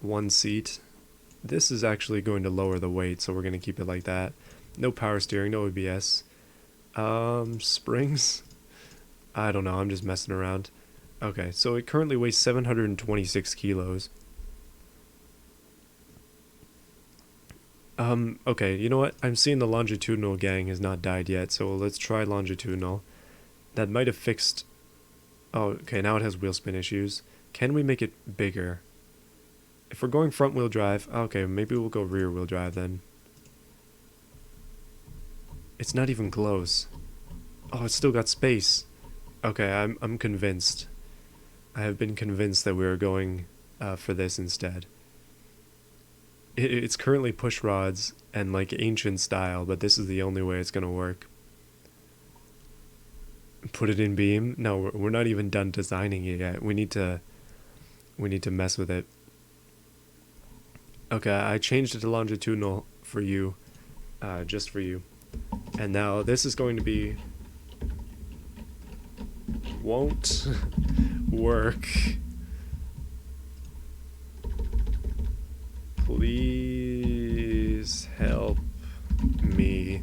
1 seat. This is actually going to lower the weight, so we're going to keep it like that. No power steering, no ABS. Springs? I don't know, I'm just messing around. Okay, so it currently weighs 726 kilos. Okay, you know what? I'm seeing the longitudinal gang has not died yet, so let's try longitudinal. That might have fixed... Oh, okay, now it has wheel spin issues. Can we make it bigger? If we're going front wheel drive... Okay, maybe we'll go rear wheel drive then. It's not even close. Oh, it's still got space. Okay, I'm convinced. I have been convinced that we are going for this instead. It's currently push rods and like ancient style, but this is the only way it's gonna work. Put it in beam? No, we're not even done designing it yet. We need to mess with it. Okay, I changed it to longitudinal for you, just for you. And now this is going to be... won't work. Please help me,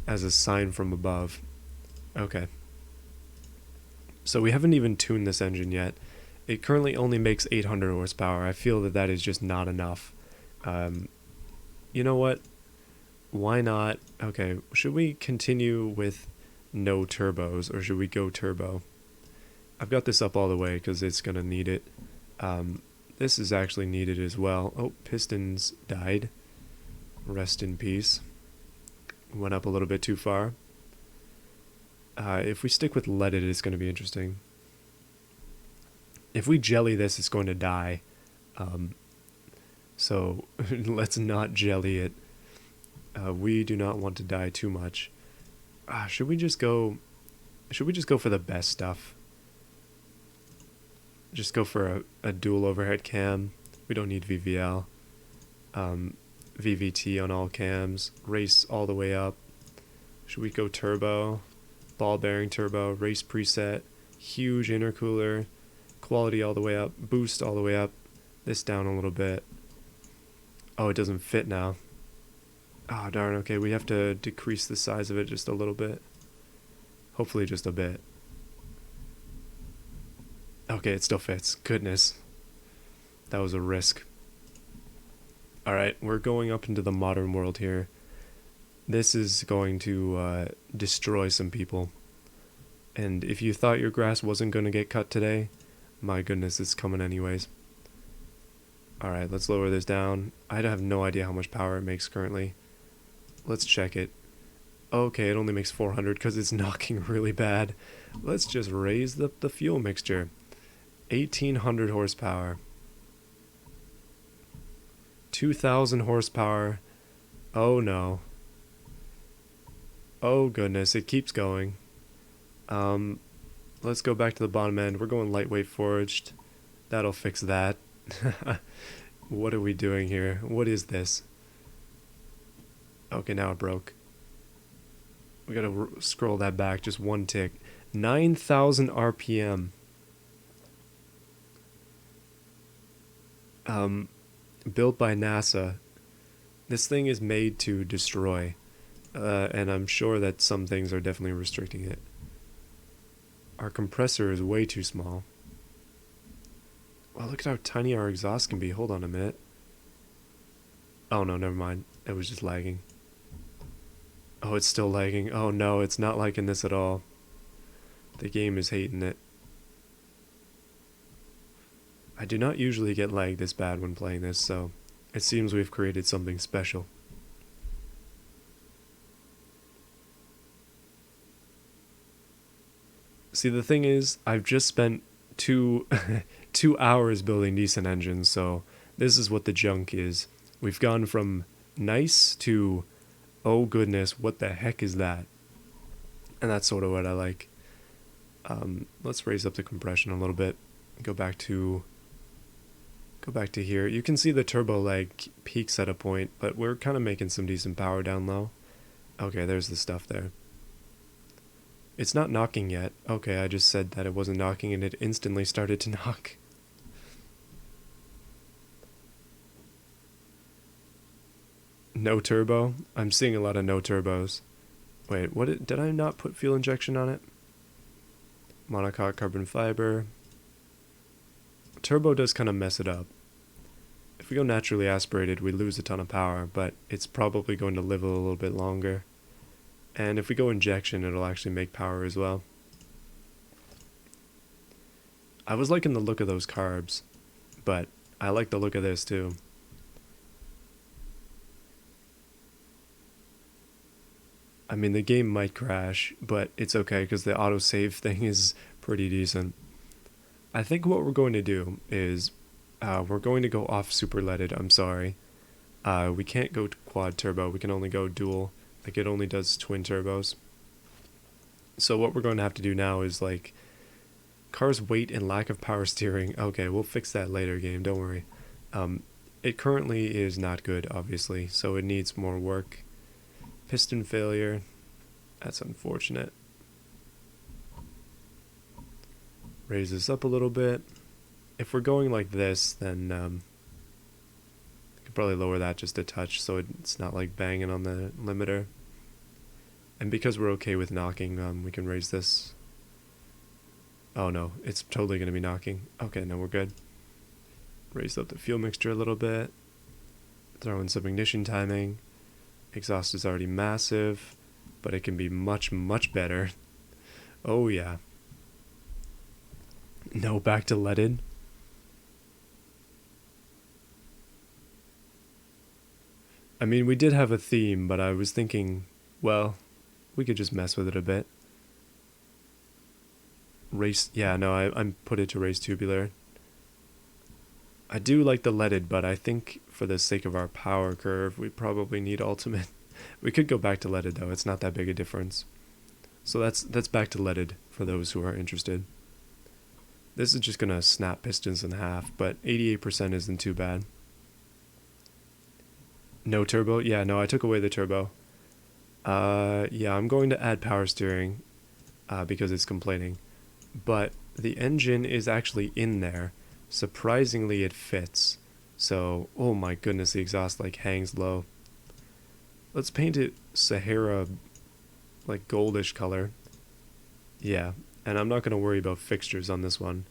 as a sign from above. Okay. So we haven't even tuned this engine yet. It currently only makes 800 horsepower. I feel that that is just not enough. You know what? Why not? Okay, should we continue with no turbos, or should we go turbo? I've got this up all the way because it's going to need it. This is actually needed as well. Oh, pistons died. Rest in peace. Went up a little bit too far. If we stick with leaded, it's going to be interesting. If we jelly this, it's going to die. So let's not jelly it. We do not want to die too much. Should we just go for the best stuff? Just go for a dual overhead cam. We don't need VVL. VVT on all cams. Race all the way up. Should we go turbo? Ball bearing turbo. Race preset. Huge intercooler. Quality all the way up. Boost all the way up. This down a little bit. Oh, it doesn't fit now. Oh, darn. Okay, we have to decrease the size of it just a little bit. Hopefully just a bit. Okay, it still fits. Goodness. That was a risk. Alright, we're going up into the modern world here. This is going to destroy some people. And if you thought your grass wasn't going to get cut today, my goodness, it's coming anyways. Alright, let's lower this down. I have no idea how much power it makes currently. Let's check it. Okay, it only makes 400 because it's knocking really bad. Let's just raise the fuel mixture. 1800 horsepower. 2000 horsepower. Oh no. Oh goodness, it keeps going. Let's go back to the bottom end. We're going lightweight forged. That'll fix that. What are we doing here? What is this? Okay, now it broke. We gotta scroll that back just one tick. 9,000 RPM. Built by NASA. This thing is made to destroy. And I'm sure that some things are definitely restricting it. Our compressor is way too small. Wow, look at how tiny our exhaust can be. Hold on a minute. Oh no, never mind. It was just lagging. Oh, it's still lagging. Oh no, it's not liking this at all. The game is hating it. I do not usually get lag this bad when playing this, so it seems we've created something special. See, the thing is, I've just spent 2 hours building decent engines, so this is what the junk is. We've gone from nice to, oh goodness, what the heck is that? And that's sort of what I like. Let's raise up the compression a little bit. Go back to here. You can see the turbo lag peaks at a point, but we're kind of making some decent power down low. Okay, there's the stuff there. It's not knocking yet. Okay, I just said that it wasn't knocking and it instantly started to knock. No turbo? I'm seeing a lot of no turbos. Wait, did I not put fuel injection on it? Monocoque carbon fiber. Turbo does kind of mess it up. If we go naturally aspirated, we lose a ton of power, but it's probably going to live a little bit longer. And if we go injection, it'll actually make power as well. I was liking the look of those carbs, but I like the look of this too. I mean, the game might crash, but it's okay because the autosave thing is pretty decent. I think what we're going to do is we're going to go off super leaded. I'm sorry. We can't go quad turbo. We can only go dual. Like, it only does twin turbos. So what we're going to have to do now is, like, car's weight and lack of power steering. Okay, we'll fix that later, game. Don't worry. It currently is not good, obviously, so it needs more work. Piston failure. That's unfortunate. Raise this up a little bit. If we're going like this, then I could probably lower that just a touch so it's not like banging on the limiter. And because we're okay with knocking, we can raise this. Oh no, it's totally going to be knocking. Okay, no, we're good. Raise up the fuel mixture a little bit. Throw in some ignition timing. Exhaust is already massive, but it can be much, much better. Oh yeah. No, back to leaded. I mean, we did have a theme, but I was thinking, well, we could just mess with it a bit. Race, yeah, no, I put it to race tubular. I do like the leaded, but I think for the sake of our power curve, we probably need ultimate. We could go back to leaded though, it's not that big a difference. So that's back to leaded for those who are interested. This is just gonna snap pistons in half, but 88% isn't too bad. No turbo? Yeah, no, I took away the turbo. Yeah, I'm going to add power steering because it's complaining. But the engine is actually in there. Surprisingly, it fits. So, oh my goodness, the exhaust like hangs low. Let's paint it Sahara, like goldish color. Yeah, and I'm not going to worry about fixtures on this one.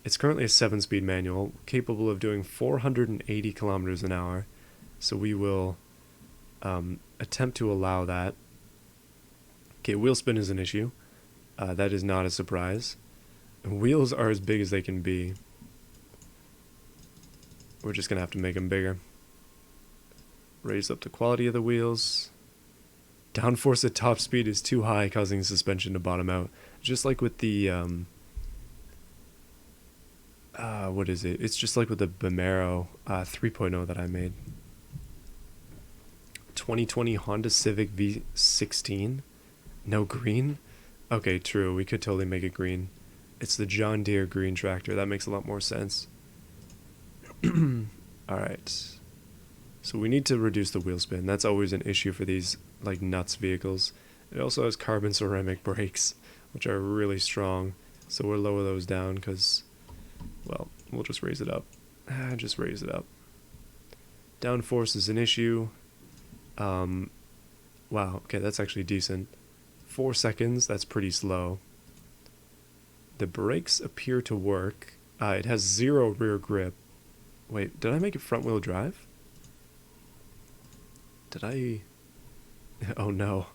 It's currently a 7-speed manual, capable of doing 480 kilometers an hour. So we will attempt to allow that. Okay, wheel spin is an issue. That is not a surprise. Wheels are as big as they can be. We're just going to have to make them bigger. Raise up the quality of the wheels. Downforce at top speed is too high, causing suspension to bottom out. Just like with the, what is it? It's just like with the Beamng 3.0 that I made. 2020 Honda Civic V16? No green? Okay, true. We could totally make it green. It's the John Deere green tractor. That makes a lot more sense. Alright. So we need to reduce the wheel spin. That's always an issue for these, like, nuts vehicles. It also has carbon ceramic brakes, which are really strong. So we'll lower those down because, well, we'll just raise it up. Just raise it up. Downforce is an issue. Wow, okay, that's actually decent. 4 seconds, that's pretty slow. The brakes appear to work. It has 0 rear grip. Wait, did I make it front wheel drive? Did I? Oh no.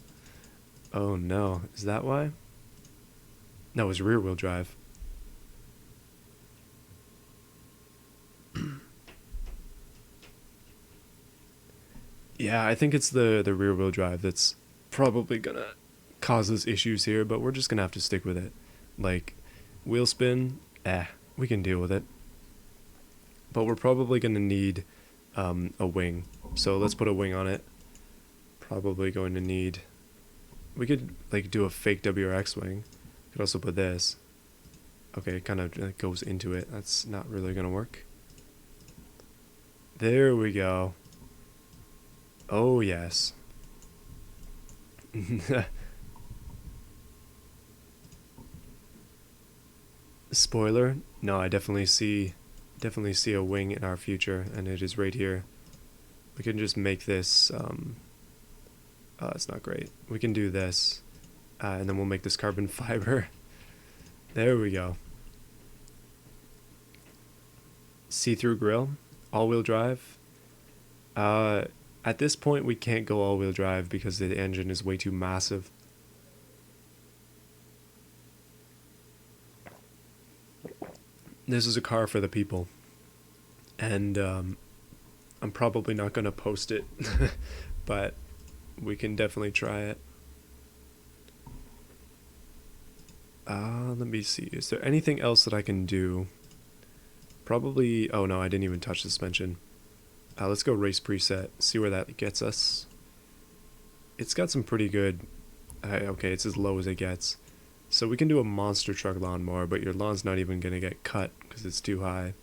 Oh no, is that why? No, it was rear wheel drive. Yeah, I think it's the rear wheel drive that's probably gonna cause us issues here, but we're just gonna have to stick with it. Like, wheel spin, we can deal with it. But we're probably gonna need a wing. So let's put a wing on it. Probably going to need... We could like do a fake WRX wing. Could also put this. Okay, it kind of like goes into it. That's not really gonna work. There we go. Oh yes. Spoiler? No, I definitely see a wing in our future, and it is right here. We can just make this. Oh, that's not great. We can do this, and then we'll make this carbon fiber. There we go. See-through grille, all-wheel drive. At this point, we can't go all-wheel drive because the engine is way too massive. This is a car for the people, and I'm probably not going to post it, but we can definitely try it. Let me see. Is there anything else that I can do? Probably... Oh no, I didn't even touch suspension. Let's go race preset, see where that gets us. It's got some pretty good... okay, it's as low as it gets. So we can do a monster truck lawnmower, but your lawn's not even going to get cut because it's too high.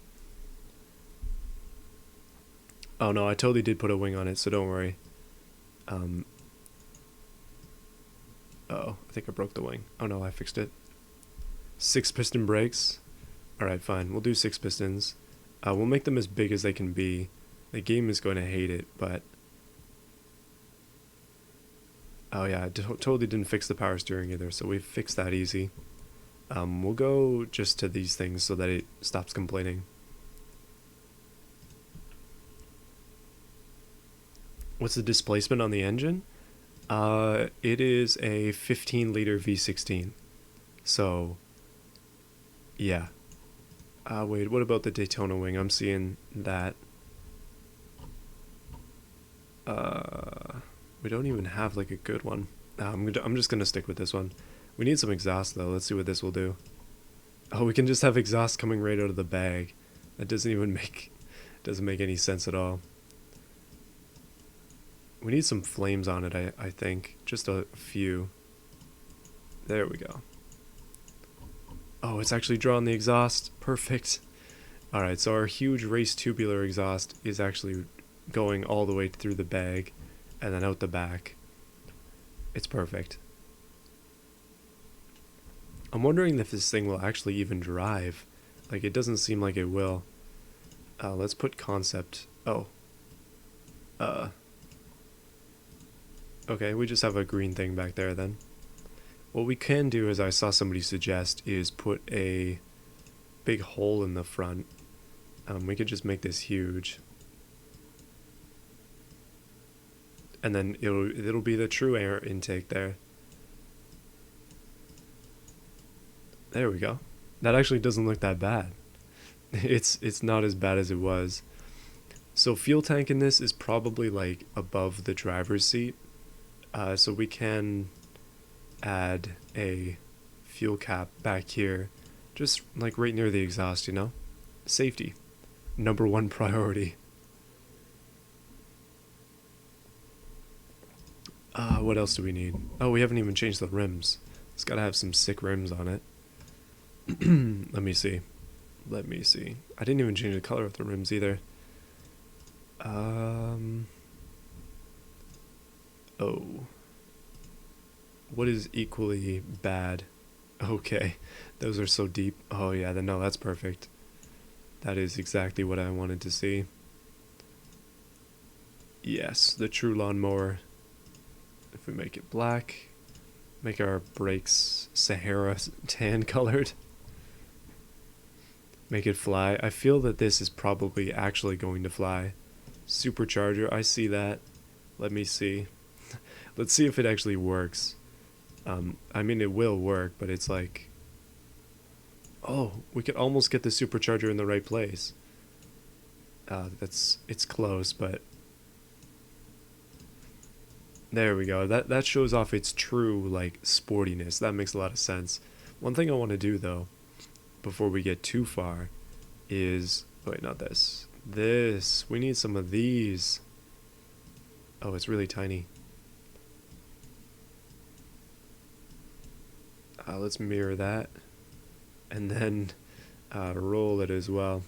Oh no, I totally did put a wing on it, so don't worry. Oh, I think I broke the wing. Oh no, I fixed it. 6 piston brakes. Alright, fine. We'll do 6 pistons. We'll make them as big as they can be. The game is going to hate it, but... Oh yeah, I totally didn't fix the power steering either, so we fixed that easy. We'll go just to these things so that it stops complaining. What's the displacement on the engine? It is a 15-liter V16. So, yeah. Wait, what about the Daytona wing? I'm seeing that. We don't even have like a good one. I'm just gonna stick with this one. We need some exhaust though. Let's see what this will do. Oh, we can just have exhaust coming right out of the bag. That doesn't even make any sense at all. We need some flames on it, I think. Just a few. There we go. Oh, it's actually drawing the exhaust. Perfect. Alright, so our huge race tubular exhaust is actually going all the way through the bag and then out the back. It's perfect. I'm wondering if this thing will actually even drive. Like, it doesn't seem like it will. Let's put concept. Oh. Okay, we just have a green thing back there then. What we can do, as I saw somebody suggest, is put a big hole in the front. We could just make this huge. And then it'll be the true air intake there. There we go. That actually doesn't look that bad. It's not as bad as it was. So fuel tank in this is probably like above the driver's seat. So we can add a fuel cap back here, just like right near the exhaust, you know? Safety. #1 priority. What else do we need? Oh, we haven't even changed the rims. It's gotta have some sick rims on it. Let me see. I didn't even change the color of the rims either. Oh. What is equally bad? Okay, those are so deep. Oh yeah, then no, that's perfect. That is exactly what I wanted to see. Yes, the true lawnmower. If we make it black, make our brakes Sahara tan colored, make it fly. I feel that this is probably actually going to fly. Supercharger, I see that. Let me see. Let's see if it actually works. I mean, it will work, but it's like, oh, we could almost get the supercharger in the right place. It's close, but there we go. That shows off its true like sportiness. That makes a lot of sense. One thing I want to do though, before we get too far, is wait, not this. This. We need some of these. Oh, it's really tiny. Let's mirror that, and then roll it as well.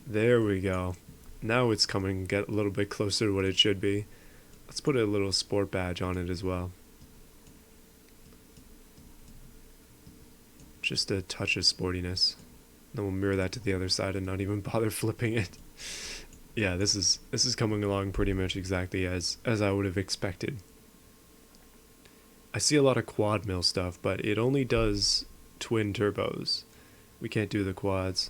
There we go. Now it's coming, get a little bit closer to what it should be. Let's put a little sport badge on it as well. Just a touch of sportiness. Then we'll mirror that to the other side and not even bother flipping it. Yeah, this is coming along pretty much exactly as I would have expected. I see a lot of quad mill stuff, but it only does twin turbos. We can't do the quads.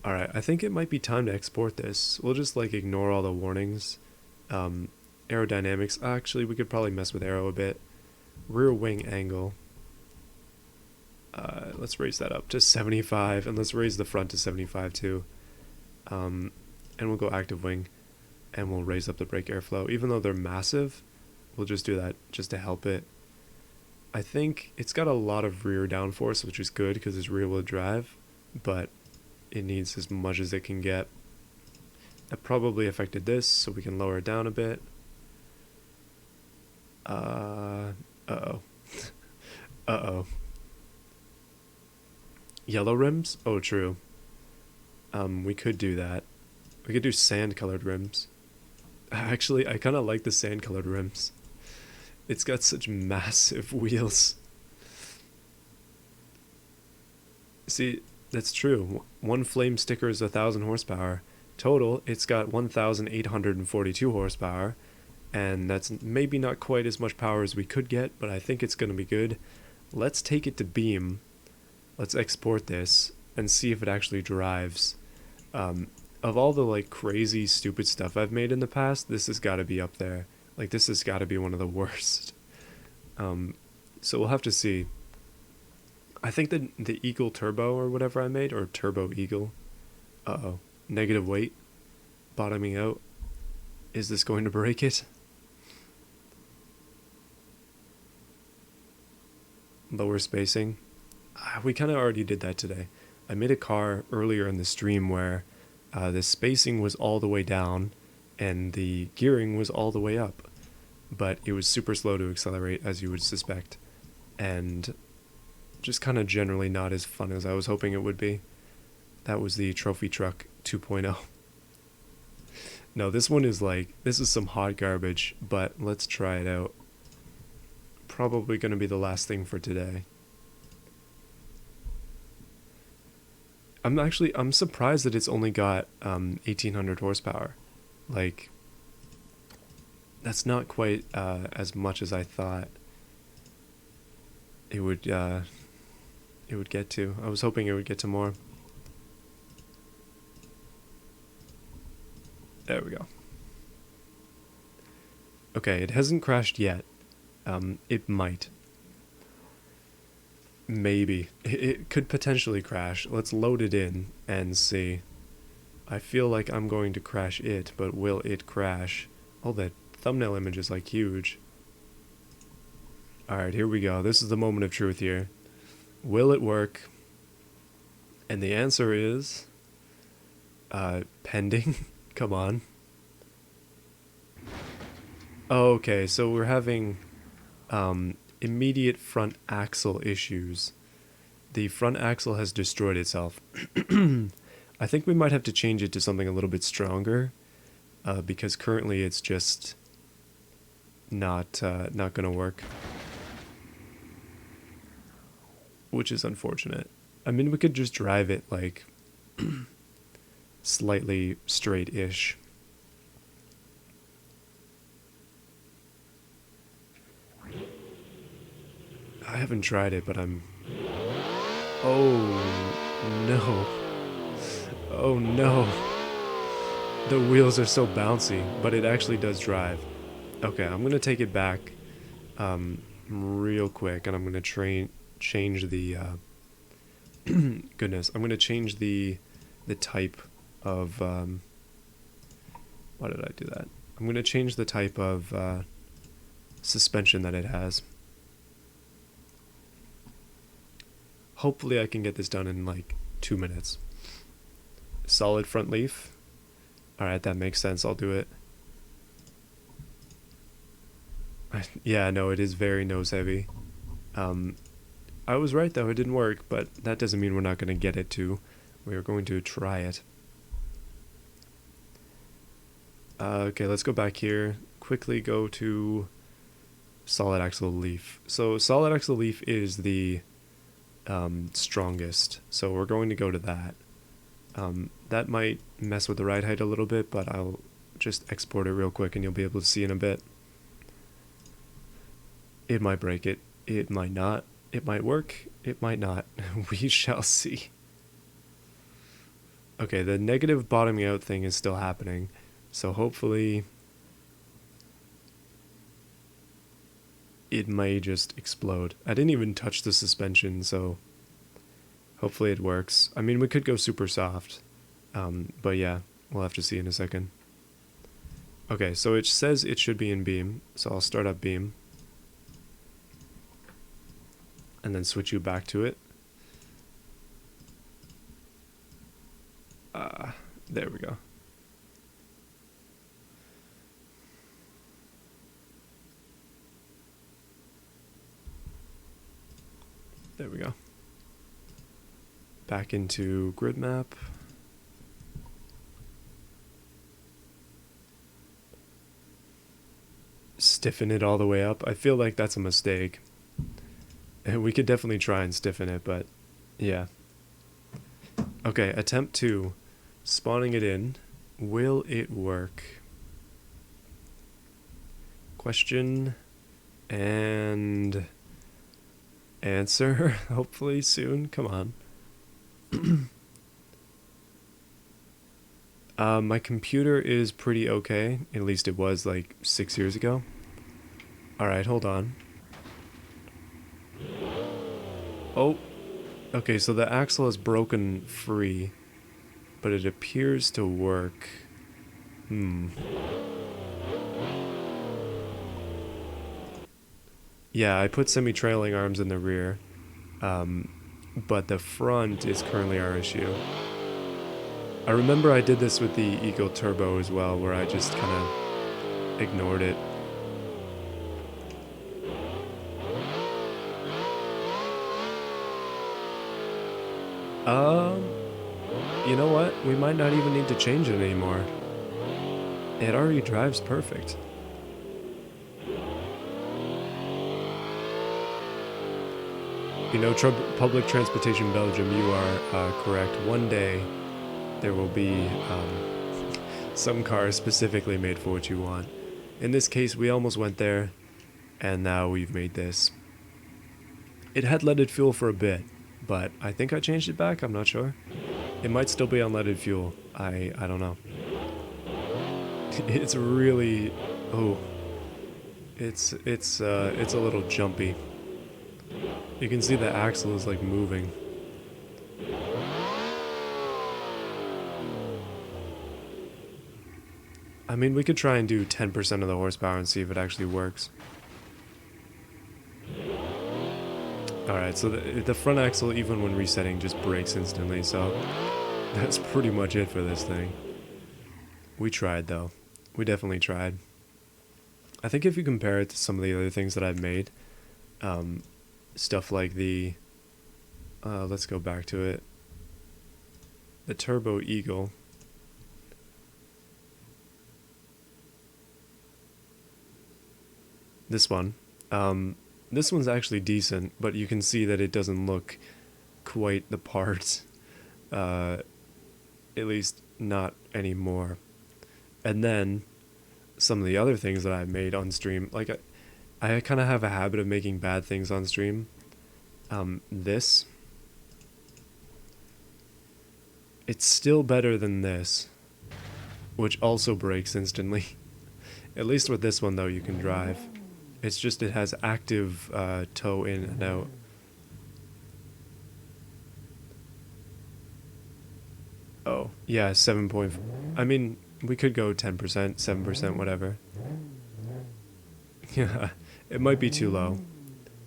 Alright, I think it might be time to export this. We'll just like ignore all the warnings. Aerodynamics, actually we could probably mess with aero a bit. Rear wing angle. Let's raise that up to 75, and let's raise the front to 75 too. And we'll go active wing, and we'll raise up the brake airflow. Even though they're massive, we'll just do that just to help it. I think it's got a lot of rear downforce, which is good because it's rear wheel drive, but it needs as much as it can get. That probably affected this, so we can lower it down a bit. Uh-oh. Uh-oh. Yellow rims? Oh, true. We could do that. We could do sand-colored rims. Actually, I kind of like the sand-colored rims. It's got such massive wheels. See, that's true. One flame sticker is 1,000 horsepower. Total, it's got 1,842 horsepower, and that's maybe not quite as much power as we could get, but I think it's going to be good. Let's take it to Beam. Let's export this and see if it actually drives. Of all the like crazy stupid stuff I've made in the past, this has got to be up there. Like, this has got to be one of the worst. So we'll have to see. I think the Eagle Turbo or whatever I made, or Turbo Eagle. Uh-oh. Negative weight. Bottoming out. Is this going to break it? Lower spacing. We kind of already did that today. I made a car earlier in the stream where the spacing was all the way down and the gearing was all the way up, but it was super slow to accelerate, as you would suspect, and just kind of generally not as fun as I was hoping it would be. That was the Trophy Truck 2.0. No, this one is like, this is some hot garbage, but let's try it out. Probably going to be the last thing for today. I'm surprised that it's only got 1,800 horsepower. Like, that's not quite as much as I thought it would get to. I was hoping it would get to more. There we go. Okay, it hasn't crashed yet. It might. Maybe. It could potentially crash. Let's load it in and see. I feel like I'm going to crash it, but will it crash? Oh, that thumbnail image is like huge. Alright, here we go. This is the moment of truth here. Will it work? And the answer is... pending. Come on. Okay, so we're having... immediate front axle issues. The front axle has destroyed itself. I think we might have to change it to something a little bit stronger. because currently it's just not gonna work, which is unfortunate. I mean, we could just drive it like slightly straight-ish. I haven't tried it, but I'm... Oh, no. Oh, no. The wheels are so bouncy, but it actually does drive. Okay, I'm going to take it back real quick, and I'm going to change the... goodness, I'm going to change the type of... why did I do that? I'm going to change the type of suspension that it has. Hopefully I can get this done in like 2 minutes. Solid front leaf. Alright, that makes sense. I'll do it. Yeah, no, it is very nose heavy. I was right though, it didn't work, but that doesn't mean we're not going to get it to. We are going to try it. Okay, let's go back here. Quickly go to solid axle leaf. So solid axle leaf is the strongest, so we're going to go to that. That might mess with the ride height a little bit, but I'll just export it real quick and you'll be able to see in a bit. It might break it, it might not, it might work, it might not. We shall see. Okay, the negative bottoming out thing is still happening, so hopefully it may just explode. I didn't even touch the suspension, so hopefully it works. I mean, we could go super soft, but yeah, we'll have to see in a second. Okay, so it says it should be in beam, so I'll start up beam. And then switch you back to it. There we go. There we go. Back into grid map. Stiffen it all the way up. I feel like that's a mistake. We could definitely try and stiffen it, but yeah. Okay, attempt 2. Spawning it in. Will it work? Question and answer, hopefully soon. Come on. My computer is pretty okay. At least it was like 6 years ago. Alright, hold on. Oh, okay, so the axle is broken free, but it appears to work. Yeah, I put semi-trailing arms in the rear, but the front is currently our issue. I remember I did this with the Eco Turbo as well, where I just kind of ignored it. You know what? We might not even need to change it anymore. It already drives perfect. You know, public transportation Belgium, you are correct. One day there will be some cars specifically made for what you want. In this case, we almost went there, and now we've made this. It had leaded fuel for a bit, but I think I changed it back. I'm not sure. It might still be unleaded fuel. I don't know. It's really, oh, it's a little jumpy. You can see the axle is like moving. I mean, we could try and do 10% of the horsepower and see if it actually works. Alright, so the front axle, even when resetting, just brakes instantly, so that's pretty much it for this thing. We tried, though. We definitely tried. I think if you compare it to some of the other things that I've made, stuff like the, let's go back to it, the Turbo Eagle. this one. This one's actually decent, but you can see that it doesn't look quite the part, at least not anymore. And then some of the other things that I made on stream, like I kind of have a habit of making bad things on stream. This, it's still better than this, which also breaks instantly. At least with this one though, you can drive. It's just it has active tow in and out. Oh, yeah, 7 point. I mean, we could go 10%, 7%, whatever. Yeah, it might be too low.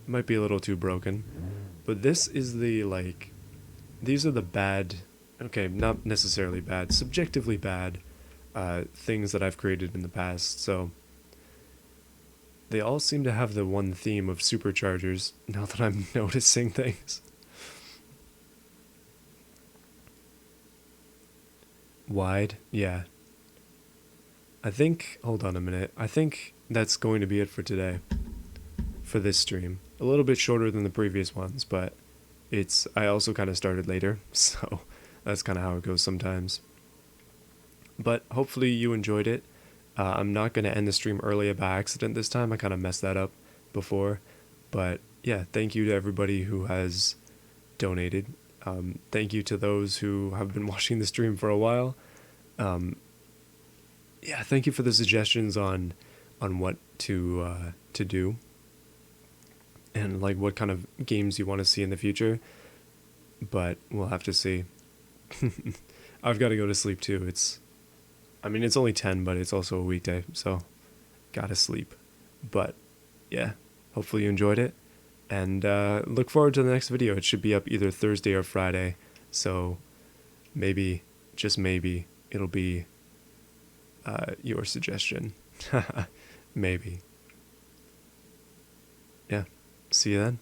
It might be a little too broken. But this is the, like, these are the bad, okay, not necessarily bad, subjectively bad things that I've created in the past. So they all seem to have the one theme of superchargers, now that I'm noticing things. Wide, yeah. I think, hold on a minute, I think that's going to be it for today, for this stream. A little bit shorter than the previous ones, but I also kind of started later, so that's kind of how it goes sometimes. But hopefully you enjoyed it. I'm not going to end the stream early by accident this time. I kind of messed that up before. But yeah, thank you to everybody who has donated. Thank you to those who have been watching the stream for a while. Yeah, thank you for the suggestions on what to do, and like what kind of games you want to see in the future. But we'll have to see. I've got to go to sleep too. It's only 10, but it's also a weekday, so gotta sleep. But yeah, hopefully you enjoyed it, and look forward to the next video. It should be up either Thursday or Friday, so maybe, just maybe, it'll be your suggestion. Maybe. Yeah, see you then.